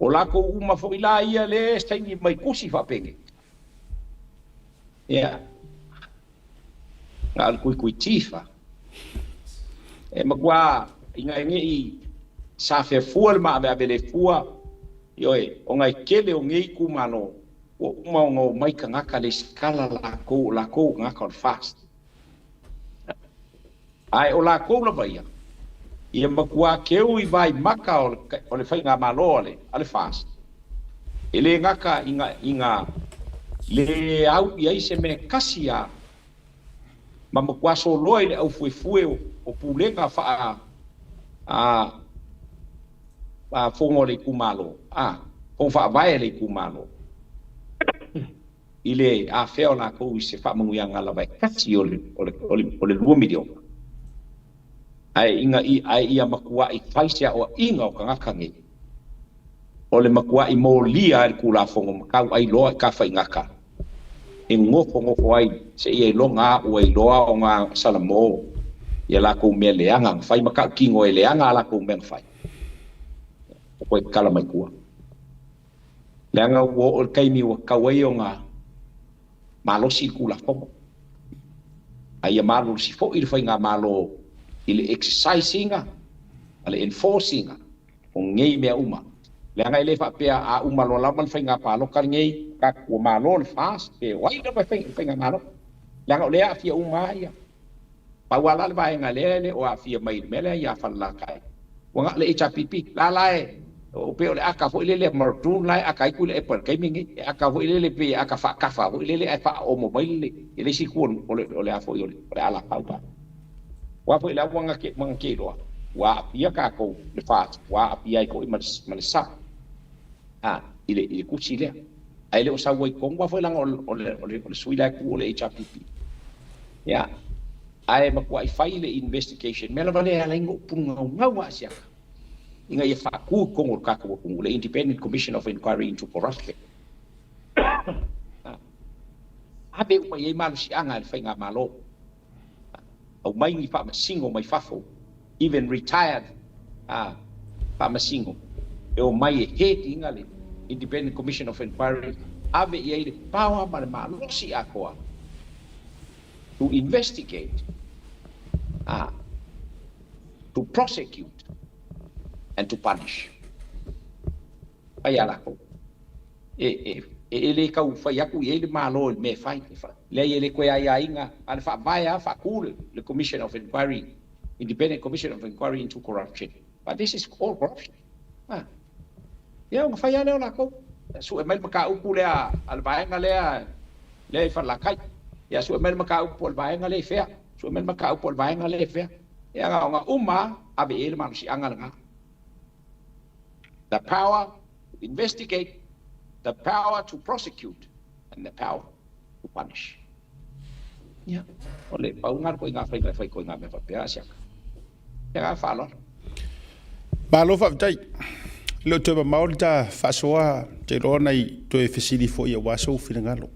o lako uma fo ila ia le stai mai kusi fa penge ya al kui tifa e magua inga ngi sa fe fual ma ave le fua yoe o ngai kele o ngai ku mano o uma ngo mai kanga ka le skala la ko nga ka fast ai o la ko la baia ia magua ke u I vai maka o le fai nga malo ale fast ele ngaka inga le au ia se me kasia mama kwaso loile au fue o pulenga fa a fongo le kumalo o fa vai le ku malo ile a feo la ko se fa mo yang ala vai kasi ole 2 milion ai inga ai ia makua I faisia o inga o kanga kangi ole makua I molia el kula fongo makau ai loa ka fa ingaka e ngofo ai se ia longa o ai loa o nga salamo ia la ko me leanga fai maka kingo e leanga la ko men fai ko kala mai kua leanga o kai mi o kawai o nga malo si kula fongo ai malo si fo I fai nga malo ile exercisinga ale enforcinga o ngei mea uma le ngai le fa pe a uma lo laman fai nga palo kar ngei ka ko malo le fast pe wai da fai nga malo la nga le a fia uma ia pa wala le vai nga le o a fia mai mele ia fa la kai wa nga le HPP la lai o pe le aka fo ile le martu lai aka ku le per kai mingi aka fo ile le pe aka fa ka fa ile le fa o mobile ile si kun o le a fo ile ala pa wa po ila wanga ke mangkiro wa pia ka ko le fat wa pia ko malsa ile kuchile ai le o sa wai ko wa fo lang o suila ku le HPP ya ai ma ko ai file investigation mela vale ala ingo punga ngawa sia inga ia fa ku ko ka ko le Independent Commission of Inquiry into Corruption habe o ye malu si anga le fainga malo o mai ni fa masingo mai fafo even retired fa masingo e o mai he tinga le Independent Commission of Inquiry ave ia le power ma lo si akoa to investigate to prosecute and to punish ai ala ko ele ka u fai aku ele malo me fai le ele ko ai inga al fa baya fa kule the Commission of Inquiry Independent Commission of Inquiry into Corruption but this is all corruption ya nga fai ale la ko su emel maka u kule al baya nga le fa la kai ya su emel maka u pol baya nga le fe su emel maka u pol baya nga le fe ya nga uma abe ele man si anga nga the power to investigate, the power to prosecute, and the power to punish. Ya, oleh paungar ko inga fai ko inga me fa pe asia. Ya fa lo. Ba lo fa tai. Lo te ba maulta fa soa te rona I to e fesili fo ia waso finangalo.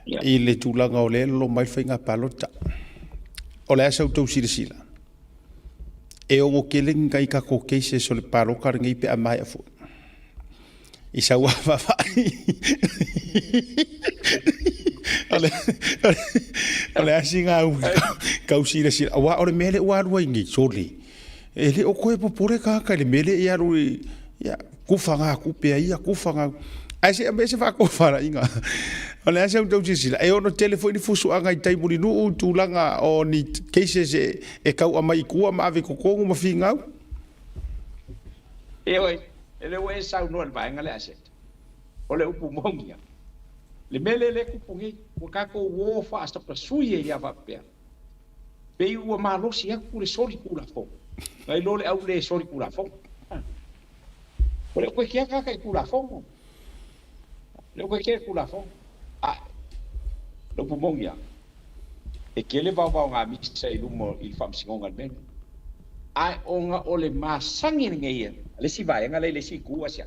I le tulanga o le lo mai fai nga palota. O le asa utou sila. E o keling kai ka ko keise so le paro kar ngai pe amai afu I sa wa fa ale asinga u ka usira sila wa o le mele wa ru ngi soli e le o ko e popore ka ka le mele ia ru ya ku fanga ku pe ia ku fanga ai se me se fa ko fara inga ole asa u tau sila e ono telefoni fusu anga I tai muri nu tulanga o ni cases e kau ama I kua ma ave kokongu ma fingau e oi ele we sa no al vai ngale aset ole upu mongia le mele le kupungi ko ka ko wo fa sta pasuye ya va pe pe u ma lo si aku le sori kula fo ngai lo le au le sori kula fo ole ko kia ka kula fo le ko kia kula fo lo pumongia e kele va nga mi sei lumo il fam singonga ben ai onga ole masangi ngai le si vai nga le si ku asia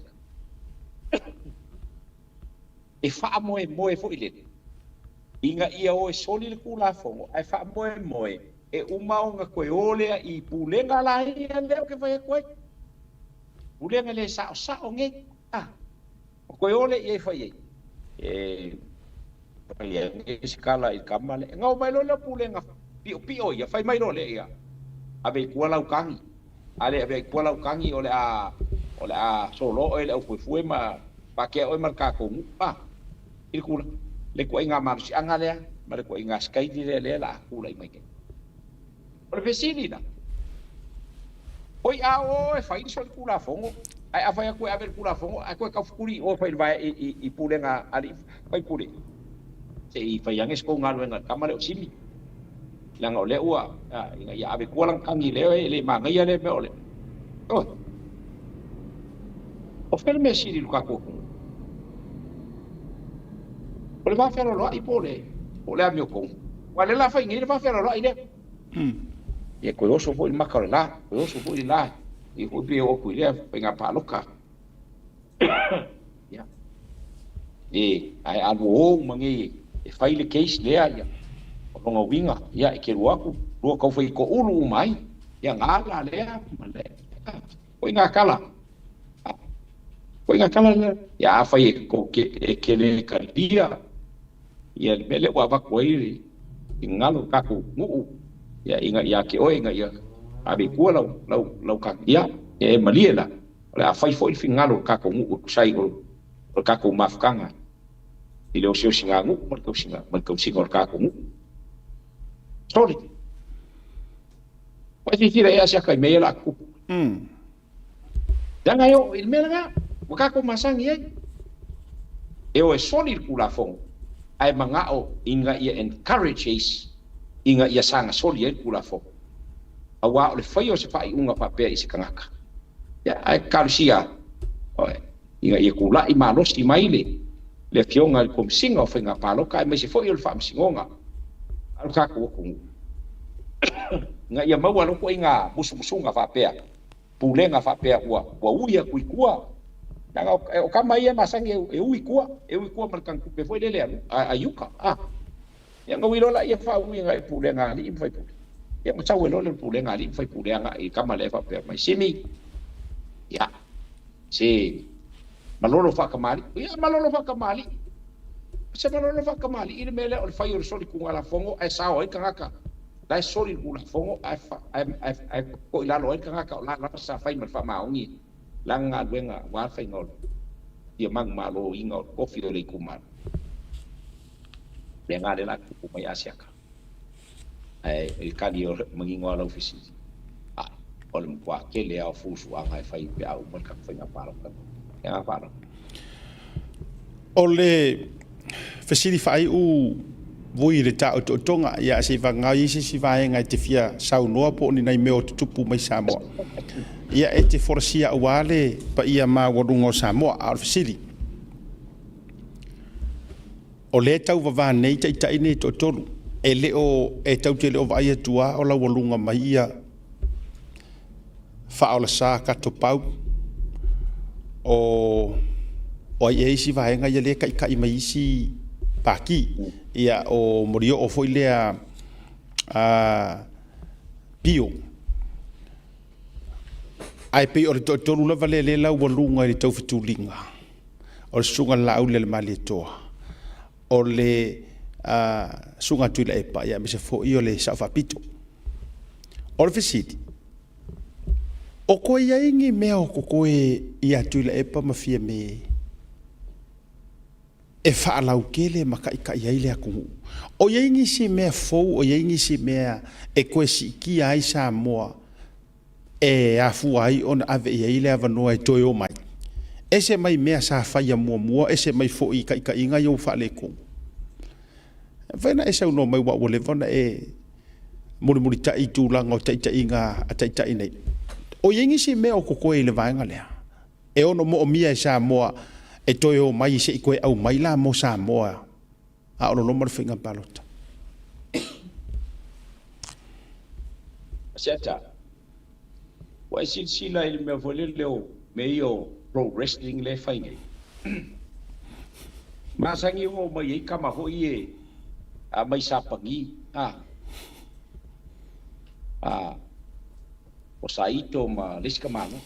e fa moe fo ile inga ia o soli le kula fo ai fa moe e uma nga ko ole I pulenga la ia le ke vai ko pulenga le sa o nge ko ole e fa ye ia skala I kamale ngau mai lo pulenga pio ia fai mai lo le ia ave kuala ukangi ale ave kuala ukangi ole a solo ele o fue ma pa ke o marka ko il kula le ko inga mar si anga le ma le ko inga skai di le la kula I mai ke ole fesini na oi o e fai so kula fongo ai afai ko ave kula fongo ai ko ka fukuri o fai vai I pulenga ali fai puri se I fai yang esko ngalo nga kamale o simi lang ole ua inga ya ave kualang kangi le ma ngai le me ole o fele me siri lu kako o le va fero lo ai pole o le amio ko wa le la fa ngi le va fero lo ai le e ko oso foi makara la ko oso foi la e ko pe o ku le penga pa loka ya e ai alo mangi e fai le case le ya o ngo winga ya e ke ruaku ro ko foi ko ulu mai ya ngala le male ko inga kala ko inga kala ya fai ko ke le kalia ya mele wa ba ko iri ngalo kaku ngu ya inga ya ke o inga ya abi ko lau ka ya e maliela la fai foi fingalo kaku ngu sai ko kaku mafkanga ile o sio singa ngu mo ko singa kaku ngu sorry pasti tira ya sia kai mela ku dan ayo il mela kaku masang ye e o solid kula fong ai mangao inga ia encourages inga ia sanga soli ai kula fo awa le faio se fai unga papea isi kangaka ya ai kalusia oi inga ia kula i malos i maile le fionga le komsinga o finga palo kai me se fo il fam singonga al kaku ku nga ia mau alo ko inga musumunga papea pulenga papea ua uia kuikua Nanga o kama ia masangi e ui kua markan ku pe foi lele ayuka yang ngawilo la ia fa ui ngai pule ngali im fai pule yang chau lo le pule ngali fai pule nga i kama le fa pe mai simi ya si malolo fa kamali ia malolo fa kamali se malolo fa kamali il mele o fai o soli ku ngala fongo ai sao ai kangaka dai soli ku la fongo ai ko ila lo ai kangaka la sa fai mal fa maungi langa wenga wa fai ngol ia mang malo inga ko fio le kumar le ngale la ku mai asiaka ai il kadio mangingo la ofisi o le kwa ke le au fusu anga fai pe au mal ka fai ngaparo ya ngaparo o le fesili fai u voi le ta o tonga ya se va ngai si vai ngai te fia sau no po ni nai me o tupu mai Samoa ia e te forsia wale pa ia ma wadungo Samoa al fesili o le tau va nei tai nei to tolu e le o e tau te le o vai tua o la walunga mai ia fa ola sa ka to pau o ai si vai ngai le kai mai si paki ia o morio o foi lea pio ai pe o to tolu la vale le la walunga i tau fitulinga o sunga la le mali toa o le sunga tu le pa ia me se fo io le sa fa pito o le fisiti o ko ia ingi me o ko ia tu le pa ma fie me e fa lau kele maka ika ia ile aku o ia ingi si me fo o ia ingi si me e ko si ki ai Samoa e afu ai on ave ia ile ava no e toyo mai ese mai me sa fa ia mo ese mai fo ika inga yo fa le ku vena ese no mai wa le vona e muri ta i tu langa o ta inga ta nei o ia ingi si me o ko ile vanga le e ono mo mia Samoa e toyo mai se ikoe au mai la mo Samoa a ono no mar finga palota seta wa sila il me volel leo me io pro wrestling le fai masangi o mai kama ho ie a mai sapangi o saito ma liskamano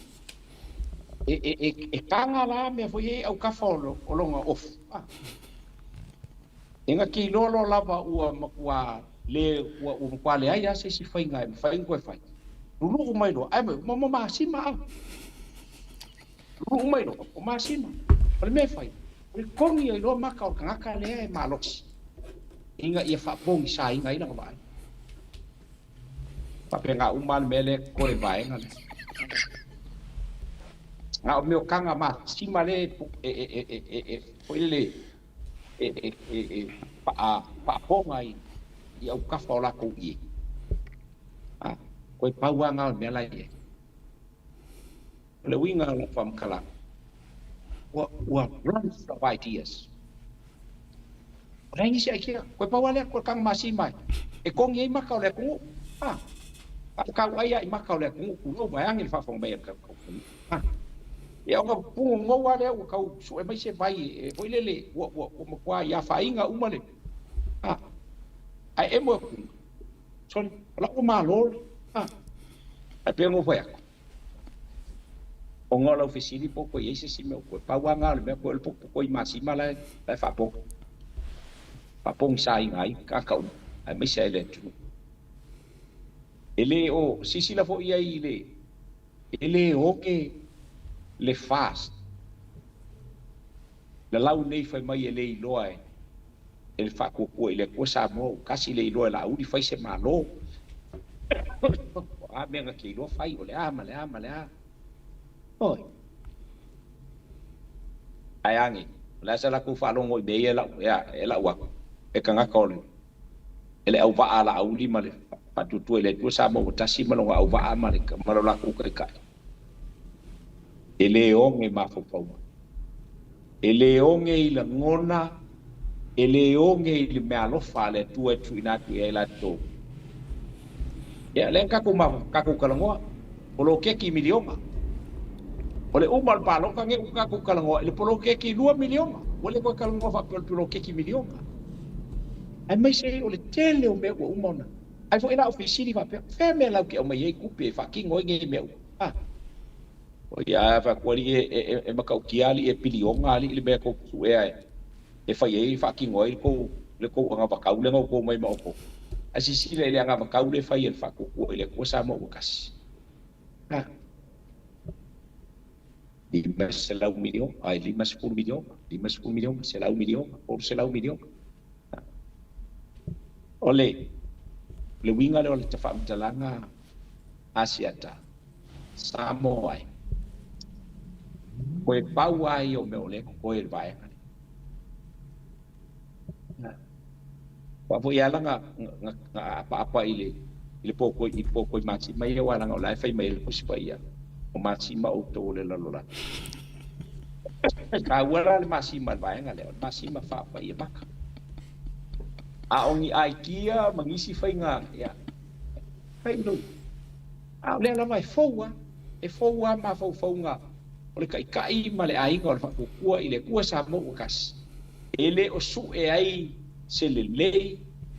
e kanga la me foi au kafolo o longa off inga ki lolo lava ua makua le ua kwale ai ase si fai ngai fai ko fai lu mai do ai mo ma sima lu mai do o ma sima o me fai o kongi o lo maka o kanga le ma lox inga ia fa bong sai ngai na ba pa penga uman mele ko le vai ngai nga o meu kanga ma sima le foi le pa ponga i au ka fola ko i ko pa wanga me la i le winga la fam kala ua runs of ideas. Rengi si aikia, koe pawale ko kang masi mai. E kongi ai maka ole kungu. Ka waya i maka ole kungu kulo bayang il fa fong bayang ka. Ya nga pungu ngowa le o ka su e mai se vai e foi lele o mo kwa ya fainga umale. Ai emo son la o malo. Ai pengo foi ako. O ngola ofisini poko i se si me ko pawanga le me ko el poko i masi mala la fa poko. Papong sai ngai kakau ai mai sai le tu ele o sisi la fo ia ile ele o ke le fast le lau nei fai mai ele iloa ele fa ko ele ko sa mo kasi le iloa la udi fai se malo a me nga ke ilo fai ole ama le oi ayangi la sa la ku fa longo be ela wa e kanga kole ele au va ala au lima le patutu ele tu sa mo tasi malo au va ama le malo la ku ka ele onge mafopau ele onge ila ngona ele onge ile me alofa le tu e tu ina tu e la to ya len ka ku kalangoa polo keki milioma ole umal palo ka nge ka ku kalangoa le polo keki 2 milioma ole ko kalangoa fa polo keki milioma. Ai mai se o le tele o me o umona. Ai fo ina ofisini fa pe me la ke o mai ku pe fa ki ngoi nge me. O ya fa ko li e makau kiali e pilionga ali le me ko su e fa ye fa ki ngoi ko le ko nga ba kau le ngo ko mai ma ko. Asi si le nga ba kau le fa ye fa ko le ko sa mo kas. Lima selau milion, ai 10 milion, selau milion, por selau milion. Ole le winga le ole tafa mtalanga Asiata Samoa koe pau ai o me ole koe vai pa po ia langa apa ile poko mati mai wa langa lai fai mai ko sipaia o mati ma o to le la lola ka wala le masi ma vai ngale masi ma fa pa ia baka a ongi aikia mangisi fainga ya fai no a le la mai foua ma founga ole kai ma le ai ko fa ku ile ku sa mo kas ele o su e ai se le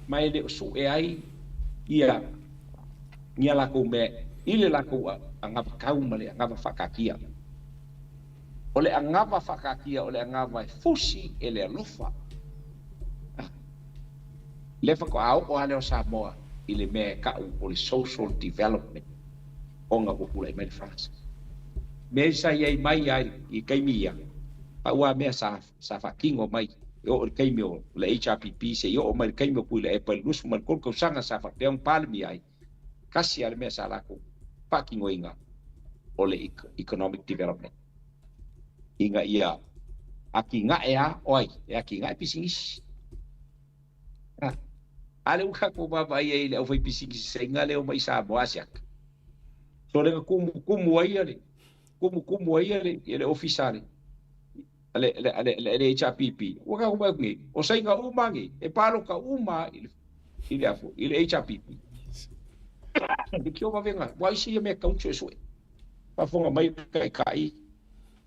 mai le o su e ai ia la ko me ile la ko anga kau ma le anga fakakia ole anga fakakia ole anga fusi ele lofa lefa ko au o ale o Samoa ile me ka o le social development onga ko pula mai France me sa ye mai ai I kaimia pa wa me sa fakingo mai o kaimio le HRPP se yo mai kaimio ku le e lus man ko sanga sa fa te un palmi ai kasi ale me sa la ko fakingo inga o le economic development inga ia aki nga ea oi aki nga pisingis ale uka ko baba ia ile o foi pisiki senga le o mai sa boasiak so le kumu ai ale ile ofisale ale HRPP waka ko ngi o senga umangi e palo ka uma ile afo ile HRPP dikio ba venga wai si me ka uncho so pa fonga mai kai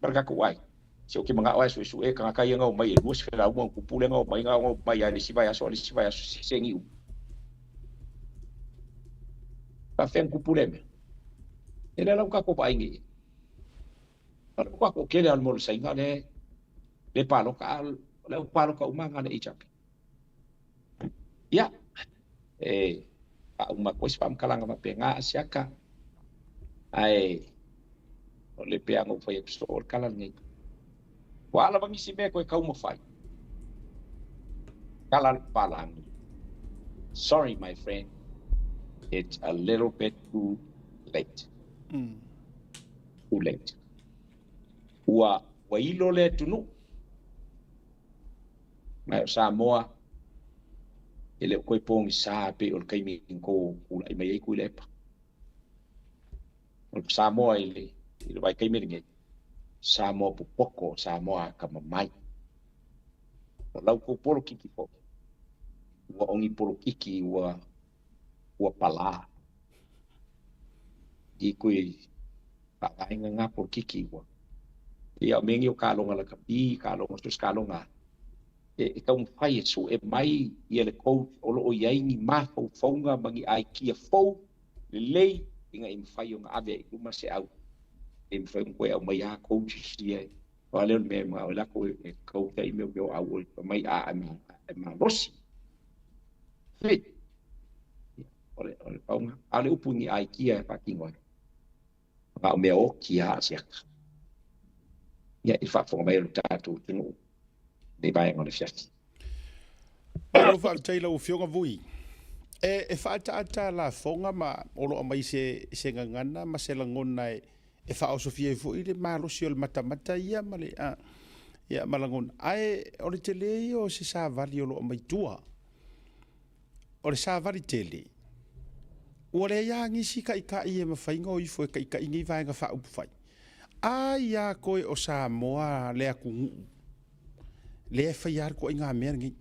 barka ko wai se o ke manga wa su e ka kai nga mai lu se la mo ku pule nga mai nga mai ya si vai so sengi pa fen ku pule me ele la ka ko pa ingi para ko kele al mol sainga le palo ka umanga le ichap ya pa uma ko spam kalanga ma penga siaka ai le peango foi store kala ngi wala bang isi me ko ka uma fai kala palang sorry my friend it's a little bit too late too late wa ilo le tunu mai Samoa ele ko pong sa pe o kai mi ko ulai mai ku le pa Samoa ile vai kai mi nge Samoa Pupoko, Samoa Kamamai. O lau ko polo kiki po. Ua ongi polo kiki ua pala. I koe pakainga ngā polo kiki ua. Ia mengi o kālonga la kapi, kālonga sus kālonga. E tau mwhai e so e mai ia le kou o lo o iai ni mafau faunga mangi ai kia fau le lei inga i mwhai o ngā ave i kuma se au. E mwhai mkoe au mai a kou tisia e. Wa leo me ma o lako e kou tai meo au o mai a ami e ma rosi. Fit. Ole faunga. Ale upungi ai kia e pakingoe. Ngā o mea o kia a siaka. Ia i whafonga mai o tātou tino. Nei vai ngone fiati. Aro fa taila o fionga vui. E fa ata la fonga ma olo mai se ngana ma se langona e fa o sofia fu ile ma lo siol mata ia male a ia malangon ai o le tele o se sa vali olo mai tua. O le sa vali tele. O le ya ngisi ka e ma fainga o ifo ka ngi vai nga fa upu fai. Ai ya koe o sa moa le aku le fa yar ko inga mer ngi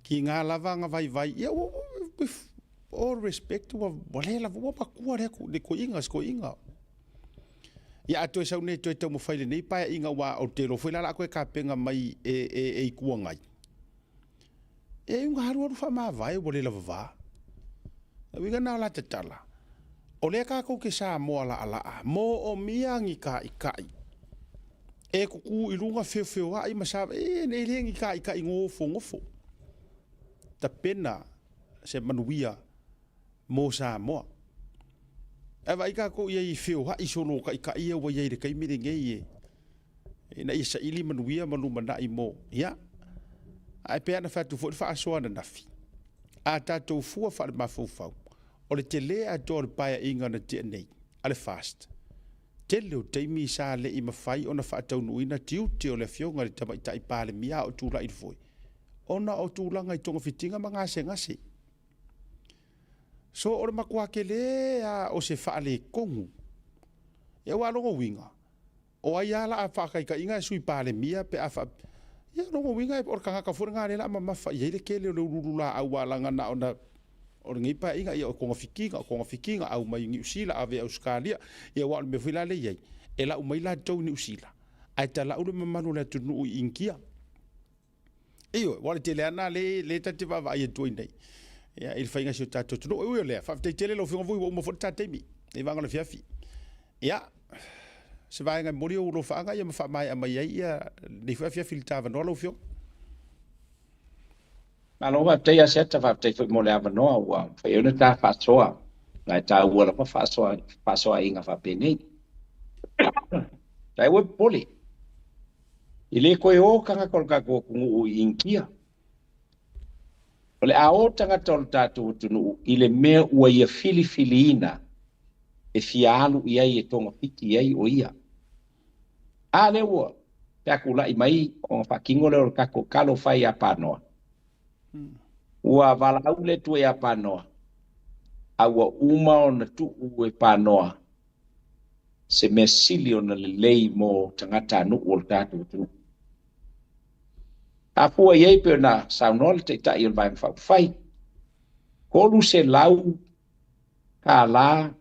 ki nga lava nga vai ia with all respect to wale la vo pa ku re ko inga ia to sa ne to mo faile nei pa inga wa o te lo foi la ko ka penga mai e ku ngai e un haru fa ma vai wale la va we gana la tala o le ka ko ke sa mo ala mo o miangi ka ikai e kuku i lunga feo ai masava nei lengi ka ngofo ta pena se manuia mo sa mo e vai ka ko i feo i solo ka ia wa ia ka mi ngei e na isa ili manuia maluma na i mo ya ai pe na fatu fo fa so na nafi a tatou fu fa ma fu o le tele a dor pa inga na te nei ale fast tele o teimi sa le i mawhai ona whaatau nuina tiu o le fionga le tamaita i pāle mia o tūla i rwoi. Ona o tūlanga i tonga fitinga ma ngase. So ore makua ke le o se whaale kongu. E walongo winga. O ai ala a whaakai ka inga sui pāle mia pe a wha. Ia rongo winga e orka ngaka fura ngā rela ma mawha. Ia le kele o le ururula au walanga na ona o ngi pa inga ia o konga fikinga au mai New Zealand ave Australia ia wa me fila le ye e la umai la tau New Zealand ai ta la ule mamanu la tunu inkia iyo wa te le ana le tati va ai tu nei ia il fainga si tato tunu o le fa te tele lo fingo vo mo fo tati mi e vanga le fiafi ia se vai nga mori o lo fa nga ia ma fa mai a mai ia ni fa fiafi tava no lo fio Malo va te ya seta va te mo le ava no wa fa yo ta fa soa na ta wa la fa soa inga fa peni tai we poli ile ko o kanga kol ka ko ku inkia ole a o tanga tol tatu tunu ile me wa ia filina e fialu ia e tonga fiti ai o ia ale wo ta kula i mai o fa kingo le ka ko kalo fa ia pano ua vala aule tu e apanoa. Aua uma o na tu ue panoa. Se me sili o na lelei mo tangata anu o tatu tu. Apua iei pe na saunol te ta ion vai mwhau fai. Kolu se lau ka la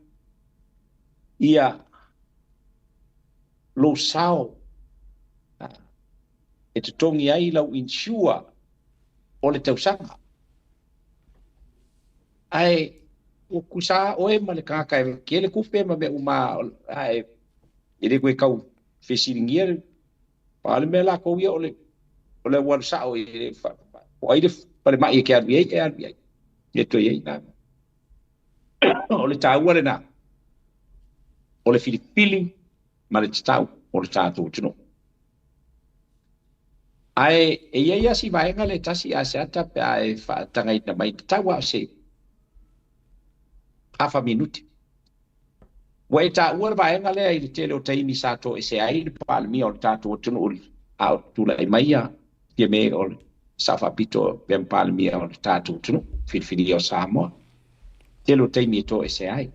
ia lo sao. E te tongi ai lau insua o le tausanga. Ai, o kusa o e ma le kaka e ke le kupe ma me uma ai, ele koe kau fesiringia pa le me la kou ia o le wal sa o e o aire pa le mai ke arbi ai. E to iei na. O le tāua le na. O le filipili ma le tau o le tātou tino. Ai e ia si vaenga le tasi a se ata pe ai fa tanga ina mai tawa se half a minute. Wai ta ua vaenga le ai te lo taimi sato e se ai pa mi o tato tunu ul au tula i mai ia te me o safa pito pem palmi o tato tunu filfili o Samoa. Te lo taimi to e se ai.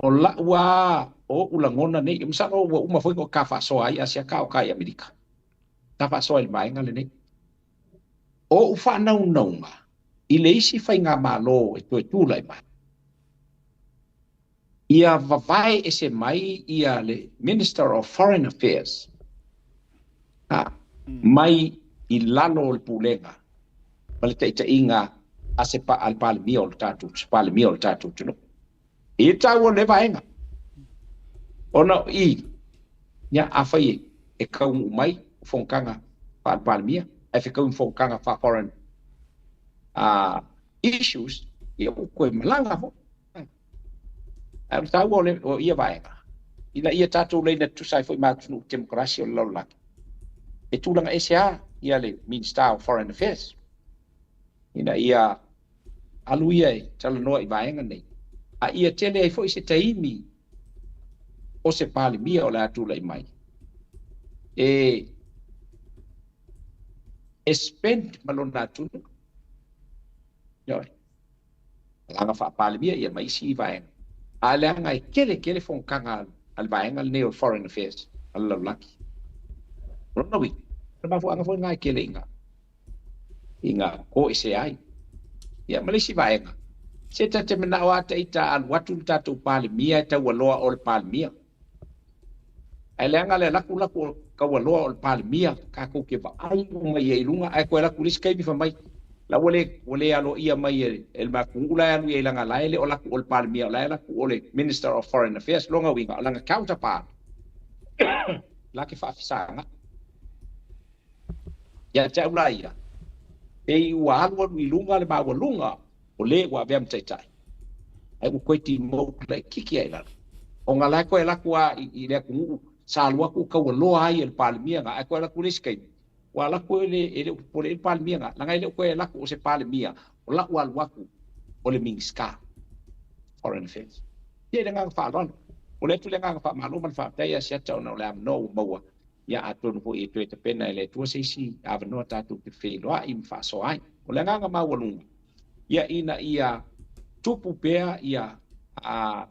O la ua o ulangona nei msa no uma foi ko ka fa so ai asia ka o kai Amerika ta fa so il mai ngale nei o u fa na unonga i le isi fai ngā malo e tu tūlai mai ia vavai e se mai ia le Minister of Foreign Affairs mai i lalo o le pulenga ma le taita inga a se pa al palmio o le tatu tunu i tau o le vaenga ona i nya afai e kau mai fonkanga pa al palmia e fe kau fonkanga fa foreign issues ia ko malanga ho al tau o ia vaenga ina ia tatu le na tu sai foi ma tunu demokrasi o lola e tulanga SA ia le Minister of Foreign Affairs ina ia aluia e tala noa i vaenga nei a ia tele ai foi se taimi o se pali mia o le atula i mai e spend malona tunu yoi langa fa pali mia ia mai si vaenga a leanga i kele fonkanga al vaenga le neo Foreign Affairs al laki rona wi ma fu anga foi ngai kele inga ko se ai ia malisi vaenga se te mena wa te ita al watu tatu pali mia ta waloa ol pali mia ai lenga le laku ka waloa ol pali mia ka ko ke va ai nga ye lunga ai ko la kulis kai bi fa mai la wole alo ia mai el makula alo ye langa laile o laku ol pali mia la ku ole Minister of Foreign Affairs longa winga langa counterpart la ke fa fisanga ya cha ulaia e wa alwa wi lunga le ba lunga o le wa vem tai ai ko ti mo le kiki ai la o nga la ko la kwa i le ku sa lua ku ka lo ai el palmia ga ko la ku le skai wa la ko le por el palmia ga la ngai le ko la ku se palmia o la wa lua ku o le mingska Foreign Affairs ye le nga fa ron o le tu le nga fa malu man fa tai ya sia tau no le am no mo ya atun ko i tu te pena le tu se si ave no ta tu te fe lo ai fa so ai o le nga ma walunga ia ina ia tupu pea ia a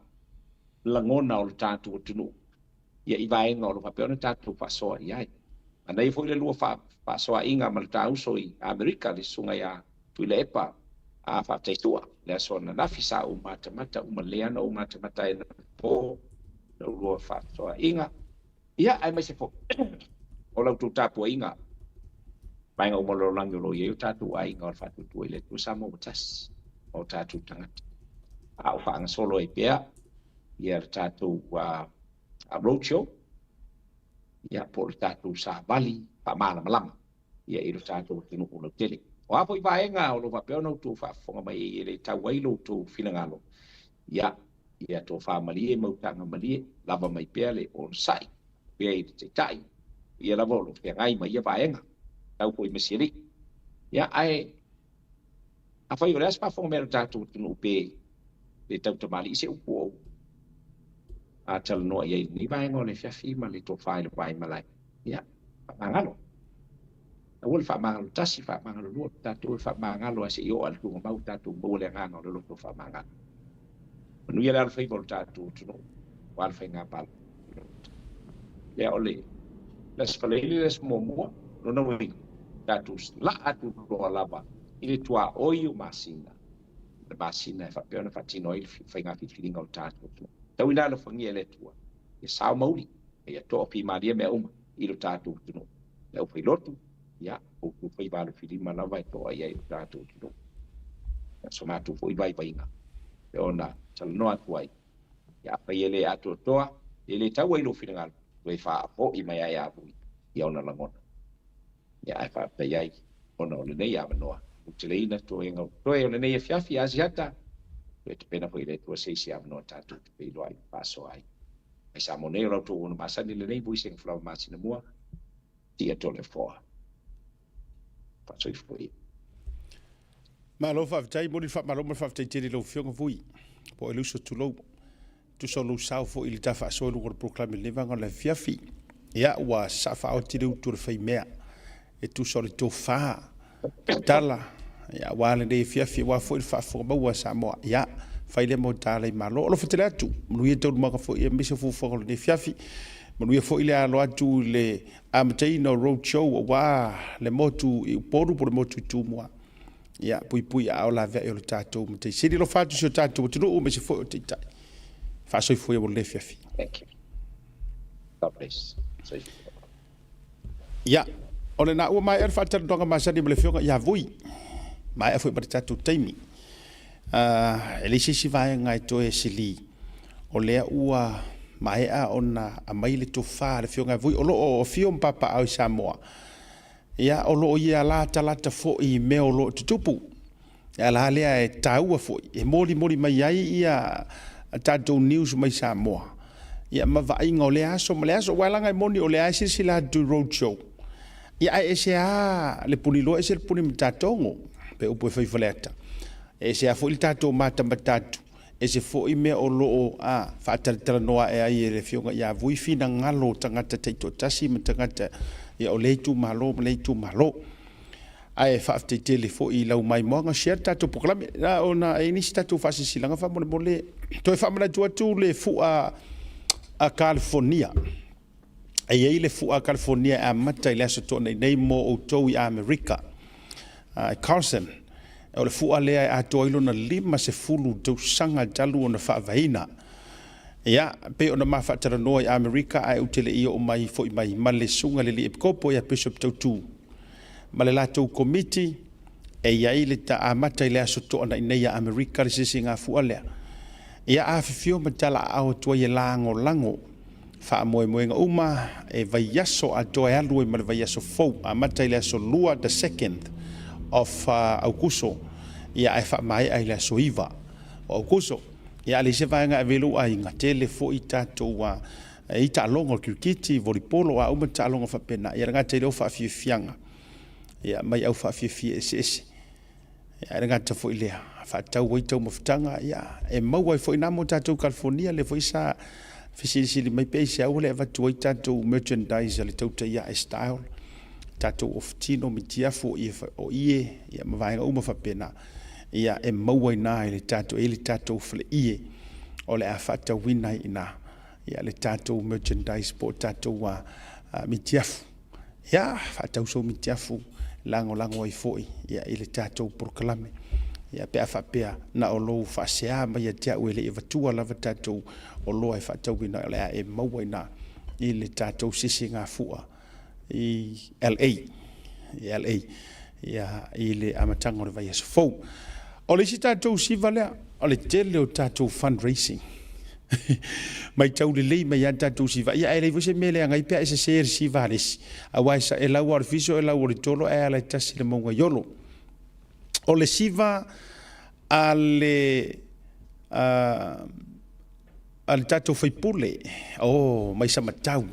langona o tatu tunu ia i vaenga o papel na tatu fa so ai ana i foi le lua fa so inga mal tau so i Amerika le sunga ia tu le epa a fa te tua le so na nafisa o mata o maleana o mata e po le lua fa so inga ia ai mai se po o la tu tapu inga mai ngau molo lango lo ye tatu ai ngor fa tu ile tu samo tas o tatu tangat au fa ang solo e pea ia tatu a roadshow ia por tatu sa bali pa mala malam ia i tatu tinu ulo tele o apo i vaenga o lo papel no tu fa fonga mai ile tawai lo tu finangalo ia to fa mali e mo tanga mali lava mai pea le on sai pea i te tai ia lava lo pea ngai mai ia vaenga tau ko i mesiri ya ai a fai o lespa fo mer tatu tunu pe le tau tamali se upo a tal no ia ni vai ngole fa fi ma le to fai le vai malai ya mangalo a wol fa mangalo tasi fa mangalo lo tatu fa mangalo se yo al tu mau tatu bo le ngano lo to fa mangalo nu ia al fai vol tatu tunu wal fai ngapal le ole les falele les momo no no wi tatus la atu lo lava ile tua oio masina le masina fa pena fa tino il fa nga filinga o tatu tau ina lo fangi ele tua e sa mauli e to pi maria me ilo tatu no le o piloto ya o ku foi ba lo filima lava e to ai o tatu no so matu foi vai nga e ona tal no atu ai ya pa ele atu toa ele tau ilo filinga lo fa o i mai ai abu ya ona la mona ya fa pa ai ona le nei ave noa uteleina to enga to e le nei fiafi asiata te pena foi le to sei si ave no tatu pe lo ai paso ai ai sa monero to una masani le nei buising flow masina mua dia to le fo paso i foi ma lo fa tai mo li fa ma lo fa tai te lo fionga vui po e luso tu lo tu so lo sao fo il ta fa so lo proclame le vanga le fiafi ya wa sa fa o tiri tu le fai mea e tu so le to fa tala ya wale de fiafi wa fo il fa fo ba wa sa mo ya faile mo tala malo lo fetele atu manu ye tau maka fo e misa fu fo le fiafi manu ye fo ile alo atu le amtaino road show wa le motu i poru por motu tu mo ya pui a ola ve o tato mte sidi lo fatu so tato tu no misa fo te tai fa so fo ye le fiafi. Thank you. God bless. Ya ole na o mai er fatu donga masani le fionga ya vui mai e fo ba tato taimi ele si vai ngai to e sili o lea ua mai a ona a mai le to fa le fionga vui o lo o fiom papa au Samoa ia o lo ia lata fo i me o lo tutupu ia la lea e taua fo e moli mai ai ia tato news mai Samoa ia ma vai ngo le aso wala ngai moni o le asi sila do road show ia e se a le punilo e se le puni mtatongo pe upo fai faleta e se a fo il tato mata matatu e se fo i me o loo a whaatatara noa e ai e le fionga ia vui fina ngalo tangata teito tasi ma tangata ia o leitu malo ai whaafte tele fo i lau mai moanga share tato poklame na o na e nisi tato whasisilanga whamone toi whamana tu le fu a California e ei le fu a California a mata i le aso tona nei mo o tau i Amerika Carson o le fua lea a toilo na 50 tausanga dalu ona whaavaina. Ia, pe ona mawhaatara noa i Amerika ai utele i o mai fo i mai male sunga le li epkopo ia Bishop Tautu. Male latou komiti e iai le ta amata i lea soto ana inei a Amerika le sisi ngā fua lea. Ia a fifio matala au tua i lango wha moe nga uma e vaiaso a toa e alu e male vaiaso fau amata i lea so lua the 2nd of Augusto ia e wha mai ai lea soiva o Augusto ia le se vaenga e velu ai ngā tele fo i tātou i ta alonga o kirikiti volipolo a uma ta alonga whapena ia ngā tele o whawhiwhianga ia mai au whawhiwhi ese ia ngā ta fo i lea whatau waitau mawhitanga ia e mau ai fo i namo tātou California le fo i sa whisiri mai peise au le vatu ai tātou merchandise le tauta ia e style tātou ofitino mitiafu o ie ia mawaenga uma whapena ia e maua ina i le tātou whale ie o le a whata wina ina ia le tātou merchandise po tātou mitiafu ia whatau so mitiafu lango ai foi ia i le tātou proklame ia pe a whapea na o lou whasea mai a tia ue le e vatua lava tātou o loa e whatau wina o le a e maua ina i le tātou sisi ngā fua i LA ia i le amatanga o le vai aso fau o le si tātou siva lea o le tele o tātou fundraising mai tau le lei mai an tātou siva ia e le vose mele ngai pia e se se siva lesi a waisa e lau arfiso e lau tolo e ala tasi le maunga yolo o le siva a le tātou faipule o mai sa matau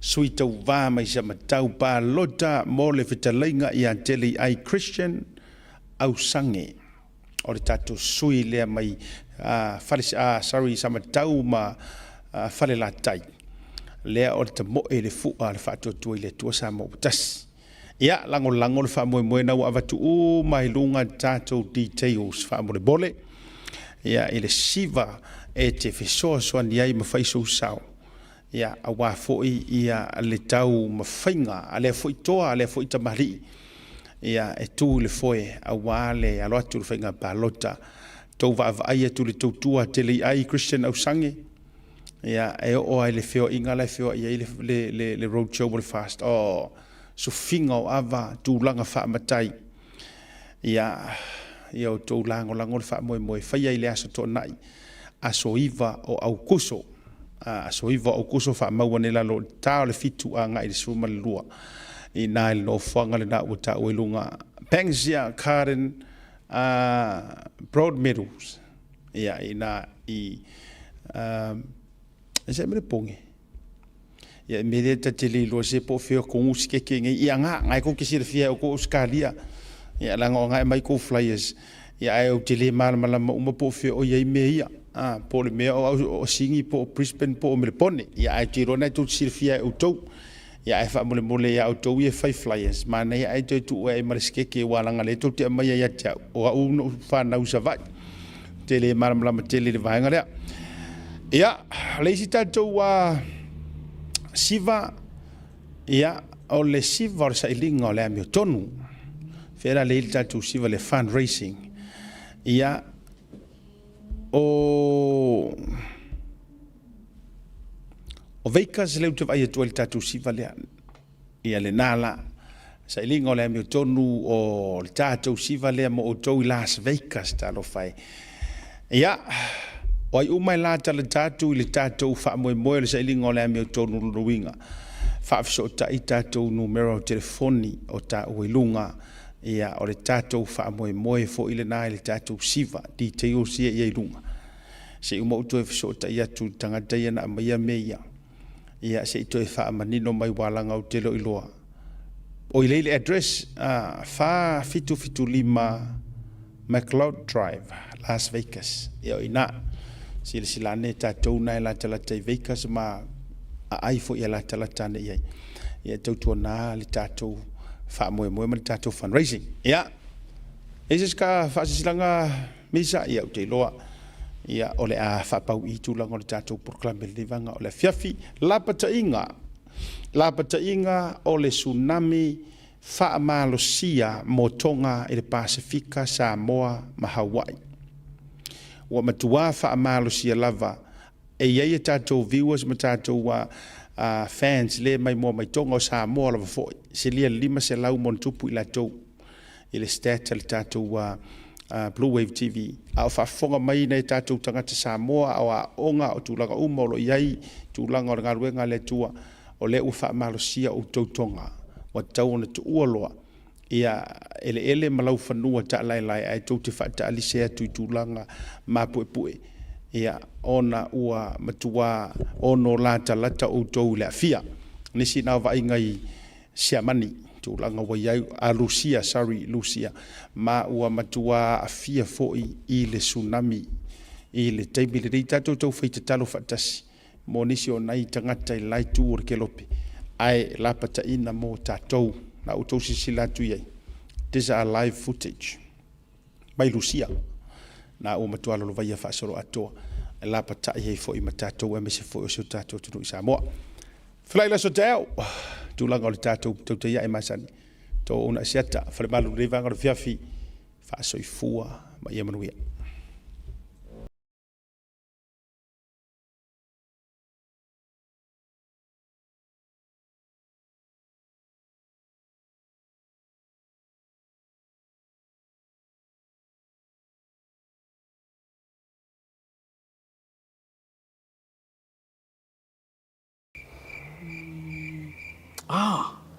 sui tau vā mai sa matau pa lota mo le whetalainga i antele ai Christian au sange o le tātou sui lea mai sa matau ma whale la tai lea o le ta moe le fua le whātua i le tua sa mo tas ia lango le wha moe nau avatu o mai lunga tātou details wha mo le bole ia i le siva e te whesoa soani ai ma whaiso sao ia a wā foi ia le tau mawhainga a lea foi toa a lea foi tamari ia e tū le foe a wā le aloatu le whainga pālota tau vaavai atu le tautua tele ai Christian au sange ia e o ai le feo inga le feo ia le road show le fast so finga o ava tūlanga whaamatai ia o tūlanga o lango le wha moe whaia i le aso tō nai a soiva o Augusto a soiva o kuso wha maua nela lo tāo le fitu a ngai le suma le lua i nā le no whanga le nā ua tā ue lunga Pangsia, Karen, Broad Meadows ia i nā i e se mele ponge ia me le tatele lo se po feo ko usike ke ngai ia ngai ko kisir fia o ko uskalia ia lango ngai mai ko flyers ia ai o tele mal uma po feo o ia me ia po le mea o singi po Brisbane po o Melbourne ia ai tiro na tu sirfia o tau ia ai fa mole ia o tau ia 5 flyers ma nei ai tu e mariske ke walanga le tu te mai ia ta o uno fa na usa vai tele maramlama tele le vaenga lea. Ia, leisi tātou siva, ia, o le siva o le sailinga o le amio tonu. Whera le ili tātou siva le fundraising. Ia, o veikas leu te vai atua le tātou siva lea. Ia le nala, sailinga o le amio tonu o le tātou siva lea mo o tau i Las Vegas tālo whai. Ia, o ai umai lata le tātou i le tātou wha moe moe le sailinga o le amio tonu luruinga. Wha afiso o tai tātou numero telefoni o tā uilunga. Ia o le tātou wha moe moe fo ile nai le tātou siva di te o sia i ilunga. Se uma uto e fiso o tai atu tangata ia na maia meia. Ia se ito e wha manino mai walanga o telo iloa. O i leile address wha fitu lima McLeod Drive, Las Vegas. Ia o ina sila silane tātou nai la talata i Vegas ma a aifo ia la talata na iai. Ia tautua nā li tātou wha moe moe mani tātou fundraising. Ia, eses ka whaasisilanga misa ia o te iloa. Ia ole a whapau i tūlanga o le tātou proklame le vanga o le fiafi. Lapata inga o le tsunami whaamalosia mo Tonga i le Pasifika, Samoa, ma Hawaii. Ua matua whaamalosia lava e iei e tātou viewers ma tātou fans le mai mua mai Tonga o Samoa lava foi. Se lia 5 se lau mon tupu i la tau i le stata le tātou Blue Wave TV. A o whafonga mai nei tātou tangata Samoa au a onga o tūlanga uma o lo iai tūlanga o ngaruenga le tua o le uwha malosia o tautonga wa tau ona tu ualoa ia ele malau whanua ta lai ai tau te whata alisea tu tūlanga mapue ia ona ua matua ono lata o tau le afia nisi nao vai ngai siamani tūlanga wa iau a Lucia ma ua matua afia foi i le tsunami i le teimi le rei tātou tau whaita talo whatasi mo nisi o nai tangata i lai tū o kelope ai lapata ina mo tātou na utou sisila tu iei. This are live footage mai Lucia na o matua lolo vai a whaasoro atoa e lapata i hei foi ma tātou e mese foi o seo tātou tunu i Samoa. Whalaila so teo tūlanga o le tātou tauta ia e masani tō una siata whale malu revanga o fiafi whaasoi fua ma ia manuia.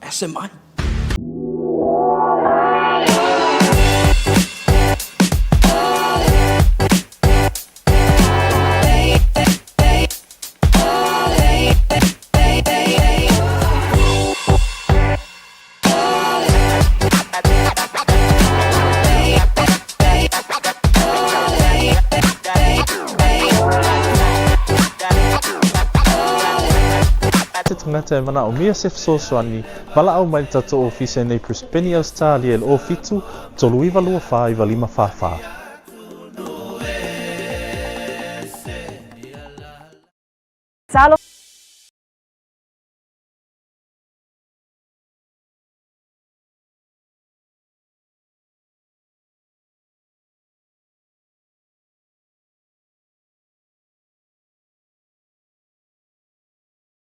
SMI. Tangata e mana o mia se fesoswani wala au mai tato ofisa nei Crispini Australia el ofitu tolu iwa lua wha iwa 5 wha. Salo